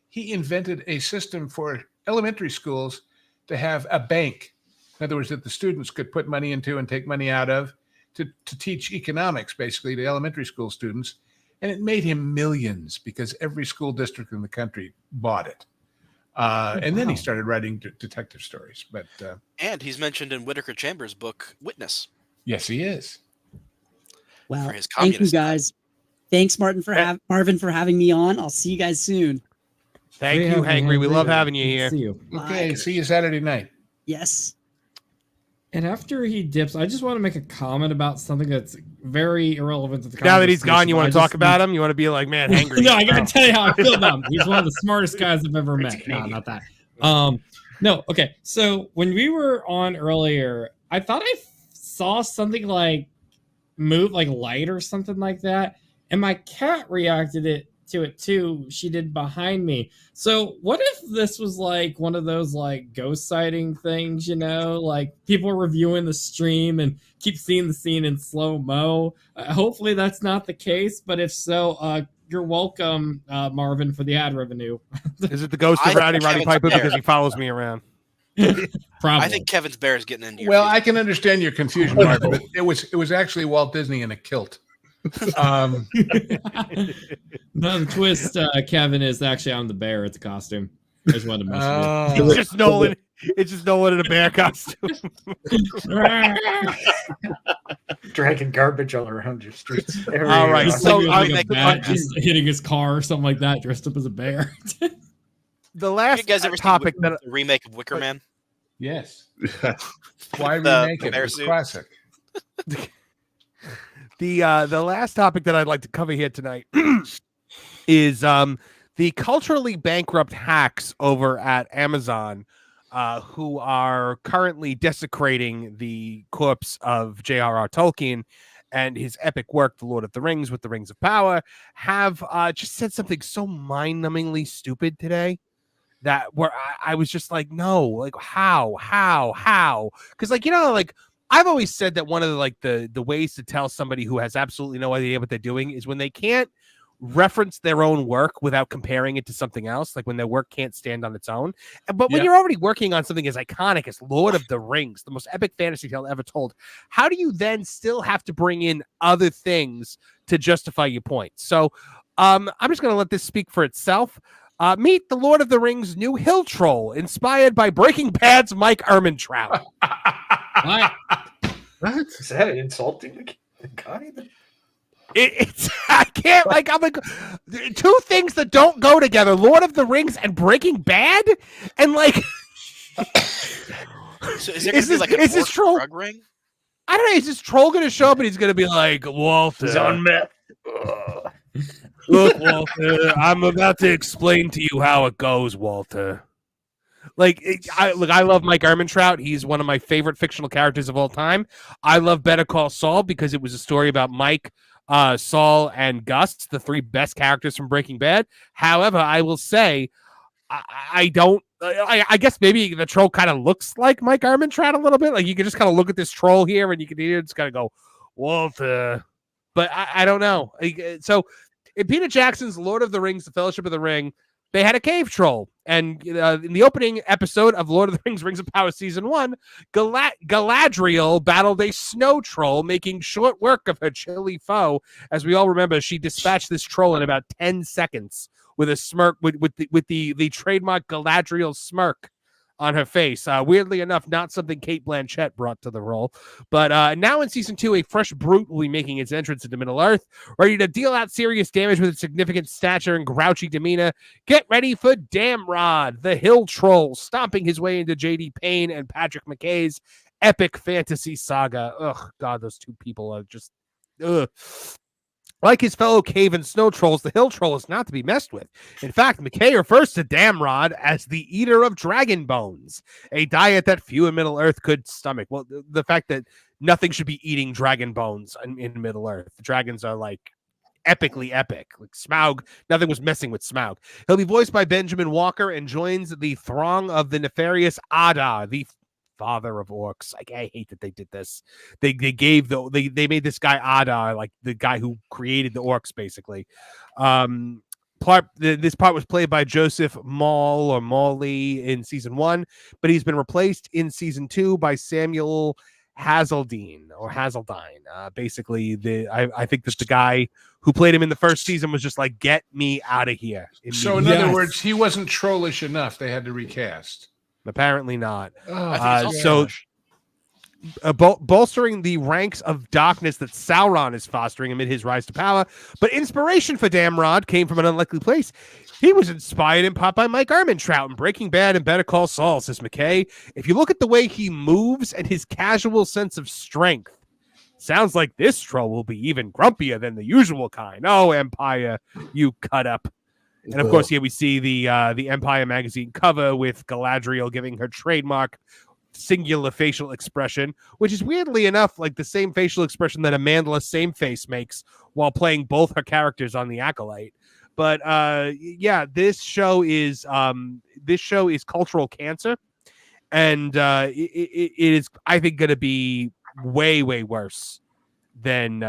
He invented a system for elementary schools to have a bank. In other words, that the students could put money into and take money out of to teach economics, basically, to elementary school students. And it made him millions because every school district in the country bought it. And then he started writing detective stories. And he's mentioned in Whittaker Chambers' book, Witness. Yes, he is. Well, For his thank you communist guys. Thanks, Marvin, for having me on. I'll see you guys soon. Thank you, Hangry. We love having you here. See you. Okay, see you Saturday night. Yes. And after he dips, I just want to make a comment about something that's very irrelevant to the conversation. Now that he's gone, you want to talk about him? You want to be like, man, Hangry. No, I got to tell you how I feel about him. He's one of the smartest guys I've ever met. No, not that. No, okay. So when we were on earlier, I thought I saw something like move, like light or something like that. And my cat reacted to it too. She did behind me. So what if this was like one of those like ghost sighting things, like people are reviewing the stream and keep seeing the scene in slow-mo. Hopefully that's not the case, but if so, you're welcome, Marvin, for the ad revenue. Is it the ghost of Roddy Piper because he follows me around? Probably. I think Kevin's bear is getting into your I can understand your confusion, Mark, but it was actually Walt Disney in a kilt. No, the twist, Kevin, is actually I'm the bear. It's a costume. I just wanted to mention it. It's just Nolan in a bear costume. Dragging garbage all around your streets. All right, so just hitting his car or something like that, dressed up as a bear. The last you guys ever topic seen the remake of Wicker Man? Yes. Why remake it? It's classic. The last topic that I'd like to cover here tonight is the culturally bankrupt hacks over at Amazon who are currently desecrating the corpse of J.R.R. Tolkien and his epic work, The Lord of the Rings with the Rings of Power, have just said something so mind-numbingly stupid today that where I was just like, no, like how? Because I've always said that one of the ways to tell somebody who has absolutely no idea what they're doing is when they can't reference their own work without comparing it to something else, like when their work can't stand on its own. But when you're already working on something as iconic as Lord of the Rings, the most epic fantasy tale ever told, how do you then still have to bring in other things to justify your point? So I'm just going to let this speak for itself. Meet the Lord of the Rings new hill troll, inspired by Breaking Bad's Mike Ehrmantraut. What? Is that insulting the guy? It's I can't I'm like two things that don't go together: Lord of the Rings and Breaking Bad, and So is there going to be like an orc troll drug ring? I don't know. Is this troll going to show up and he's going to be like, Walter? He's on meth. Look, Walter, I'm about to explain to you how it goes, Walter. I love Mike Ehrmantraut. He's one of my favorite fictional characters of all time. I love Better Call Saul because it was a story about Mike, Saul, and Gus, the three best characters from Breaking Bad. However, I will say, I guess maybe the troll kind of looks like Mike Ehrmantraut a little bit. Like you can just kind of look at this troll here and you can hear it's kind of go, Walter. But I don't know. So in Peter Jackson's Lord of the Rings, The Fellowship of the Ring, they had a cave troll. And in the opening episode of Lord of the Rings, Rings of Power Season 1, Galadriel battled a snow troll, making short work of her chilly foe. As we all remember, she dispatched this troll in about 10 seconds with a smirk, with the trademark Galadriel smirk on her face. Weirdly enough, not something Cate Blanchett brought to the role. But now in Season 2, a fresh brute will be making its entrance into Middle-earth, ready to deal out serious damage with its significant stature and grouchy demeanor. Get ready for Damrod, the hill troll, stomping his way into J.D. Payne and Patrick McKay's epic fantasy saga. Ugh, God, those two people are just... Ugh. Like his fellow cave and snow trolls, the hill troll is not to be messed with. In fact, McKay refers to Damrod as the eater of dragon bones, a diet that few in Middle-earth could stomach. Well, the fact that nothing should be eating dragon bones in Middle-earth. The dragons are epically epic. Like Smaug, nothing was messing with Smaug. He'll be voiced by Benjamin Walker and joins the throng of the nefarious Adar, the father of orcs. I hate that they did this. They made this guy Adar, like the guy who created the orcs, basically. This part was played by Joseph Maul or Mawley in Season 1, but he's been replaced in Season 2 by Samuel Hazeldine. Basically, I think that the guy who played him in the first season was just like, get me out of here. So in other words, he wasn't trollish enough. They had to recast. Apparently not. bolstering the ranks of darkness that Sauron is fostering amid his rise to power. But inspiration for Damrod came from an unlikely place. He was inspired in part by Mike Ehrmantraut in Breaking Bad and Better Call Saul, says McKay. If you look at the way he moves and his casual sense of strength, sounds like this troll will be even grumpier than the usual kind. Oh, Empire, you cut up. And of course, here we see the Empire magazine cover with Galadriel giving her trademark singular facial expression, which is weirdly enough like the same facial expression that Amanda Sameface makes while playing both her characters on The Acolyte. But yeah, this show is cultural cancer, and it is, I think, going to be way worse than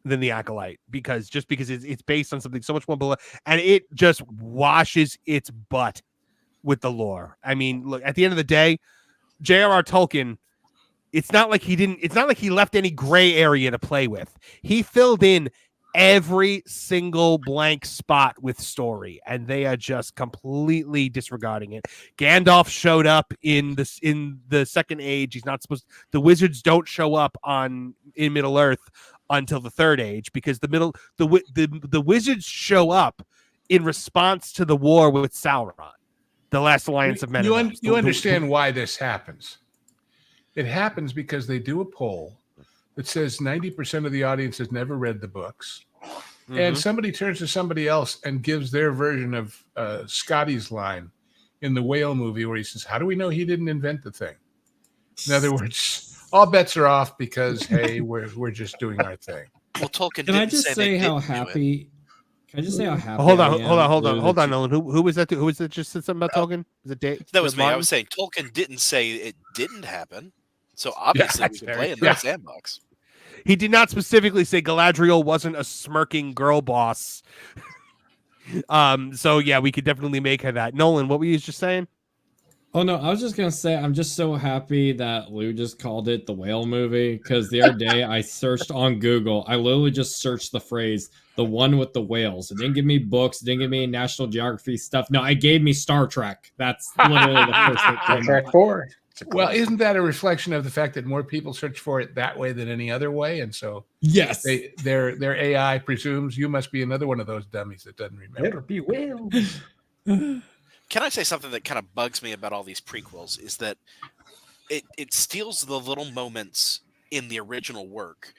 The Acolyte, because it's based on something so much more below, and it just washes its butt with the lore. I mean, look, at the end of the day, J.R.R. Tolkien, it's not like he left any gray area to play with. He filled in every single blank spot with story, and they are just completely disregarding it. Gandalf showed up in the Second Age. He's not supposed. The wizards don't show up in Middle Earth until the Third Age, because the wizards show up in response to the war with Sauron, the last alliance of men. You understand why this happens? It happens because they do a poll that says 90% of the audience has never read the books, and somebody turns to somebody else and gives their version of Scotty's line in the whale movie, where he says, "How do we know he didn't invent the thing?" In other words, all bets are off because, hey, we're just doing our thing. Well, Tolkien. Can I just say how happy? Can I just say how happy? Hold on, Nolan. Who was that? Who was that? Just said something about Tolkien? Was it Dave? That was me. I was saying Tolkien didn't say it didn't happen, so obviously we can play in that sandbox. He did not specifically say Galadriel wasn't a smirking girl boss. So yeah, we could definitely make her that. Nolan, what were you just saying? Oh no, I was just gonna say I'm just so happy that Lou just called it the whale movie, because the other day I searched on Google. I literally just searched the phrase "the one with the whales." It didn't give me books, it didn't give me National Geography stuff. No, it gave me Star Trek. That's literally the first thing. Star Trek 4. Well, isn't that a reflection of the fact that more people search for it that way than any other way? And so yes, their AI presumes you must be another one of those dummies that doesn't remember. Better be whales. Can I say something that kind of bugs me about all these prequels is that it steals the little moments in the original work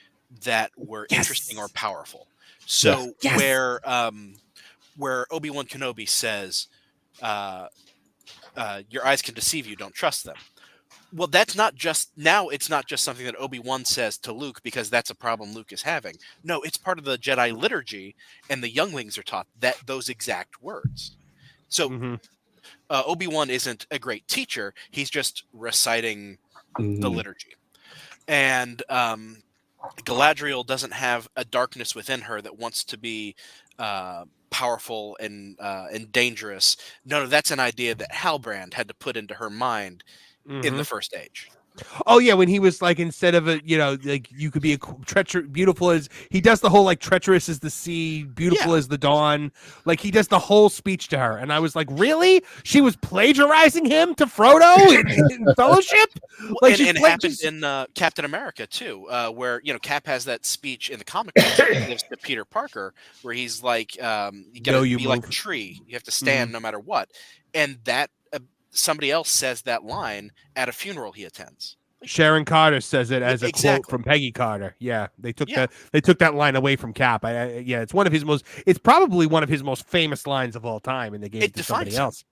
that were interesting or powerful. So where Obi-Wan Kenobi says, your eyes can deceive you, don't trust them. Well, that's not just now. It's not just something that Obi-Wan says to Luke because that's a problem Luke is having. No, it's part of the Jedi liturgy, and the younglings are taught those exact words. So Obi-Wan isn't a great teacher. He's just reciting the liturgy. And Galadriel doesn't have a darkness within her that wants to be powerful and dangerous. No, that's an idea that Halbrand had to put into her mind in the First Age. Oh yeah, when he was like, instead of like you could be beautiful as, he does the whole like treacherous as the sea, beautiful as the dawn. Like he does the whole speech to her, and I was like, really? She was plagiarizing him to Frodo in Fellowship? Like, and it happened in Captain America too, where Cap has that speech in the comic book that gives to Peter Parker, where he's like, you gotta be like a tree, you have to stand no matter what, and that. Somebody else says that line at a funeral he attends. Sharon Carter says it as a quote from Peggy Carter. Yeah, they took that line away from Cap. It's one of his most. It's probably one of his most famous lines of all time, and they gave it to somebody else.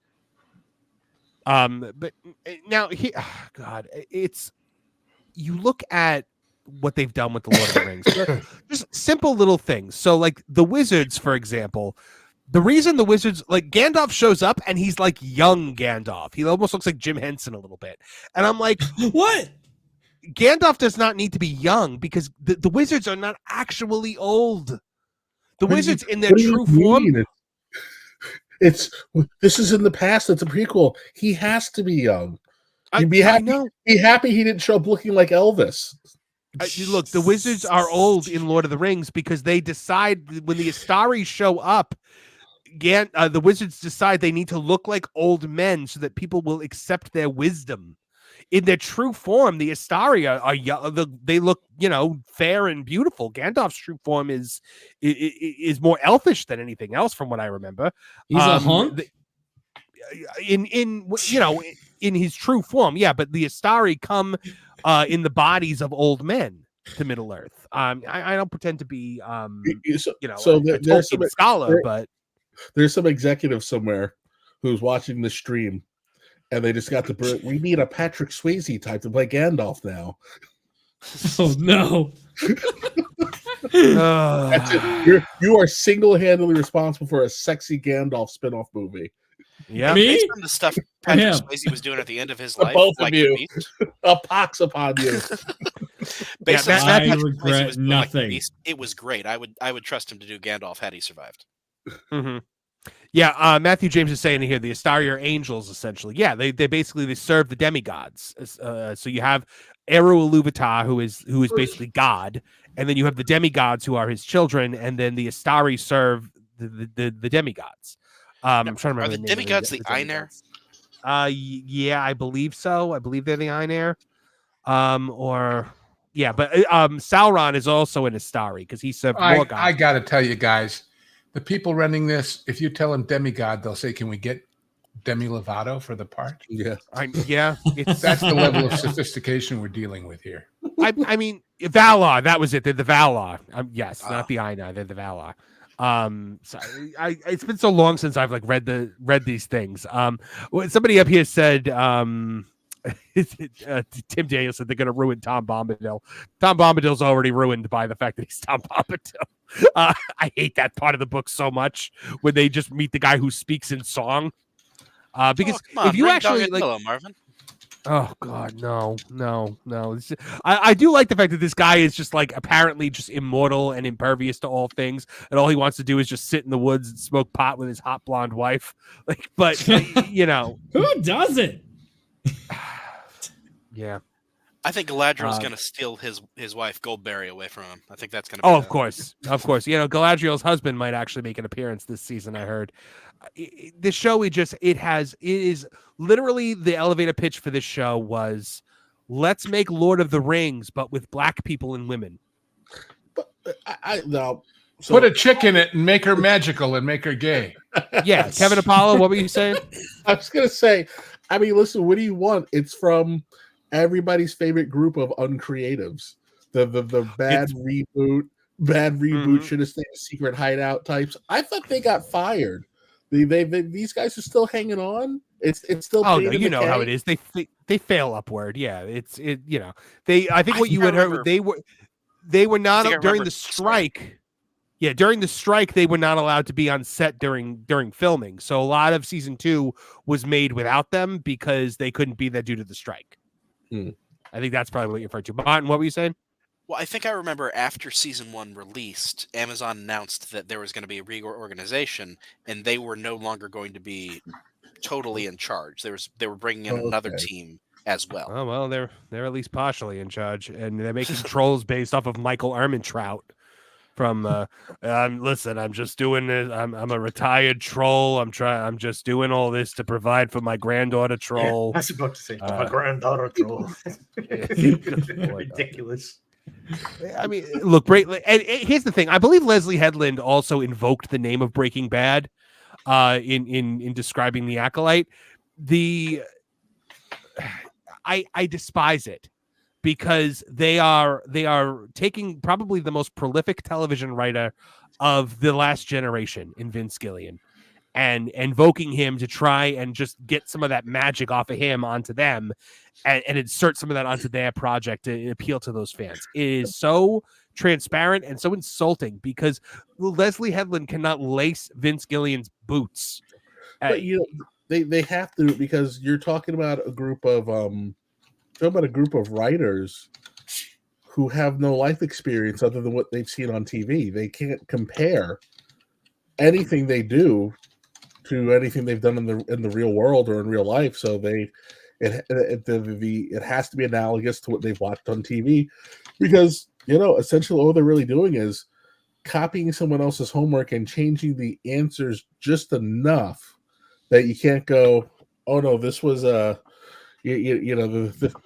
But now it's, you look at what they've done with the Lord of the Rings. Just simple little things. So like the wizards, for example. The reason the wizards, like, Gandalf shows up and he's like young Gandalf. He almost looks like Jim Henson a little bit. And I'm like, what? Gandalf does not need to be young, because the wizards are not actually old. The wizards in their true form. This is in the past. It's a prequel. He has to be young. Be happy he didn't show up looking like Elvis. Look, the wizards are old in Lord of the Rings because they decide when the Astari show up. The wizards decide they need to look like old men so that people will accept their wisdom in their true form, the Astari they look, fair and beautiful. Gandalf's true form is more elfish than anything else, from what I remember. He's a hunk. In his true form, yeah. But the Astari come in the bodies of old men to Middle Earth. I don't pretend to be, a Tolkien scholar, but there's some executive somewhere who's watching the stream, and they just got the we need a Patrick Swayze type to play Gandalf now. Oh no! That's it. You are single-handedly responsible for a sexy Gandalf spin-off movie. Yeah, based on the stuff Patrick Swayze was doing at the end of his life, both of you, a pox upon you. Based on I regret nothing. It was great. I would trust him to do Gandalf had he survived. Mm-hmm. Yeah, Matthew James is saying here the Astari are angels, essentially. Yeah, they basically serve the demigods. So you have Eru Ilúvatar, who is basically God, and then you have the demigods who are his children, and then the Astari serve the demigods. I'm trying to remember. Are the demigods the Ainur? Yeah, I believe so. I believe they're the Ainur. But Sauron is also an Astari because he served more gods. I got to tell you guys, the people running this, if you tell them demigod, they'll say, "Can we get Demi Lovato for the part?" Yeah, that's the level of sophistication we're dealing with here. I mean, Valar. That was it. They're the Valar. Yes, not the Ainur. They're the Valar. So it's been so long since I've read these things. Somebody up here said, Tim Daniel said they're going to ruin Tom Bombadil. Tom Bombadil's already ruined by the fact that he's Tom Bombadil. I hate that part of the book so much when they just meet the guy who speaks in song. Because if you actually Marvin. Oh God, no. I do like the fact that this guy is just apparently just immortal and impervious to all things, and all he wants to do is just sit in the woods and smoke pot with his hot blonde wife. Who does it? Yeah, I think Galadriel's going to steal his wife Goldberry away from him. I think that's going to. Oh, of course. Galadriel's husband might actually make an appearance this season. I heard. This show, it is literally the elevator pitch for this show was, let's make Lord of the Rings, but with black people and women. But no. So, put a chick in it and make her magical and make her gay. Yeah, Kevin Apollo, what were you saying? I was gonna say, I mean, listen, what do you want? It's from everybody's favorite group of uncreatives. The bad reboot should have stayed a secret hideout types. I thought they got fired. These guys are still hanging on. It's still. Oh no, you know how it is. They fail upward. Yeah, I think what you had heard, they were not during the strike. Yeah, during the strike, they were not allowed to be on set during filming. So a lot of season 2 was made without them because they couldn't be there due to the strike. I think that's probably what you're referring to. Martin, what were you saying? Well, I think I remember after season 1 released, Amazon announced that there was going to be a reorganization, and they were no longer going to be totally in charge. They were bringing in another team as well. Oh well, they're at least partially in charge, and they're making trolls based off of Michael Ehrmantraut. From listen, I'm just doing this. I'm a retired troll. I'm just doing all this to provide for my granddaughter troll. I was about to say my granddaughter troll. Ridiculous. I mean, look, and here's the thing. I believe Leslie Headland also invoked the name of Breaking Bad in describing the Acolyte. I despise it because they are taking probably the most prolific television writer of the last generation in Vince Gilligan and invoking him to try and just get some of that magic off of him onto them and insert some of that onto their project to appeal to those fans. It is so transparent and so insulting because Leslie Headland cannot lace Vince Gilligan's boots. But they have to, because you're talking about a group of writers who have no life experience other than what they've seen on TV. They can't compare anything they do to anything they've done in the real world or in real life. So it has to be analogous to what they've watched on TV, because essentially all they're really doing is copying someone else's homework and changing the answers just enough that you can't go, oh no, this was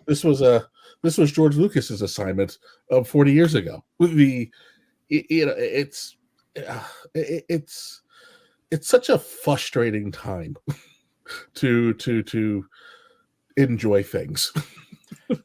This was George Lucas's assignment 40 years ago. It's such a frustrating time to enjoy things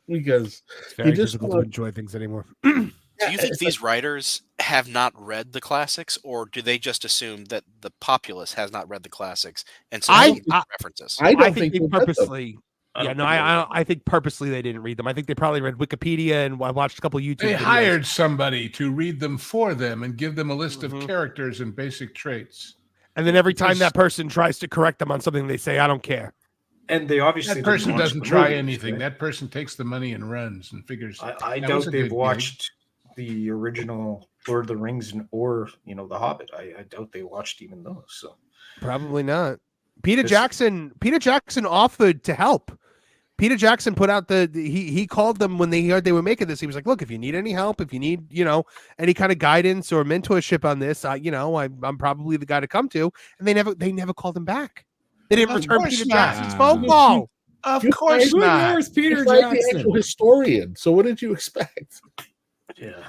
because it's very you just difficult to enjoy things anymore. Do you think these writers have not read the classics, or do they just assume that the populace has not read the classics and so references? I think they purposely. I think purposely they didn't read them. I think they probably read Wikipedia and I watched a couple of YouTube They videos. hired somebody to read them for them and give them a list of characters and basic traits. And then every time that person tries to correct them on something, they say, "I don't care." And they obviously that person doesn't try anything. Right? That person takes the money and runs and figures. I doubt they've watched the original Lord of the Rings or The Hobbit. I doubt they watched even those. So probably not. Peter Jackson offered to help. Peter Jackson put out he called them when they heard they were making this. He was like, "Look, if you need any help, if you need any kind of guidance or mentorship on this, I'm probably the guy to come to." And they never called him back. They didn't return Peter Jackson's phone call. Of course not. Where's Peter Jackson? Jackson? The actual historian. So what did you expect? Yeah.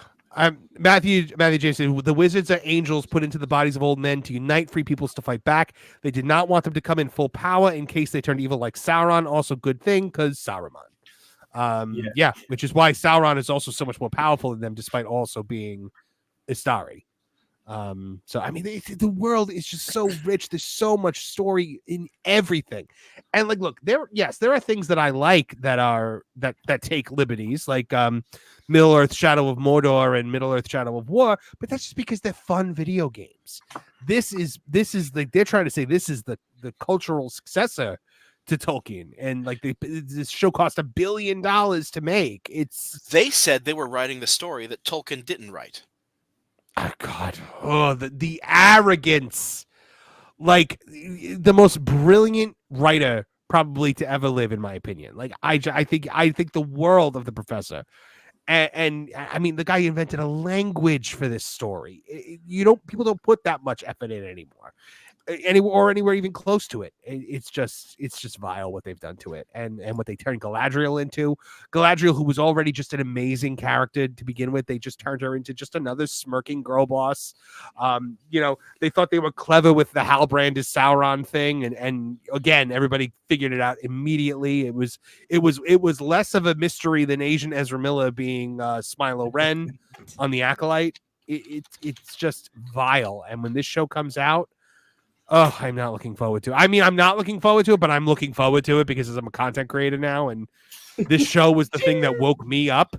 Matthew James said, the wizards are angels put into the bodies of old men to unite free peoples to fight back. They did not want them to come in full power in case they turned evil like Sauron. Also good thing because Saruman. Which is why Sauron is also so much more powerful than them, despite also being Istari. So I mean, the world is just so rich. There's so much story in everything, and like, look, there are things that I like that take liberties, like Middle Earth: Shadow of Mordor and Middle Earth: Shadow of War, but that's just because they're fun video games. This is like they're trying to say this is the cultural successor to Tolkien, and like this show cost $1 billion to make. They said they were writing the story that Tolkien didn't write. Oh God! The arrogance, like the most brilliant writer probably to ever live, in my opinion. Like I think the world of the professor, and I mean the guy invented a language for this story. People don't put that much effort in anymore, anywhere even close to it. It's just vile what they've done to it, and what they turned Galadriel into. Galadriel, who was already just an amazing character to begin with, they just turned her into just another smirking girl boss. They thought they were clever with the Halbrand is Sauron thing, and again, everybody figured it out immediately. It was less of a mystery than Asian Ezra Miller being Smilo Ren on the Acolyte. It's just vile, and when this show comes out, oh, I'm not looking forward to it. I mean, I'm not looking forward to it, but I'm looking forward to it because I'm a content creator now, and this show was the thing that woke me up.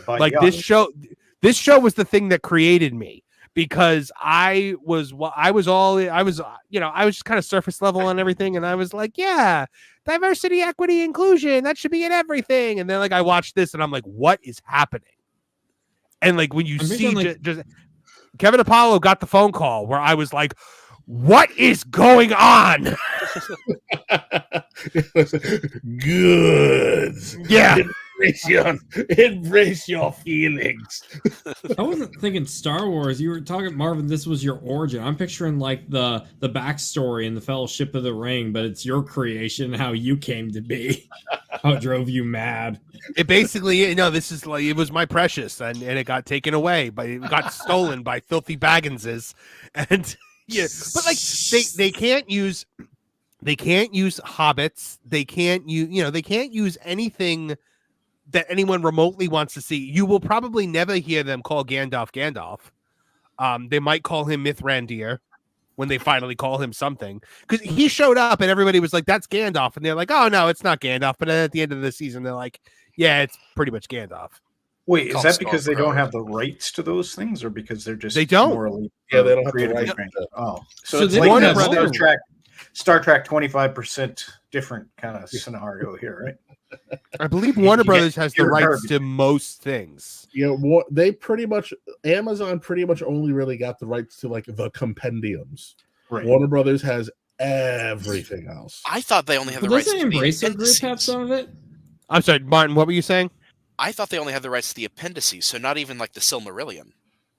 Like this show was the thing that created me, because I was just kind of surface level on everything, and I was like, yeah, diversity, equity, inclusion, that should be in everything. And then like I watched this, and I'm like, what is happening? And like when you see just Kevin Apollo got the phone call where I was like, what is going on? Good. Yeah. Embrace your feelings. I wasn't thinking Star Wars. You were talking, Marvin, this was your origin. I'm picturing like the backstory in the Fellowship of the Ring, but it's your creation, how you came to be, how it drove you mad. It basically, this is like, it was my precious, and it got taken away, it got stolen by filthy Bagginses. And yeah, but like they can't use hobbits. They can't use anything that anyone remotely wants to see. You will probably never hear them call Gandalf. They might call him Mithrandir when they finally call him something, because he showed up and everybody was like, that's Gandalf, and they're like, oh no, it's not Gandalf. But at the end of the season, they're like, yeah, it's pretty much Gandalf. Wait, is that because they don't have the rights to those things, or because they're just they don't morally? Yeah, they don't have the rights. Oh, so it's like Star Trek 25% different kind of scenario here, right? I believe Warner Brothers has the rights to most things. They pretty much, Amazon pretty much only really got the rights to like the compendiums. Right. Warner Brothers has everything else. I thought they only had the rights to the Embracer Group have some of it? I'm sorry, Martin, what were you saying? I thought they only had the rights to the appendices, so not even like the Silmarillion.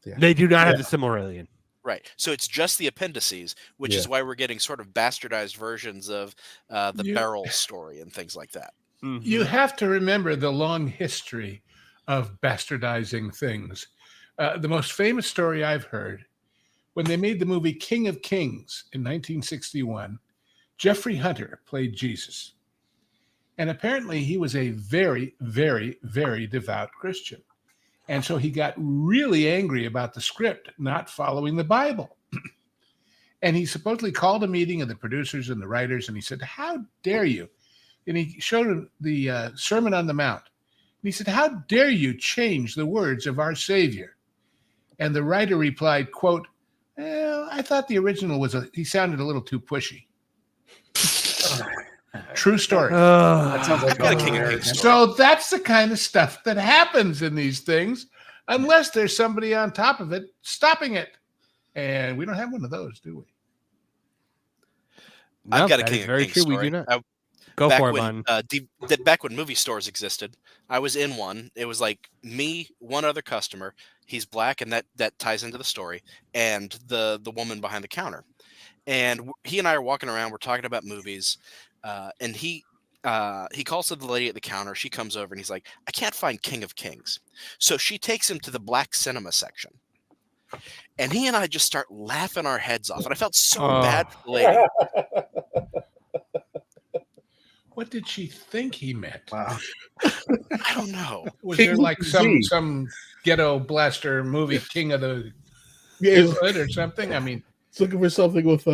Yeah. They do not have the Silmarillion. Right. So it's just the appendices, which is why we're getting sort of bastardized versions of the Beryl story and things like that. You have to remember the long history of bastardizing things. The most famous story I've heard, when they made the movie King of Kings in 1961, Jeffrey Hunter played Jesus. And apparently he was a very, very, very devout Christian. And so he got really angry about the script not following the Bible. And he supposedly called a meeting of the producers and the writers, and he said, "How dare you?" And he showed him the Sermon on the Mount. And he said, "How dare you change the words of our Savior?" And the writer replied, quote, "Well, I thought the original he sounded a little too pushy." True story. That sounds like a King of Kings. So that's the kind of stuff that happens in these things, unless there's somebody on top of it stopping it. And we don't have one of those, do we? I've got a King of Kings story. We do not. Go for it, man. Back when movie stores existed, I was in one. It was like me, one other customer. He's black, and that ties into the story, and the woman behind the counter. And he and I are walking around. We're talking about movies, and he calls to the lady at the counter. She comes over, and he's like, "I can't find King of Kings." So she takes him to the black cinema section. And he and I just start laughing our heads off. And I felt so bad for the lady. What did she think he meant? Wow. I don't know. Was there like some ghetto blaster movie, King of the Hood or something? I mean, it's looking for something with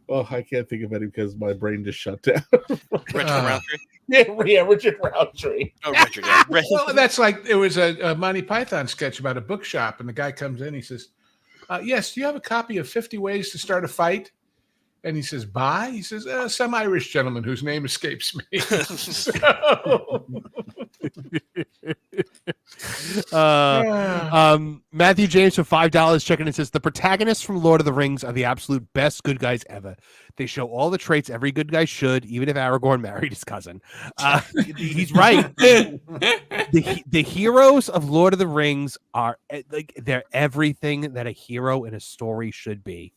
I can't think of any because my brain just shut down. Richard Roundtree? Yeah, Richard Roundtree. Oh, Richard, yeah. Well, that's like, it was a Monty Python sketch about a bookshop, and the guy comes in, he says, "Yes, do you have a copy of 50 Ways to Start a Fight?" And he says, "Buy?" He says, "Some Irish gentleman whose name escapes me." Matthew James for $5 checking in says, "The protagonists from Lord of the Rings are the absolute best good guys ever. They show all the traits every good guy should, even if Aragorn married his cousin." He's right. The heroes of Lord of the Rings are they're everything that a hero in a story should be.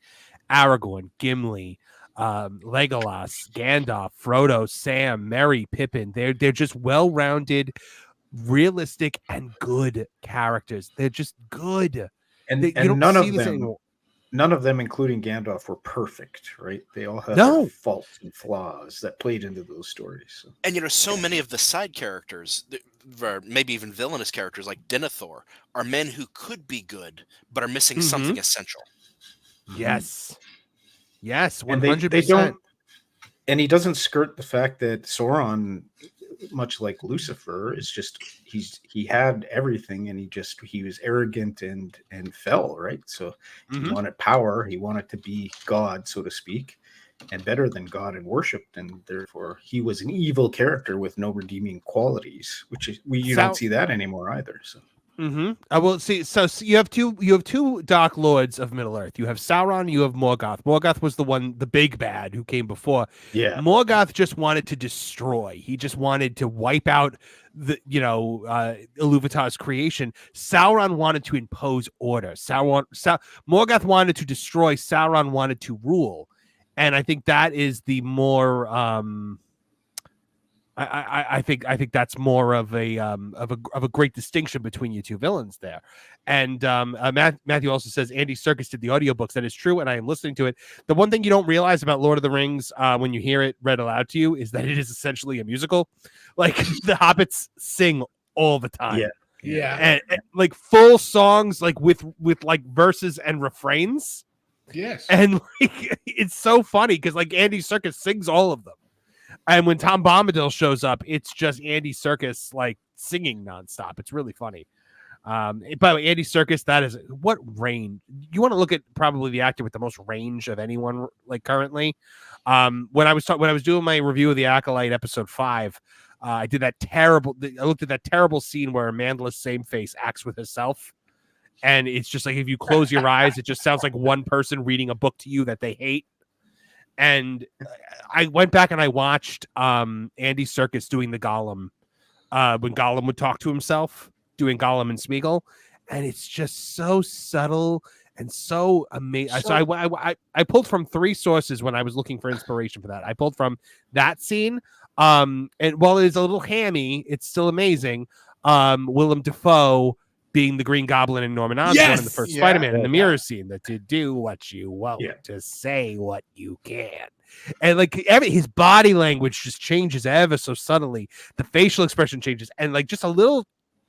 Aragorn, Gimli, Legolas, Gandalf, Frodo, Sam, Merry, Pippin. They're just well-rounded, realistic, and good characters. They're just good. And none of them, including Gandalf, were perfect, right? They all had their faults and flaws that played into those stories. So. And so many of the side characters, or maybe even villainous characters like Denethor, are men who could be good, but are missing something essential. Yes. Yes, 100%. And they don't, and he doesn't skirt the fact that Sauron, much like Lucifer, is just he had everything, and he was arrogant and fell, right? So he wanted power, he wanted to be God, so to speak, and better than God and worshipped, and therefore he was an evil character with no redeeming qualities, which is you don't see that anymore either. So. I will see. So you have two Dark Lords of Middle Earth. You have Sauron. You have Morgoth. Morgoth was the big bad who came before. Yeah. Morgoth just wanted to destroy. He just wanted to wipe out Iluvatar's creation. Sauron wanted to impose order. Morgoth wanted to destroy. Sauron wanted to rule. And I think that is the more. I think that's more of a great distinction between you two villains there. And Matthew also says Andy Serkis did the audiobooks. That is true, and I am listening to it. The one thing you don't realize about Lord of the Rings when you hear it read aloud to you is that it is essentially a musical. Like the hobbits sing all the time. Yeah. And like full songs, like with like verses and refrains. Yes. And like, it's so funny because like Andy Serkis sings all of them. And when Tom Bombadil shows up, it's just Andy Serkis like singing nonstop. It's really funny. By the way, Andy Serkis, that is what range. You want to look at probably the actor with the most range of anyone like currently. When I was doing my review of the Acolyte episode 5, I looked at that terrible scene where Amanda Sameface acts with herself. And it's just like if you close your eyes, it just sounds like one person reading a book to you that they hate. And I went back and I watched Andy Serkis doing the Gollum when Gollum would talk to himself, doing Gollum and Smeagol. And it's just so subtle and so amazing. So I pulled from 3 sources when I was looking for inspiration for that. I pulled from that scene, and while it's a little hammy, it's still amazing. Willem Dafoe being the Green Goblin and Norman Osborn in the first Spider-Man in the mirror scene, that to do what you won't, to say what you can. And like his body language just changes ever so subtly. The facial expression changes, and like just a little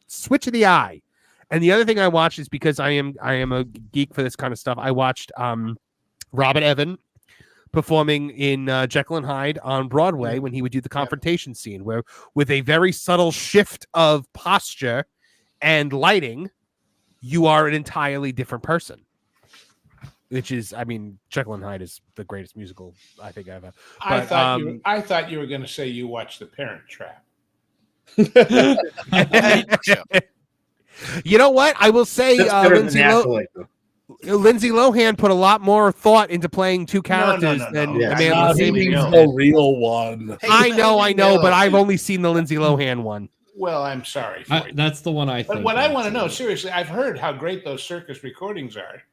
switch of the eye. And the other thing I watched is because I am a geek for this kind of stuff. I watched Robert Evan performing in Jekyll and Hyde on Broadway when he would do the confrontation scene, where with a very subtle shift of posture and lighting, you are an entirely different person. Which is, I mean, Jekyll and Hyde is the greatest musical I think ever. But, I thought you were going to say you watched The Parent Trap. You know what? I will say Lindsay Lohan put a lot more thought into playing 2 characters than Amanda Seymour. The real one. I know, but I've only seen the Lindsay Lohan one. Well, I'm sorry. That's the one I think. But what I want to know, seriously, I've heard how great those circus recordings are.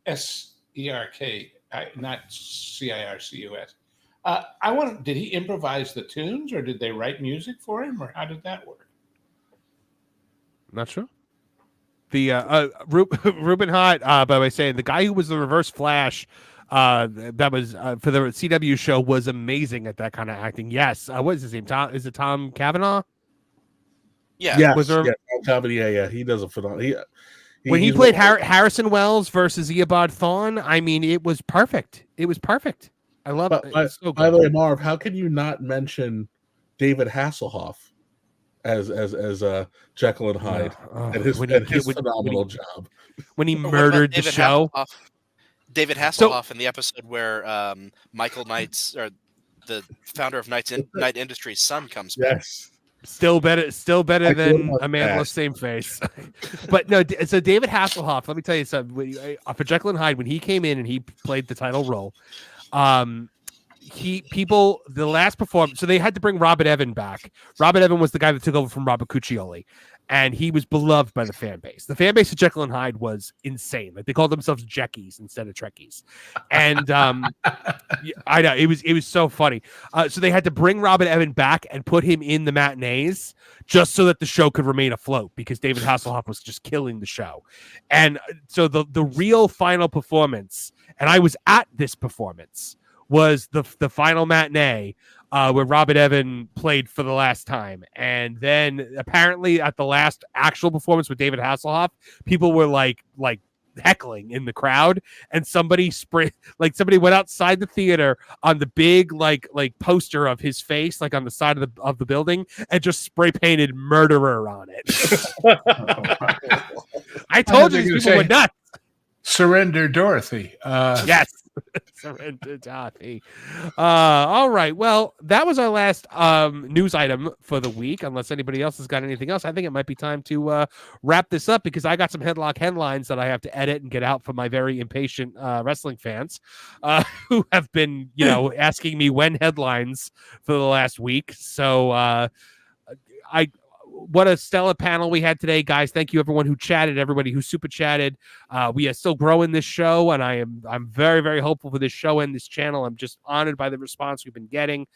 SERK, not CIRCUS. Did he improvise the tunes, or did they write music for him, or how did that work? Not sure. The Ruben Hott, by the way, saying the guy who was the Reverse Flash, that was for the CW show, was amazing at that kind of acting. Yes, what is his name? Is it Tom Cavanaugh? Yeah, Tom Cavanaugh. Yeah, he does a phenomenal. When he played Harrison Wells versus Eobard Thawne, I mean, it was perfect. It was perfect. I love it. By the way, Marv, how can you not mention David Hasselhoff as Jekyll and Hyde and his phenomenal job when he murdered the show? David Hasselhoff in the episode where Michael Knight's, or the founder of Knight Industries' son, comes back. Yes. Still better than a man with the same face. But no, so David Hasselhoff, let me tell you something. For Jekyll and Hyde, when he came in and he played the title role, the last performance, so they had to bring Robert Evan back. Robert Evan was the guy that took over from Robert Cuccioli, and he was beloved by the fan base. The fan base of Jekyll and Hyde was insane. Like, they called themselves Jeckies instead of Trekkies. And I know, it was so funny. So they had to bring Robert Evan back and put him in the matinees just so that the show could remain afloat, because David Hasselhoff was just killing the show. And so the real final performance, and I was at this performance, was the final matinee where Robert Evan played for the last time. And then apparently at the last actual performance with David Hasselhoff, people were like heckling in the crowd, and somebody went outside the theater on the big like poster of his face, like on the side of the building, and just spray painted "murderer" on it. I told you these people were nuts. Surrender, Dorothy. Yes. Surrender, Dorothy. All right. Well, that was our last news item for the week. Unless anybody else has got anything else, I think it might be time to wrap this up, because I got some headlines that I have to edit and get out for my very impatient wrestling fans who have been, asking me when headlines for the last week. So what a stellar panel we had today, guys. Thank you, everyone who chatted, everybody who super chatted. We are still growing this show, and I'm very, very hopeful for this show and this channel. I'm just honored by the response we've been getting.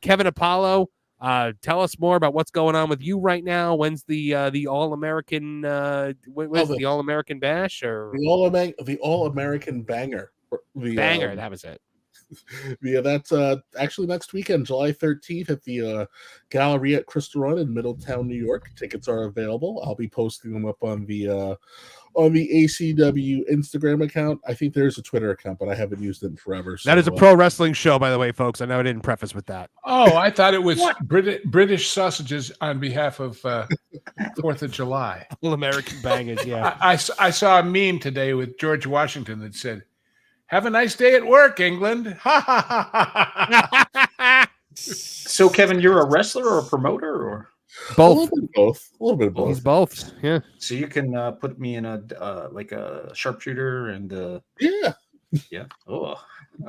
Kevin Apollo, tell us more about what's going on with you right now. When's the All-American the All-American Bash, or the All-American Banger? Banger, that was it. Yeah, that's actually next weekend, July 13th, at the Gallery at Crystal Run in Middletown, New York. Tickets are available. I'll be posting them up on the ACW Instagram account. I think there's a Twitter account, but I haven't used it in forever. So, that is a pro wrestling show, by the way, folks. I know I didn't preface with that. Oh, I thought it was British sausages on behalf of 4th of July. All American Bangers, yeah. I saw a meme today with George Washington that said, "Have a nice day at work, England." Ha ha ha. So, Kevin, you're a wrestler or a promoter, or both? A little bit of both. He's both. Yeah. So you can put me in a sharpshooter and yeah. Oh,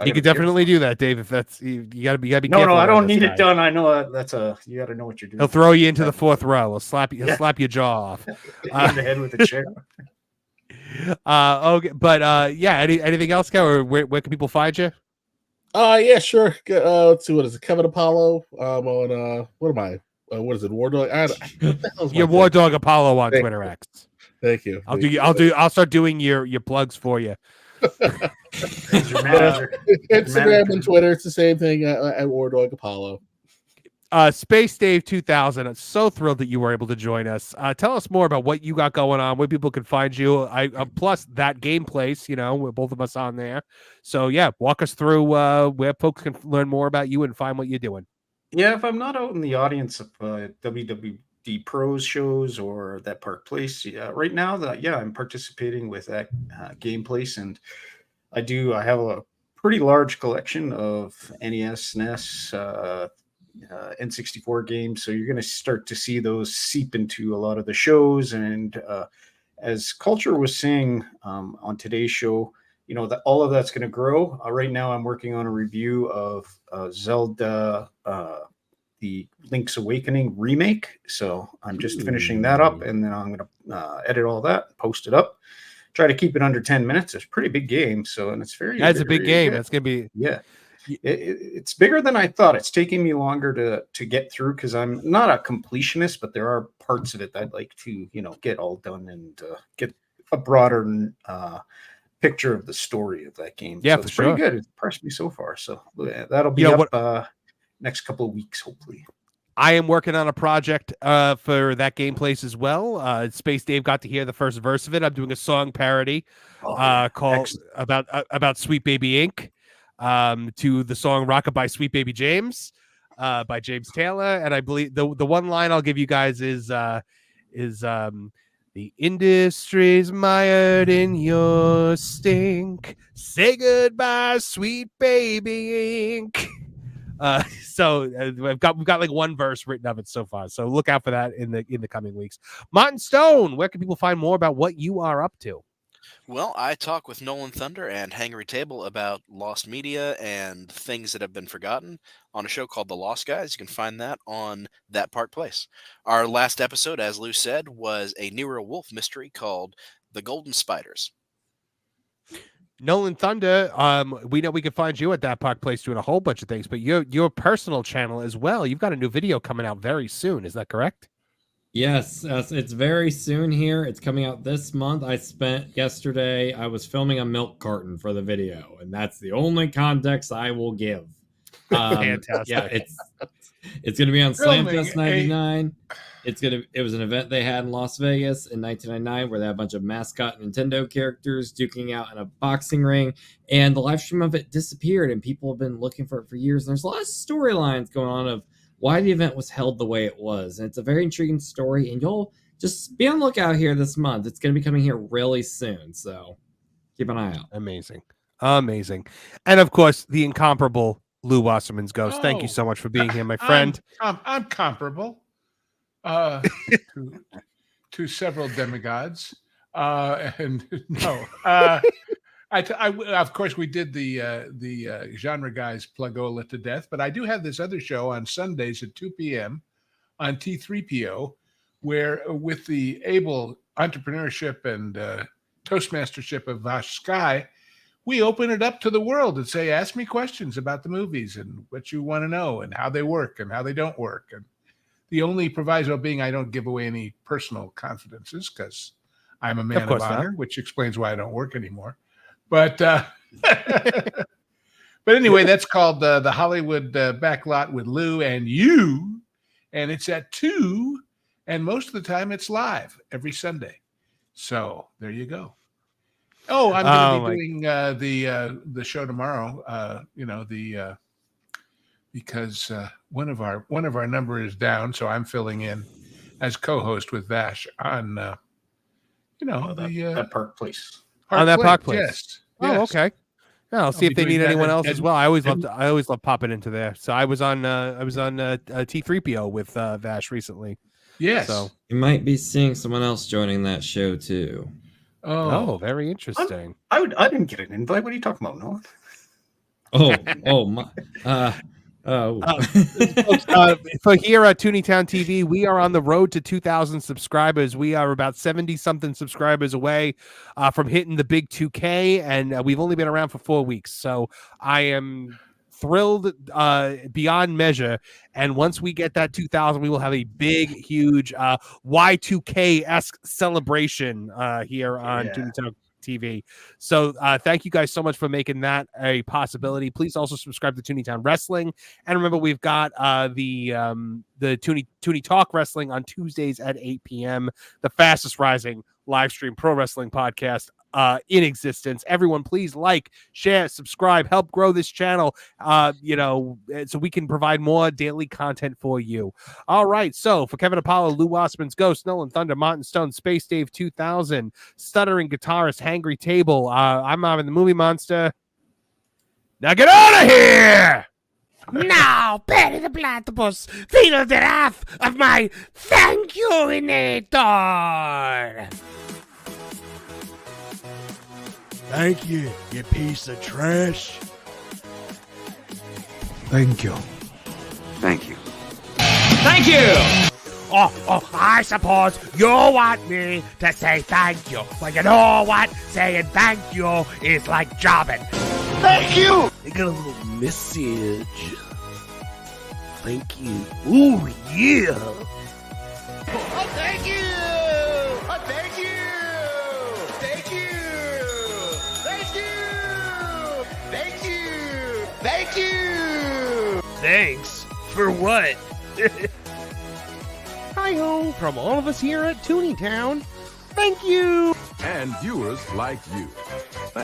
you could definitely do that, Dave. If that's you got to be careful. No, I don't need it done. I know that's you got to know what you're doing. He'll throw you into the 4th row. He'll slap your jaw off. In the head with a chair. Okay, but yeah. Anything else, Cal? Or where can people find you? Yeah, sure. Let's see, what is it? Kevin Apollo. On what am I? What is it? War Dog. Your War Dog Apollo on Twitter X. Thank you. I'll start doing your plugs for you. Instagram and Twitter, it's the same thing at War Dog Apollo. Space Dave 2000. I'm so thrilled that you were able to join us. Tell us more about what you got going on, where people can find you. Plus that game place, with both of us on there. So yeah, walk us through where folks can learn more about you and find what you're doing. Yeah, if I'm not out in the audience of WWD Pros shows or that Park Place, right now I'm participating with that game place, and I have a pretty large collection of NES, SNES, N64 games, so you're going to start to see those seep into a lot of the shows. And as Culture was saying on today's show, that all of that's going to grow. Right now I'm working on a review of Zelda the Link's Awakening remake, so I'm just finishing that up, and then I'm going to edit all that, post it up, try to keep it under 10 minutes. It's a pretty big game, and it's a big game. That's going to be it's bigger than I thought. It's taking me longer to get through because I'm not a completionist, but there are parts of it that I'd like to get all done and get a broader picture of the story of that game. Yeah, so it's pretty good. It's impressed me so far. So that'll be up next couple of weeks, hopefully. I am working on a project for that game place as well. Space Dave got to hear the first verse of it. I'm doing a song parody called about Sweet Baby Inc. To the song "Rockabye Sweet Baby James" by James Taylor, and I believe the one line I'll give you guys is the industry's mired in your stink. Say goodbye, sweet baby ink. We've got like one verse written of it so far. So look out for that in the coming weeks. Martin Stone, where can people find more about what you are up to? Well, I talk with Nolan Thunder and Hangery Table about lost media and things that have been forgotten on a show called The Lost Guys. You can find that on That Park Place. Our last episode, as Lou said, was a Nero Wolf mystery called The Golden Spiders. Nolan Thunder, we know we can find you at That Park Place doing a whole bunch of things, but your personal channel as well. You've got a new video coming out very soon. Is that correct? Yes, it's very soon here. It's coming out this month. I was filming a milk carton for the video, and that's the only context I will give. Fantastic. Yeah, it's going to be on Slamfest 99. It was an event they had in Las Vegas in 1999 where they had a bunch of mascot Nintendo characters duking out in a boxing ring, and the live stream of it disappeared, and people have been looking for it for years. And there's a lot of storylines going on of why the event was held the way it was. And it's a very intriguing story, and you'll just be on the lookout here this month. It's going to be coming here really soon, so keep an eye out. Amazing. And of course, the incomparable Lou Wasserman's Ghost. Thank you so much for being here, my friend. I'm comparable to several demigods. And no, of course, we did the Genre Guys Plugola to death, but I do have this other show on Sundays at 2 p.m. on T3PO, where with the able entrepreneurship and Toastmastership of Vash Sky, we open it up to the world and say, ask me questions about the movies and what you want to know and how they work and how they don't work. And the only proviso being I don't give away any personal confidences because I'm a man of honor, which explains why I don't work anymore. But but anyway, that's called the Hollywood Backlot with Lou and you, and it's at 2, and most of the time it's live every Sunday. So there you go. Oh, I'm going to be doing the show tomorrow. Because one of our number is down, so I'm filling in as co-host with Vash on that Park Place. Park Place. Yes. Oh, okay. Yeah, I'll see if they need anyone else as well. I always love popping into there. So I was on T3PO with Vash recently. Yes. So you might be seeing someone else joining that show too. Oh, very interesting. I didn't get an invite. What are you talking about, Noah? My. Folks, for here at Tooney Town TV, we are on the road to 2,000 subscribers. We are about 70-something subscribers away from hitting the big 2K, and we've only been around for 4 weeks. So I am thrilled beyond measure. And once we get that 2,000, we will have a big, huge Y2K-esque celebration here on Tooney Town TV. So thank you guys so much for making that a possibility. Please also subscribe to Tooney Town Wrestling, and remember we've got the Tooney Talk Wrestling on Tuesdays at 8 p.m. the fastest rising live stream pro wrestling podcast in existence. Everyone, please like, share, subscribe, help grow this channel, so we can provide more daily content for you. All right, so for Kevin Apollo, Lou Wasserman's Ghost, Nolan Thunder, Martin Stone, Space Dave 2000, stuttering guitarist, Hangry Table, I'm Marvin the Movie Monster. Now get out of here! Now, Perry the Platypus, feel the wrath of my thank you-inator! Thank you, you piece of trash. Thank you. Thank you. Thank you! Oh, I suppose you want me to say thank you. Well, you know what? Saying thank you is like jobbing. Thank you! I got a little message. Thank you. Ooh, yeah! Oh, thank you! Oh, thank you! Thank you! Thank you! Thank you! Thank you! Thanks? For what? Hi-ho from all of us here at Tooney Town. Thank you! And viewers like you.